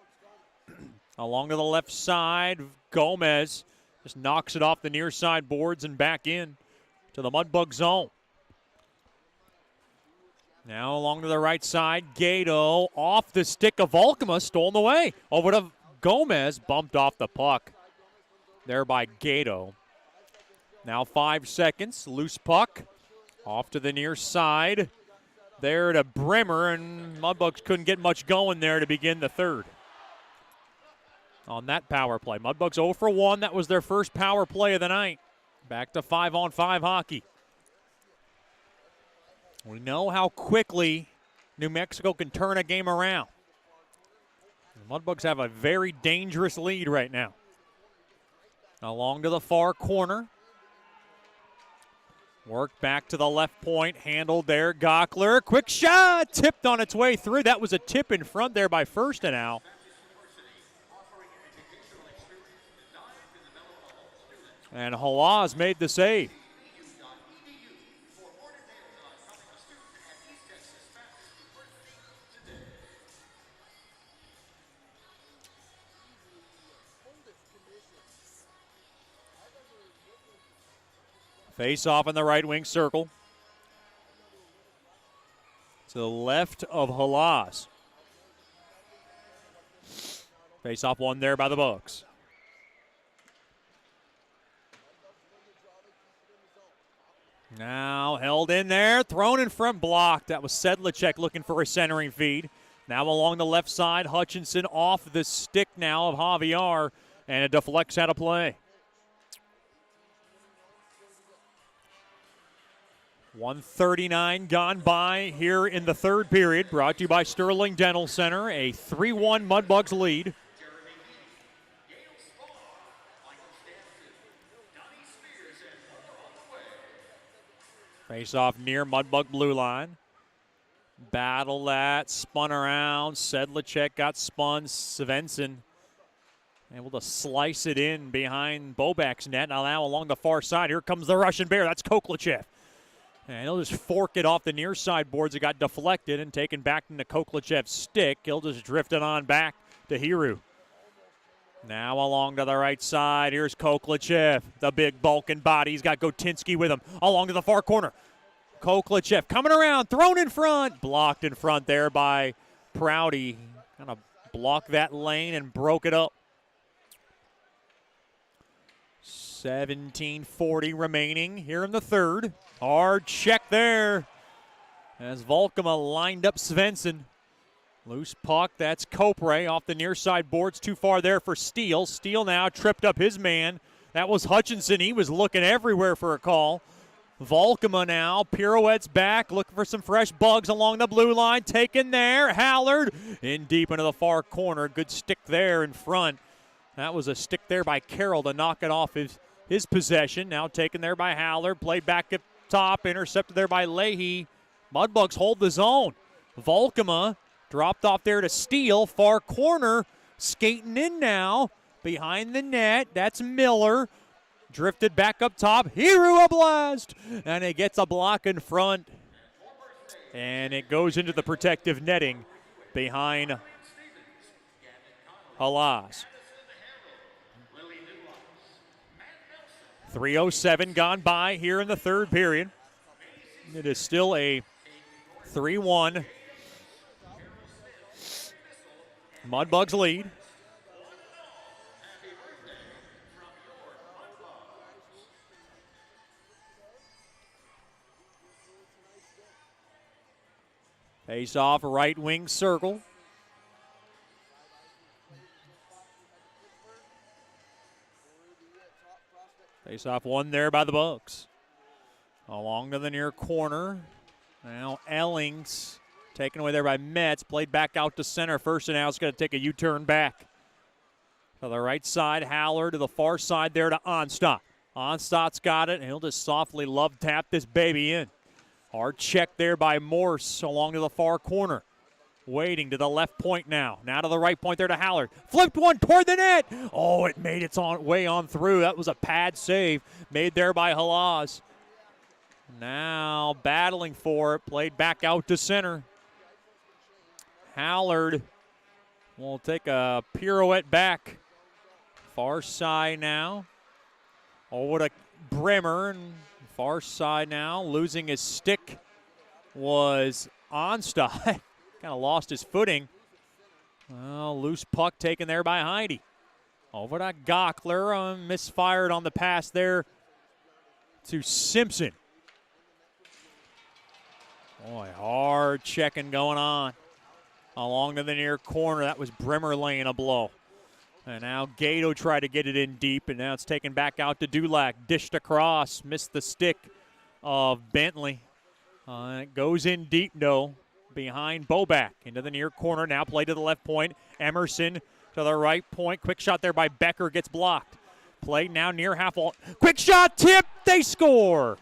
Along to the left side, Gomez just knocks it off the near side boards and back in to the Mudbug zone. Now along to the right side, Gato off the stick of Volkema, stolen away. Over to Gomez, bumped off the puck there by Gato. Now 5 seconds, loose puck. Off to the near side. There to Brimmer, and Mudbugs couldn't get much going there to begin the third. On that power play. Mudbugs 0 for 1. That was their first power play of the night. Back to 5-on-5 hockey. We know how quickly New Mexico can turn a game around. The Mudbugs have a very dangerous lead right now. Along to the far corner. Work back to the left point, handled there, Gockler. Quick shot, tipped on its way through. That was a tip in front there by Firstenau. And Halaz made the save. Face off in the right wing circle. To the left of Halaz. Face off one there by the Bucks. Now held in there, thrown in front, blocked. That was Sedlicek looking for a centering feed. Now along the left side, Hutchinson off the stick now of Javier, and it deflects out of play. 1:39 gone by here in the third period. Brought to you by Sterling Dental Center. A 3-1 Mudbugs lead. Face off near Mudbug blue line. Battle that, spun around. Sedlicek got spun. Svensson able to slice it in behind Bobak's net. Now along the far side, here comes the Russian Bear. That's Koklachev. And he'll just fork it off the near side boards. It got deflected and taken back into Koklachev's stick. He'll just drift it on back to Hiru. Now along to the right side. Here's Koklachev, the big bulking body. He's got Gotinsky with him. Along to the far corner. Koklachev coming around, thrown in front. Blocked in front there by Prouty. Kind of blocked that lane and broke it up. 17:40 remaining here in the third. Hard check there as Volkema lined up Svensson. Loose puck, that's Copre off the near side boards. Too far there for Steele. Steele now tripped up his man. That was Hutchinson. He was looking everywhere for a call. Volkema now pirouettes back, looking for some fresh bugs along the blue line. Taken there. Hallard in deep into the far corner. Good stick there in front. That was a stick there by Carroll to knock it off his possession. Now taken there by Hallard. Played back at top. Intercepted there by Leahy. Mudbugs hold the zone. Volkema dropped off there to Steele. Far corner. Skating in now. Behind the net. That's Miller. Drifted back up top. Hiru a blast. And it gets a block in front. And it goes into the protective netting behind Halas. 3:07 gone by here in the third period. It is still a 3-1 Mudbugs lead. Face off right wing circle. Face off one there by the Bugs. Along to the near corner. Now Ellings taken away there by Metz. Played back out to center. First and now is going to take a U-turn back. To the right side, Haller to the far side there to Onstadt. Onstadt's got it, and he'll just softly love tap this baby in. Hard check there by Morse along to the far corner. Waiting to the left point now. Now to the right point there to Haller. Flipped one toward the net. Oh, it made its way on through. That was a pad save made there by Halaz. Now battling for it. Played back out to center. Hallard will take a pirouette back. Far side now. Over to Bremer. And far side now. Losing his stick was Onstadt. Kind of lost his footing. Well, loose puck taken there by Heidi. Over to Gockler. Misfired on the pass there to Simpson. Boy, hard checking going on. Along to the near corner. That was Bremer laying a blow. And now Gato tried to get it in deep, and now it's taken back out to Dulac. Dished across. Missed the stick of Bentley. It goes in deep, though. Behind Boback into the near corner. Now play to the left point. Emerson to the right point. Quick shot there by Becker gets blocked. Play now near half wall. Quick shot, tip. They score.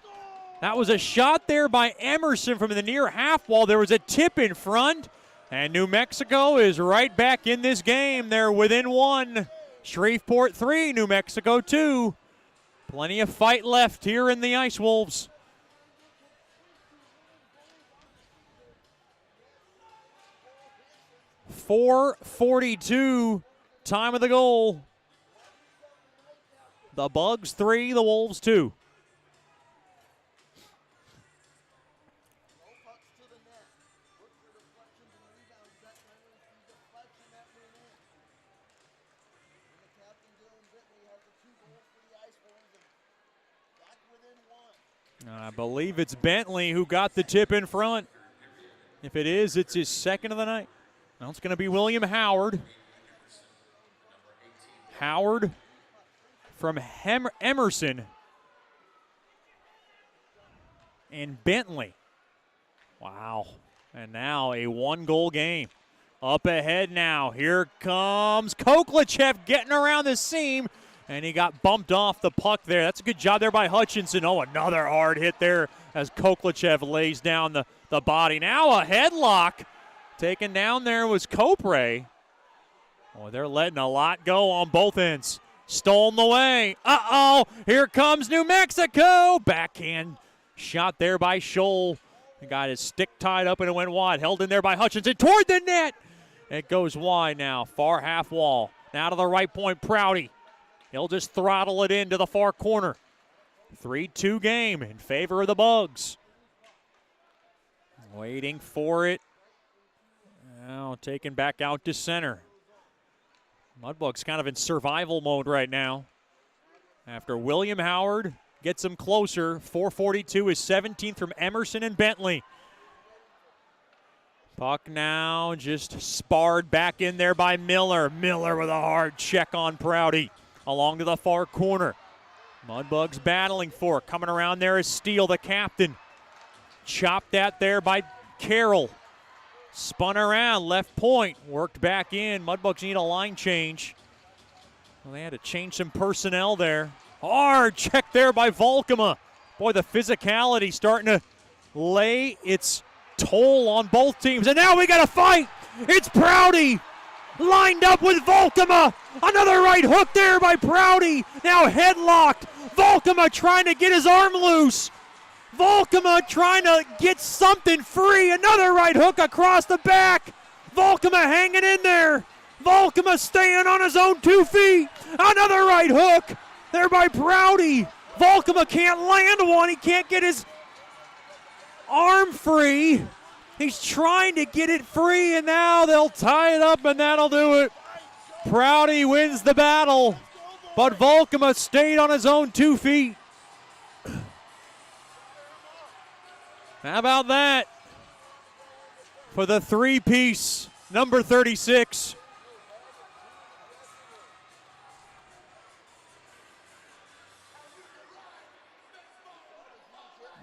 That was a shot there by Emerson from the near half wall. There was a tip in front. And New Mexico is right back in this game. They're within one. Shreveport 3, New Mexico 2. Plenty of fight left here in the Ice Wolves. .442 time of the goal. The Bugs 3, the Wolves 2. I believe it's Bentley who got the tip in front. If it is, it's his second of the night. Now it's going to be William Howard. Howard from Emerson. And Bentley. Wow. And now a one-goal game. Up ahead now. Here comes Koklachev getting around the seam. And he got bumped off the puck there. That's a good job there by Hutchinson. Oh, another hard hit there as Koklachev lays down the body. Now a headlock. Taken down there was Copre. Oh, they're letting a lot go on both ends. Stolen away. Uh-oh. Here comes New Mexico. Backhand shot there by Scholl. He got his stick tied up and it went wide. Held in there by Hutchinson toward the net. It goes wide now. Far half wall. Now to the right point, Prouty. He'll just throttle it into the far corner. 3-2 game in favor of the Bugs. Waiting for it. Now taken back out to center. Mudbugs kind of in survival mode right now. After William Howard gets him closer. .442 is 17th from Emerson and Bentley. Puck now just sparred back in there by Miller. Miller with a hard check on Prouty. Along to the far corner. Mudbugs battling for it. Coming around there is Steele, the captain. Chopped that there by Carroll. Spun around, left point. Worked back in. Mudbugs need a line change. Well, they had to change some personnel there. Hard check there by Volkema. Boy, the physicality starting to lay its toll on both teams. And now we got a fight. It's Prouty. Lined up with Volkema. Another right hook there by Prouty. Now headlocked. Volkema trying to get his arm loose. Volkema trying to get something free. Another right hook across the back. Volkema hanging in there. Volkema staying on his own 2 feet. Another right hook there by Prouty. Volkema can't land one. He can't get his arm free. He's trying to get it free, and now they'll tie it up, and that'll do it. Prouty wins the battle, but Volkema stayed on his own 2 feet. How about that? for the three-piece, number 36.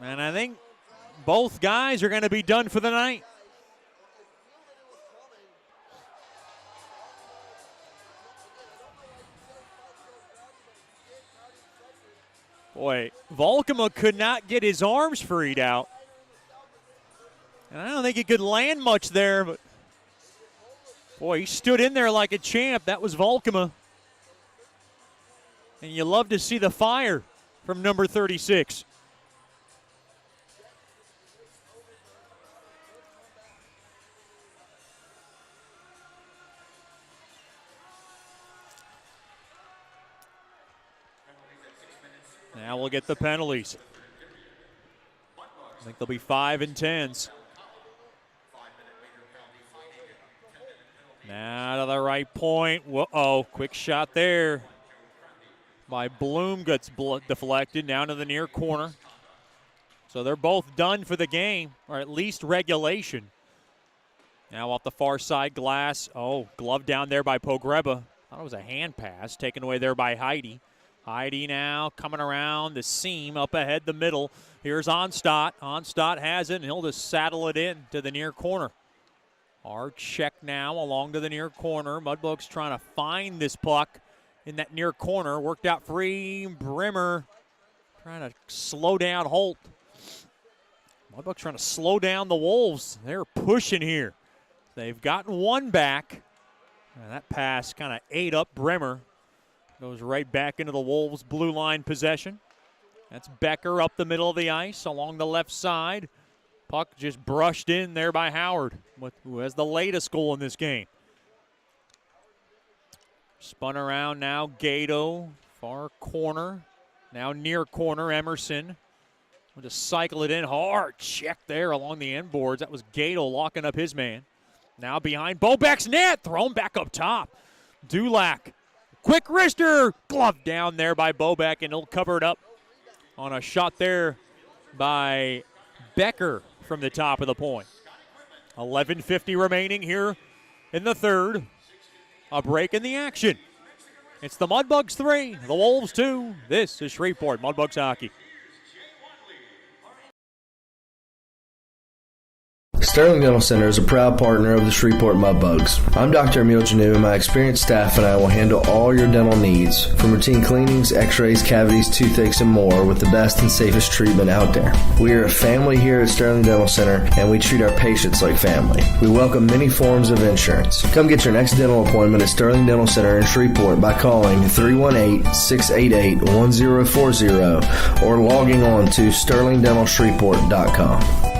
And I think both guys are going to be done for the night. Boy, Volkema could not get his arms freed out. And I don't think he could land much there, but boy, he stood in there like a champ. That was Volkema. And you love to see the fire from number 36. Now we'll get the penalties. I think they'll be 5 and 10s. Now to the right point. Whoa, quick shot there by Bloom. Gets deflected down to the near corner. So they're both done for the game, or at least regulation. Now off the far side glass. Oh, glove down there by Pogreba. Thought it was a hand pass taken away there by Heidi. Heidi now coming around the seam up ahead the middle. Here's Onstadt. Onstadt has it, and he'll just saddle it in to the near corner. Our check now along to the near corner. Mudbugs trying to find this puck in that near corner. Worked out free. Brimmer trying to slow down Holt. Mudbugs trying to slow down the Wolves. They're pushing here. They've gotten one back. And that pass kind of ate up Brimmer. Goes right back into the Wolves' blue line possession. That's Becker up the middle of the ice along the left side. Puck just brushed in there by Howard, who has the latest goal in this game. Spun around now, Gato, far corner. Now near corner, Emerson. We'll just cycle it in hard. Check there along the end boards. That was Gato locking up his man. Now behind Bobek's net, thrown back up top. Dulac. Quick wrister, glove down there by Bobek, and he'll cover it up on a shot there by Becker from the top of the point. 11:50 remaining here in the third. A break in the action. It's the Mudbugs 3, the Wolves 2. This is Shreveport Mudbugs hockey. Sterling Dental Center is a proud partner of the Shreveport Mudbugs. I'm Dr. Emil Janu, and my experienced staff and I will handle all your dental needs, from routine cleanings, x-rays, cavities, toothaches, and more, with the best and safest treatment out there. We are a family here at Sterling Dental Center, and we treat our patients like family. We welcome many forms of insurance. Come get your next dental appointment at Sterling Dental Center in Shreveport by calling 318-688-1040 or logging on to sterlingdentalshreveport.com.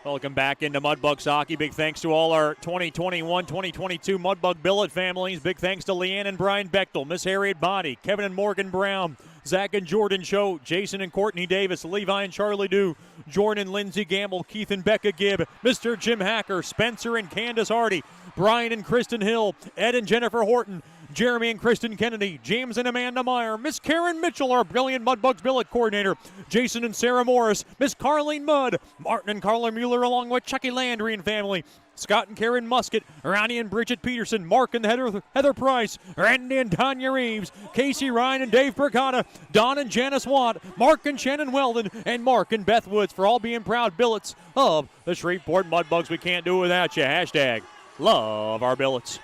Welcome back into Mudbugs hockey. Big thanks to all our 2021-2022 Mudbug Billet families. Big thanks to Leanne and Brian Bechtel, Miss Harriet Body, Kevin and Morgan Brown, Zach and Jordan Cho, Jason and Courtney Davis, Levi and Charlie Dew, Jordan and Lindsey Gamble, Keith and Becca Gibb, Mr. Jim Hacker, Spencer and Candace Hardy, Brian and Kristen Hill, Ed and Jennifer Horton, Jeremy and Kristen Kennedy, James and Amanda Meyer, Miss Karen Mitchell, our brilliant Mudbugs Billet coordinator, Jason and Sarah Morris, Miss Carlene Mudd, Martin and Carla Mueller, along with Chucky Landry and family, Scott and Karen Musket, Ronnie and Bridget Peterson, Mark and Heather Price, Randy and Tanya Reeves, Casey Ryan and Dave Percotta, Don and Janice Watt, Mark and Shannon Weldon, and Mark and Beth Woods for all being proud billets of the Shreveport Mudbugs. We can't do it without you. Hashtag love our billets.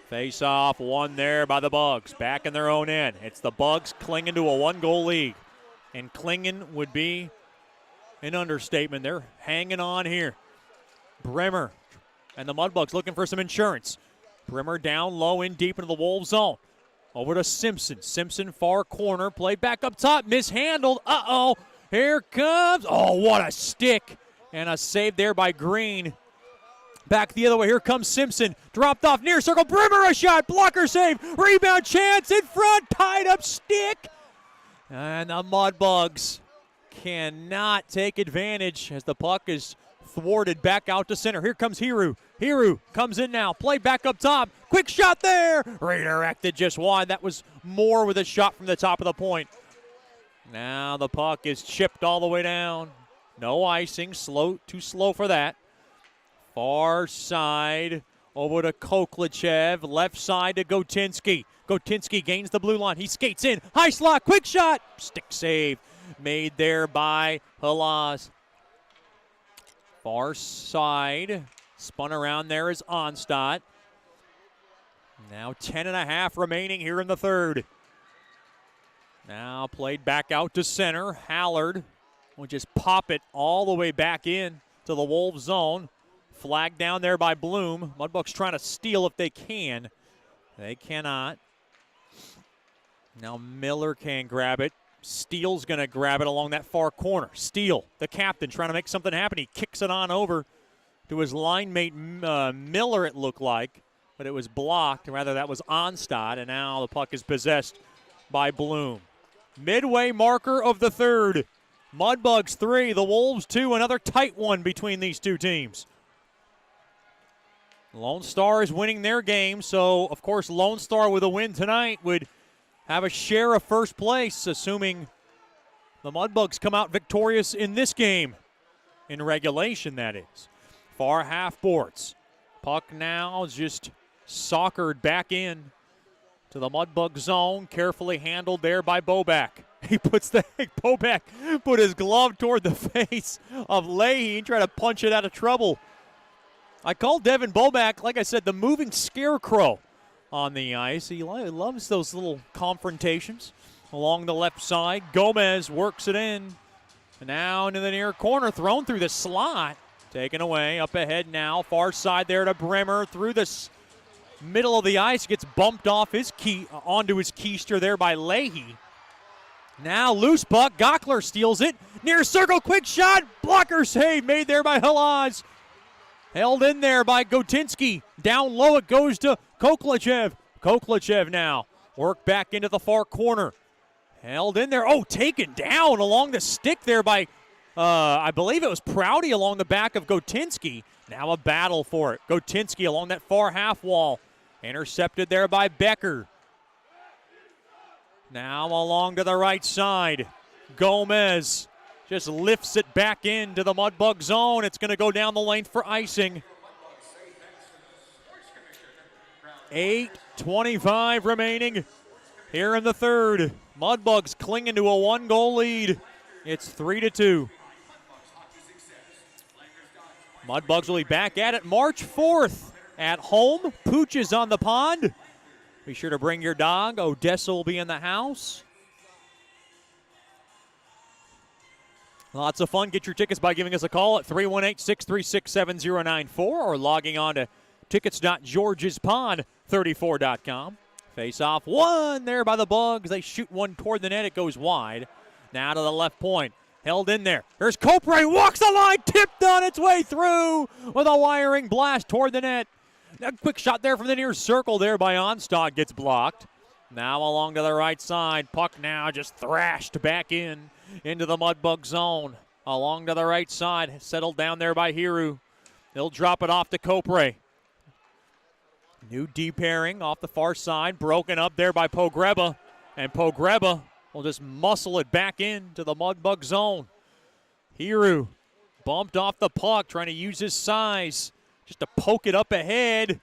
Face off, one there by the Bugs. Back in their own end. It's the Bugs clinging to a one-goal lead. And clinging would be an understatement. They're hanging on here. Brimmer and the Mudbugs looking for some insurance. Brimmer down low in deep into the Wolves zone. Over to Simpson. Simpson far corner. Play back up top. Mishandled. Uh-oh. Here comes. Oh, what a stick. And a save there by Green. Back the other way. Here comes Simpson. Dropped off near circle. Brimmer a shot. Blocker save. Rebound chance in front. Tied up stick. And the Mudbugs cannot take advantage as the puck is thwarted back out to center. Here comes Hiru. Hiru comes in now. Play back up top. Quick shot there. Redirected just wide. That was Moore with a shot from the top of the point. Now the puck is chipped all the way down. No icing, too slow for that. Far side over to Koklachev, left side to Gotinski. Gotinski gains the blue line. He skates in, high slot, quick shot. Stick save made there by Halaz. Far side, spun around there is Onstad. Now 10.5 remaining here in the third. Now played back out to center. Hallard will just pop it all the way back in to the Wolves zone. Flag down there by Bloom. Mudbugs trying to steal if they can. They cannot. Now Miller can grab it. Steele's going to grab it along that far corner. Steele, the captain, trying to make something happen. He kicks it on over to his line mate Miller, it looked like. But it was blocked. Rather, that was Onstad. And now the puck is possessed by Bloom. Midway marker of the third. Mudbugs 3, the Wolves 2. Another tight one between these two teams. Lone Star is winning their game, so of course Lone Star with a win tonight would have a share of first place, assuming the Mudbugs come out victorious in this game. In regulation, that is. Far half boards. Puck now is just soccered back in to the Mudbug zone, carefully handled there by Bobak. He Bobak put his glove toward the face of Leahy and tried to punch it out of trouble. I call Devin Bobak, like I said, the moving scarecrow on the ice. He loves those little confrontations along the left side. Gomez works it in. And now into the near corner, thrown through the slot. Taken away, up ahead now, far side there to Bremer, through the middle of the ice, gets bumped off onto his keister there by Leahy. Now loose puck, Gockler steals it, near circle, quick shot, blocker save made there by Halaz. Held in there by Gotinski, down low it goes to Koklachev. Koklachev now, worked back into the far corner. Held in there, taken down along the stick there by I believe it was Prouty along the back of Gotinski. Now a battle for it. Gotinski along that far half wall. Intercepted there by Becker. Now along to the right side. Gomez just lifts it back into the Mudbug zone. It's going to go down the lane for icing. 8:25 remaining here in the third. Mudbugs clinging to a 1-goal lead. It's 3-2. Mudbugs will be back at it March 4th at home. Pooch is on the pond. Be sure to bring your dog. Odessa will be in the house. Lots of fun. Get your tickets by giving us a call at 318-636-7094 or logging on to tickets.georgespond34.com. Face-off one there by the Bugs. They shoot one toward the net. It goes wide. Now to the left point. Held in there. There's Copray. Walks the line. Tipped on its way through with a wiring blast toward the net. A quick shot there from the near circle there by Onstad. Gets blocked. Now along to the right side. Puck now just thrashed back into the Mudbug zone. Along to the right side. Settled down there by Hiru. They'll drop it off to Copray. New deep pairing off the far side. Broken up there by Pogreba. And Pogreba will just muscle it back into the Mudbug zone. Hiru bumped off the puck, trying to use his size just to poke it up ahead.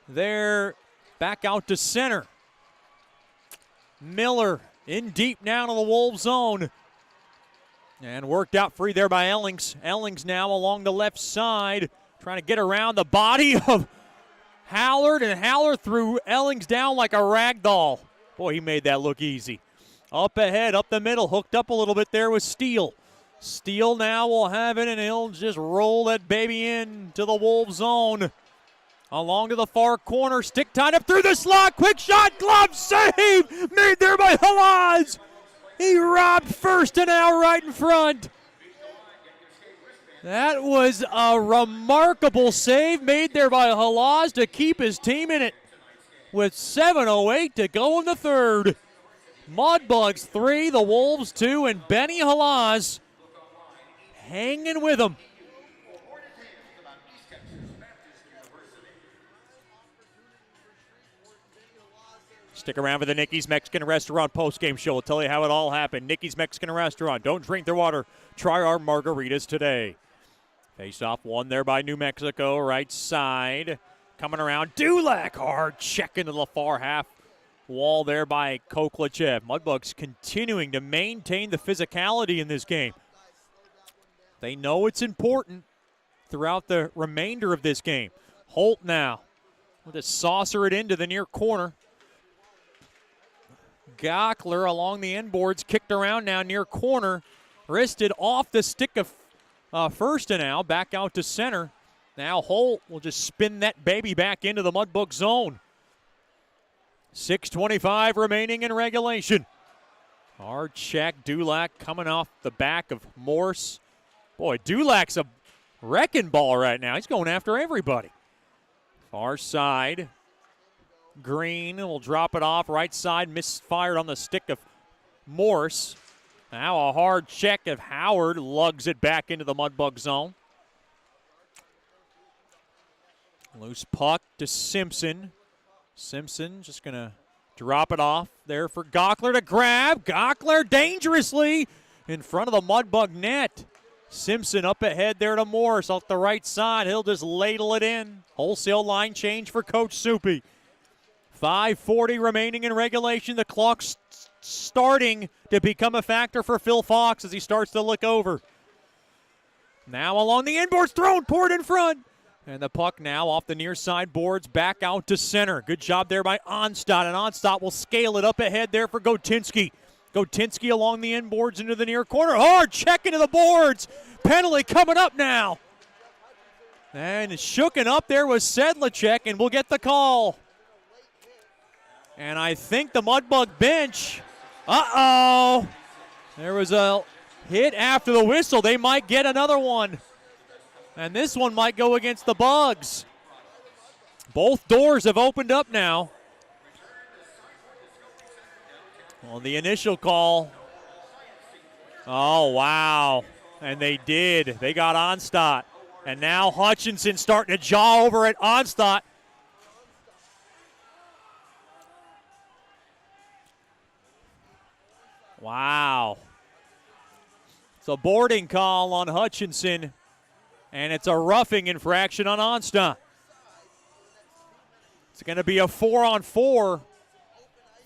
There, back out to center. Miller in deep now to the Wolves zone. And worked out free there by Ellings. Ellings now along the left side, trying to get around the body of Hallard, and Hallard threw Ellings down like a rag doll. Boy, he made that look easy. Up ahead, up the middle, hooked up a little bit there with Steele. Steele now will have it, and he'll just roll that baby in to the Wolves zone. Along to the far corner, stick tied up through the slot, quick shot, glove save, made there by Halaz. He robbed first and out right in front. That was a remarkable save made there by Halaz to keep his team in it with 7:08 to go in the third. Mudbugs 3, the Wolves 2, and Benny Halaz hanging with them. Stick around for the Nicky's Mexican Restaurant postgame show. We'll tell you how it all happened. Nicky's Mexican Restaurant. Don't drink their water. Try our margaritas today. Face-off won there by New Mexico. Right side. Coming around. Dulac hard check into the far half wall there by Koklachev. Mudbugs continuing to maintain the physicality in this game. They know it's important throughout the remainder of this game. Holt now with a saucer it into the near corner. Gockler along the end boards, kicked around now near corner. Wristed off the stick of first and now. Back out to center. Now Holt will just spin that baby back into the Mudbug zone. 6:25 remaining in regulation. Hard check. Dulac coming off the back of Morse. Boy, Dulac's a wrecking ball right now. He's going after everybody. Far side. Green will drop it off. Right side misfired on the stick of Morse. Now a hard check of Howard lugs it back into the Mudbug zone. Loose puck to Simpson. Simpson just going to drop it off there for Gockler to grab. Gockler dangerously in front of the Mudbug net. Simpson up ahead there to Morse off the right side. He'll just ladle it in. Wholesale line change for Coach Soupy. 5:40 remaining in regulation. The clock's starting to become a factor for Phil Fox as he starts to look over. Now along the inboards, thrown, poured in front. And the puck now off the near side boards back out to center. Good job there by Onstad, and Onstad will scale it up ahead there for Gotinski. Gotinski along the inboards into the near corner. Hard check into the boards. Penalty coming up now. And shooken up there was Sedlacek, and we'll get the call. And I think the Mudbug bench, there was a hit after the whistle. They might get another one. And this one might go against the Bugs. Both doors have opened up now. Well, the initial call. Oh, wow. And they did. They got Onstad. And now Hutchinson starting to jaw over at Onstad. Wow. It's a boarding call on Hutchinson, and it's a roughing infraction on Onstad. It's going to be a 4-on-4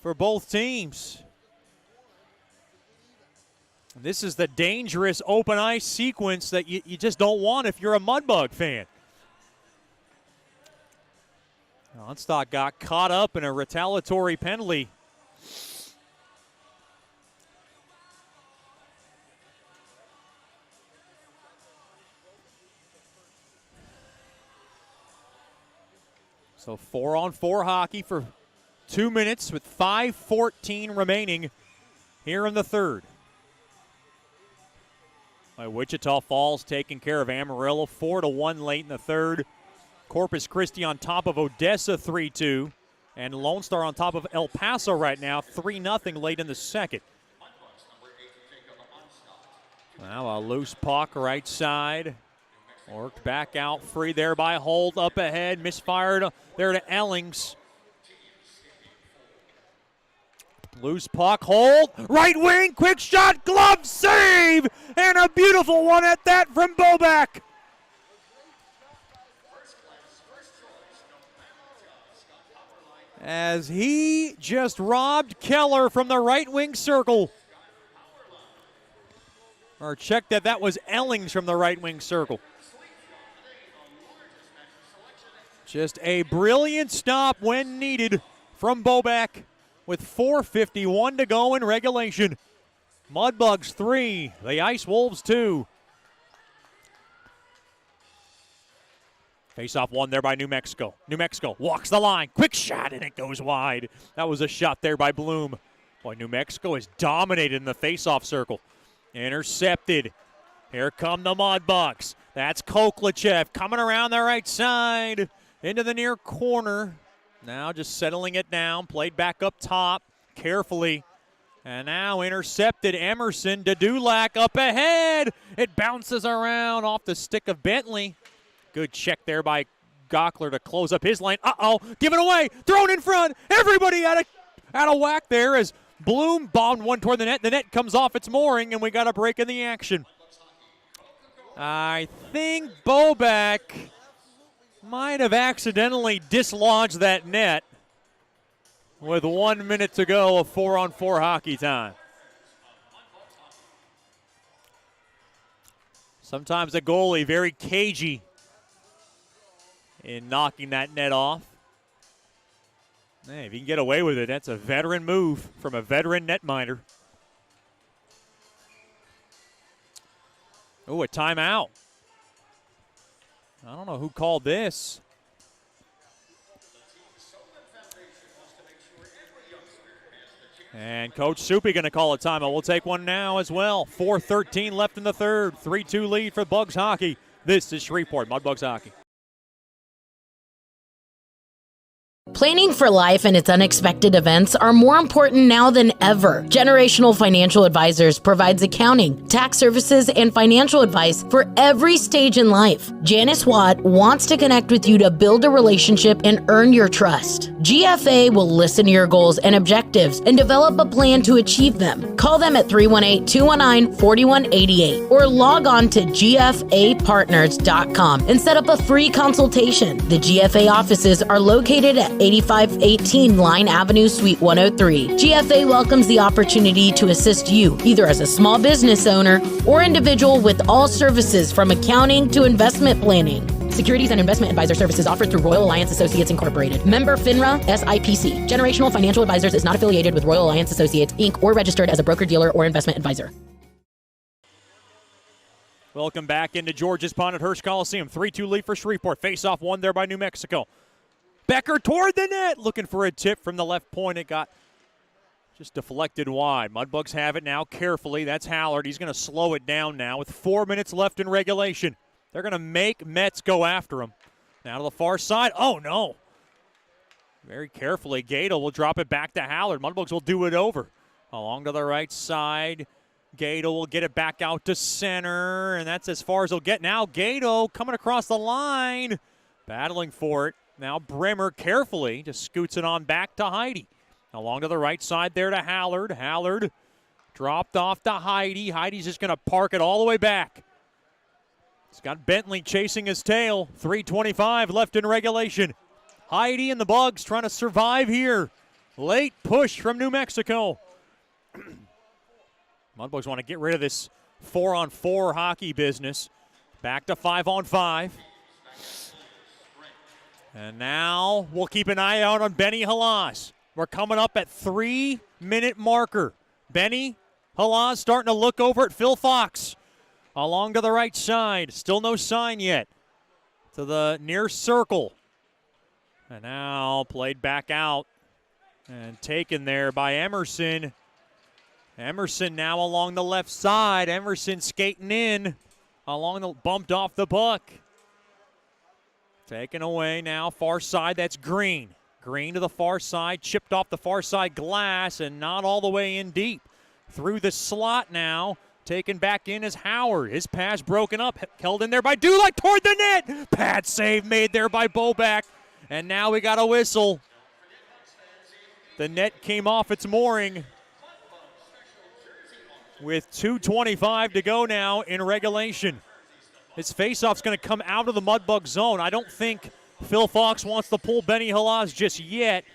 for both teams. This is the dangerous open ice sequence that you just don't want if you're a Mudbug fan. Onstad got caught up in a retaliatory penalty. So 4-on-4 hockey for 2 minutes with 5:14 remaining here in the third. Wichita Falls taking care of Amarillo 4-1 late in the third. Corpus Christi on top of Odessa 3-2. And Lone Star on top of El Paso right now 3-0 late in the second. Now a loose puck right side. Worked back out free there by Holt up ahead. Misfired there to Ellings. Loose puck, Holt, right wing, quick shot, glove save, and a beautiful one at that from Bobak. As he just robbed Keller from the right wing circle. Or check that was Ellings from the right wing circle. Just a brilliant stop when needed from Bobak with 4:51 to go in regulation. Mudbugs 3, the Ice Wolves 2. Face-off won there by New Mexico. New Mexico walks the line. Quick shot, and it goes wide. That was a shot there by Bloom. Boy, New Mexico is dominated in the face-off circle. Intercepted. Here come the Mudbugs. That's Koklachev coming around the right side. Into the near corner. Now just settling it down. Played back up top carefully. And now intercepted Emerson to Dulac up ahead. It bounces around off the stick of Bentley. Good check there by Gockler to close up his lane. Give it away. Thrown in front. Everybody out of out of whack there as Bloom bombed one toward the net. The net comes off its mooring, and we got a break in the action. I think Boback might have accidentally dislodged that net with 1 minute to go of 4-on-4 hockey time. Sometimes a goalie very cagey in knocking that net off. Hey, if you can get away with it, that's a veteran move from a veteran netminder. Oh, a timeout. I don't know who called this. And Coach Soupy going to call a timeout. We'll take one now as well. 4:13 left in the third. 3-2 lead for Bugs hockey. This is Shreveport Mudbugs hockey. Planning for life and its unexpected events are more important now than ever. Generational Financial Advisors provides accounting, tax services, and financial advice for every stage in life. Janice Watt wants to connect with you to build a relationship and earn your trust. GFA will listen to your goals and objectives and develop a plan to achieve them. Call them at 318-219-4188 or log on to gfapartners.com and set up a free consultation. The GFA offices are located at 8518 Line Avenue, Suite 103. GFA welcomes the opportunity to assist you, either as a small business owner or individual, with all services from accounting to investment planning. Securities and investment advisor services offered through Royal Alliance Associates Incorporated. Member FINRA SIPC. Generational Financial Advisors is not affiliated with Royal Alliance Associates, Inc. or registered as a broker-dealer or investment advisor. Welcome back into George's Pond at Hirsch Coliseum. 3-2 lead for Shreveport. Face-off won there by New Mexico. Becker toward the net, looking for a tip from the left point. It got just deflected wide. Mudbugs have it now carefully. That's Hallard. He's going to slow it down now with 4 minutes left in regulation. They're going to make Metz go after him. Now to the far side. Oh, no. Very carefully, Gato will drop it back to Hallard. Mudbugs will do it over. Along to the right side. Gato will get it back out to center, and that's as far as he'll get. Now Gato coming across the line, battling for it. Now Bremer carefully just scoots it on back to Heidi. Along to the right side there to Hallard. Hallard dropped off to Heidi. Heidi's just going to park it all the way back. It's got Bentley chasing his tail. 3:25 left in regulation. Heidi and the Bugs trying to survive here. Late push from New Mexico. Mudbugs want to get rid of this 4-on-4 hockey business. Back to 5-on-5. And now we'll keep an eye out on Benny Halas. We're coming up at 3-minute marker. Benny Halas starting to look over at Phil Fox. Along to the right side. Still no sign yet. To the near circle. And now played back out. And taken there by Emerson. Emerson now along the left side. Emerson skating in. Bumped off the puck. Taken away now, far side, that's Green. Green to the far side, chipped off the far side glass and not all the way in deep. Through the slot now, taken back in is Howard. His pass broken up, held in there by Dulac toward the net. Pad save made there by Boback. And now we got a whistle. The net came off its mooring with 2:25 to go now in regulation. His faceoff's going to come out of the Mudbug zone. I don't think Phil Fox wants to pull Benny Halas just yet.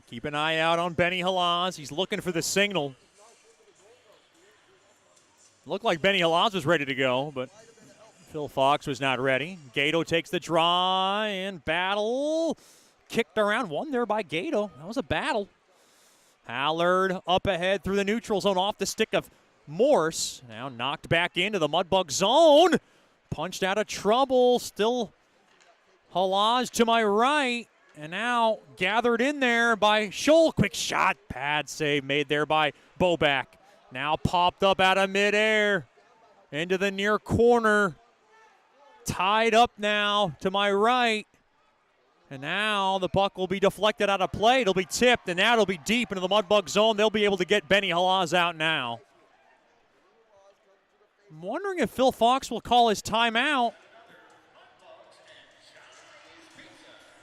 Keep an eye out on Benny Halas. He's looking for the signal. Looked like Benny Halas was ready to go, but Phil Fox was not ready. Gato takes the draw and battle. Kicked around, won there by Gato. That was a battle. Hallard up ahead through the neutral zone off the stick of Morse. Now knocked back into the Mudbug zone. Punched out of trouble. Still Halas to my right. And now gathered in there by Scholl. Quick shot. Pad save made there by Boback. Now popped up out of midair. Into the near corner. Tied up now to my right. And now the puck will be deflected out of play. It'll be tipped, and now it'll be deep into the Mudbug zone. They'll be able to get Benny Halas out now. I'm wondering if Phil Fox will call his timeout.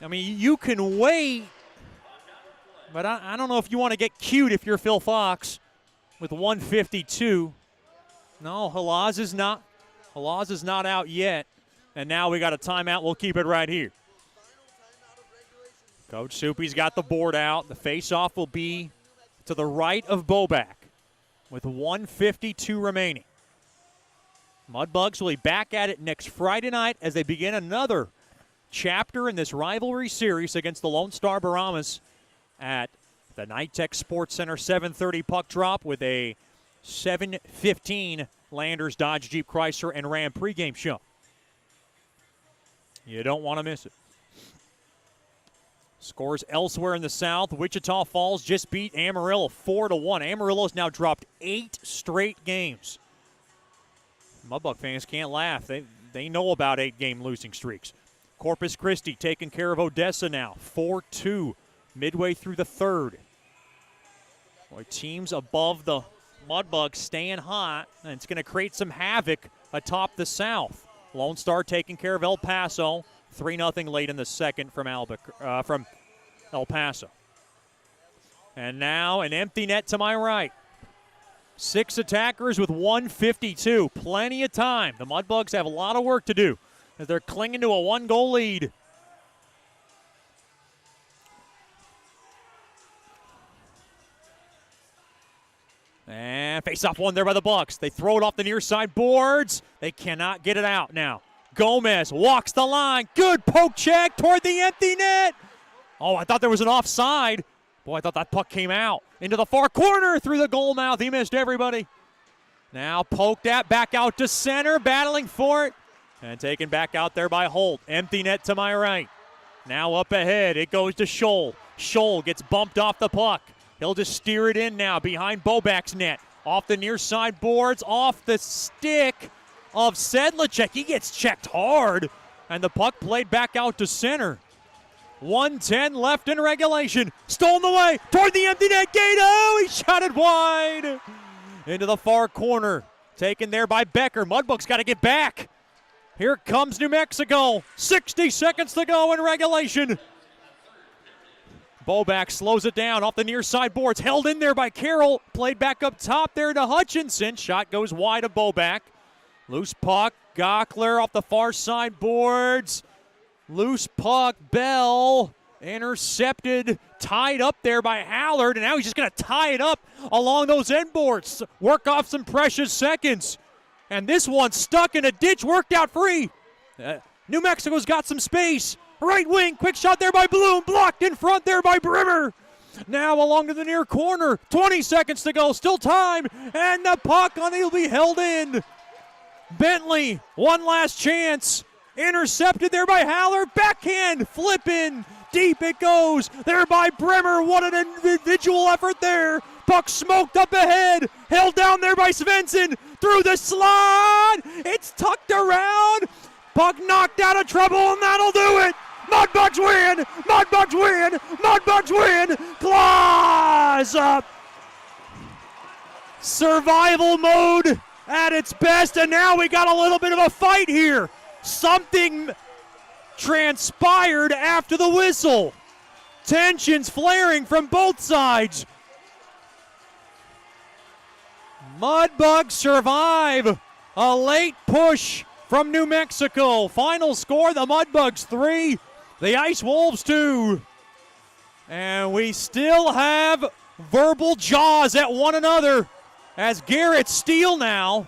I mean, you can wait, but I don't know if you want to get cute if you're Phil Fox with 152. No, Halaz is not. Halaz is not out yet. And now we got a timeout. We'll keep it right here. Coach Soupy's got the board out. The face-off will be to the right of Boback with 152 remaining. Mudbugs will be back at it next Friday night as they begin another chapter in this rivalry series against the Lone Star Brahmas at the Nitech Sports Center 7:30 puck drop with a 7:15 Landers Dodge Jeep Chrysler and Ram pregame show. You don't want to miss it. Scores elsewhere in the South. Wichita Falls just beat Amarillo 4-1. Amarillo's now dropped 8 straight games. Mudbug fans can't laugh. They know about 8-game losing streaks. Corpus Christi taking care of Odessa now, 4-2, midway through the third. Boy, teams above the Mudbugs staying hot, and it's going to create some havoc atop the South. Lone Star taking care of El Paso, 3-0 late in the second from El Paso. And now an empty net to my right. 6 attackers with 152. Plenty of time. The Mudbugs have a lot of work to do as they're clinging to a 1-goal lead. And face-off one there by the Bucks. They throw it off the near side boards. They cannot get it out now. Gomez walks the line. Good poke check toward the empty net. Oh, I thought there was an offside. Boy, I thought that puck came out. Into the far corner through the goal mouth. He missed everybody. Now poked at, back out to center, battling for it. And taken back out there by Holt. Empty net to my right. Now up ahead, it goes to Scholl. Scholl gets bumped off the puck. He'll just steer it in now behind Boback's net. Off the near side boards, off the stick of Sedlacek. He gets checked hard, and the puck played back out to center. 1:10 left in regulation. Stolen away toward the empty net. Gato, he shot it wide. Into the far corner. Taken there by Becker. Mudbugs got to get back. Here comes New Mexico. 60 seconds to go in regulation. Boback slows it down off the near side boards. Held in there by Carroll. Played back up top there to Hutchinson. Shot goes wide of Boback. Loose puck. Gockler off the far side boards. Loose puck. Bell intercepted. Tied up there by Hallard. And now he's just going to tie it up along those end boards. Work off some precious seconds. And this one stuck in a ditch. Worked out free. New Mexico's got some space. Right wing, quick shot there by Bloom, blocked in front there by Brimmer. Now along to the near corner, 20 seconds to go, still time, and the puck will be held in. Bentley, one last chance, intercepted there by Haller, backhand, flip in, deep it goes, there by Brimmer, what an individual effort there. Puck smoked up ahead, held down there by Svensson, through the slot, it's tucked around. Puck knocked out of trouble, and that'll do it. Mudbugs win! Mudbugs win! Mudbugs win! Claws up! Survival mode at its best, and now we got a little bit of a fight here. Something transpired after the whistle. Tensions flaring from both sides. Mudbugs survive a late push from New Mexico. Final score, the Mudbugs 3, the Ice Wolves 2. And we still have verbal jaws at one another as Garrett Steele now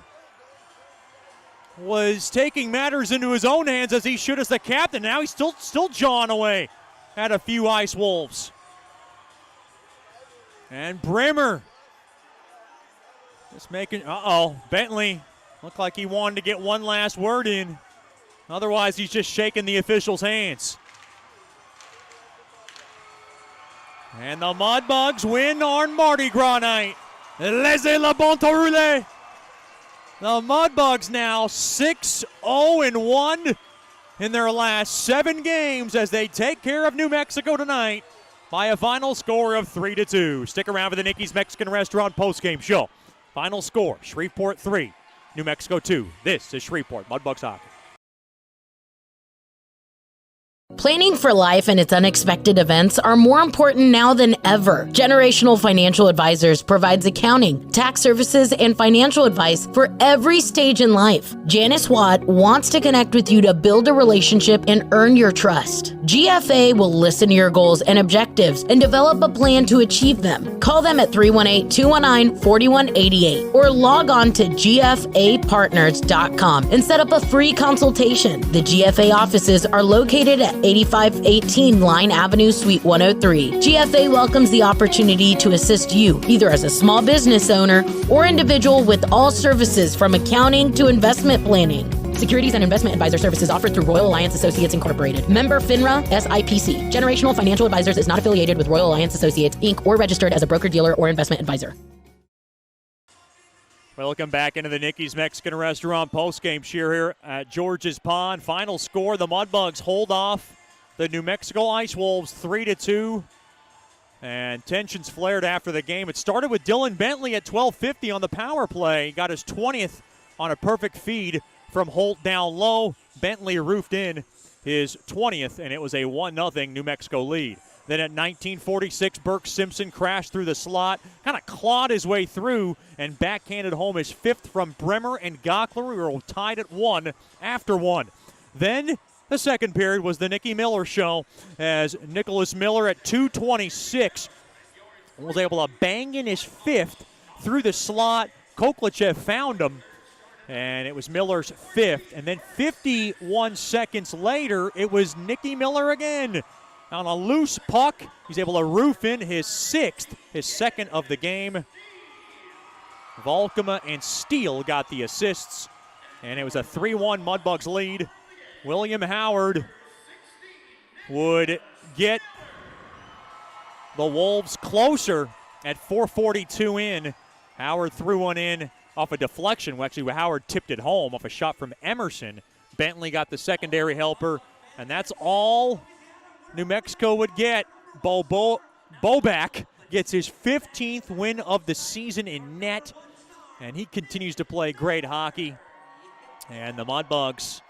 was taking matters into his own hands as he should as the captain. Now he's still jawing away at a few Ice Wolves. And Brimmer just making, Bentley looked like he wanted to get one last word in. Otherwise, he's just shaking the official's hands. And the Mudbugs win on Mardi Gras night. Laissez le bon temps rouler. The Mudbugs now 6-0-1 in their last 7 games as they take care of New Mexico tonight by a final score of 3-2. Stick around for the Nicky's Mexican Restaurant postgame show. Final score, Shreveport 3, New Mexico 2. This is Shreveport Mudbugs Hockey. Planning for life and its unexpected events are more important now than ever. Generational Financial Advisors provides accounting, tax services, and financial advice for every stage in life. Janice Watt wants to connect with you to build a relationship and earn your trust. GFA will listen to your goals and objectives and develop a plan to achieve them. Call them at 318-219-4188 or log on to gfapartners.com and set up a free consultation. The GFA offices are located at 8518 Line Avenue, Suite 103. GFA welcomes the opportunity to assist you, either as a small business owner or individual, with all services from accounting to investment planning. Securities and investment advisor services offered through Royal Alliance Associates Incorporated. Member FINRA SIPC. Generational Financial Advisors is not affiliated with Royal Alliance Associates, Inc. or registered as a broker-dealer or investment advisor. Welcome back into the Nicky's Mexican Restaurant postgame cheer here at George's Pond. Final score, the Mudbugs hold off the New Mexico Ice Wolves 3-2. And tensions flared after the game. It started with Dylan Bentley at 12:50 on the power play. He got his 20th on a perfect feed from Holt down low. Bentley roofed in his 20th, and it was a 1-0 New Mexico lead. Then at 19:46, Burke Simpson crashed through the slot, kind of clawed his way through, and backhanded home his 5th from Bremer and Gockler. We were tied at 1 after 1. Then the second period was the Nicky Miller show, as Nicholas Miller at 2:26 was able to bang in his 5th through the slot. Koklachev found him, and it was Miller's 5th. And then 51 seconds later, it was Nicky Miller again. On a loose puck, he's able to roof in his 6th, his 2nd of the game. Volkema and Steele got the assists, and it was a 3-1 Mudbugs lead. William Howard would get the Wolves closer at 4:42 in. Howard threw one in off a deflection. Well, actually, Howard tipped it home off a shot from Emerson. Bentley got the secondary helper, and that's all New Mexico would get. Bobak gets his 15th win of the season in net, and he continues to play great hockey. And the Mudbugs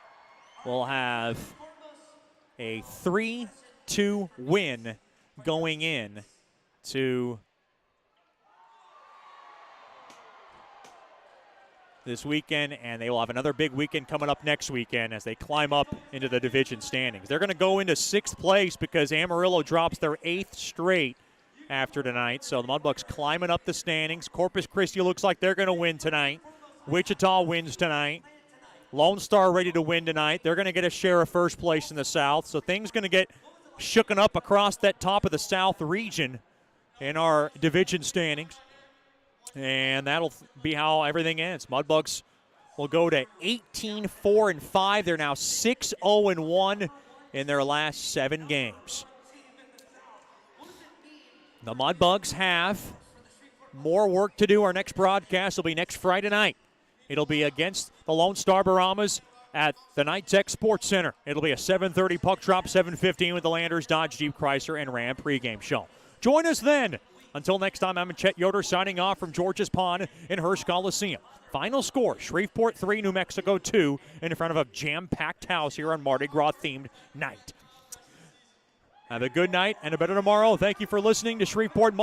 will have a 3-2 win going in to this weekend, and they will have another big weekend coming up next weekend as they climb up into the division standings. They're going to go into 6th place because Amarillo drops their 8th straight after tonight. So the Mudbugs climbing up the standings. Corpus Christi looks like they're going to win tonight. Wichita wins tonight. Lone Star ready to win tonight. They're going to get a share of first place in the South. So things going to get shooken up across that top of the South region in our division standings. And that'll be how everything ends. Mudbugs will go to 18-4-5. They're now 6-0-1 in their last 7 games. The Mudbugs have more work to do. Our next broadcast will be next Friday night. It'll be against the Lone Star Baramas at the Night Tech Sports Center. It'll be a 7:30 puck drop, 7:15 with the Landers, Dodge, Jeep, Chrysler, and Ram pregame show. Join us then. Until next time, I'm Chet Yoder signing off from George's Pond in Hirsch Coliseum. Final score, Shreveport 3, New Mexico 2, in front of a jam-packed house here on Mardi Gras-themed night. Have a good night and a better tomorrow. Thank you for listening to Shreveport Mudbugs.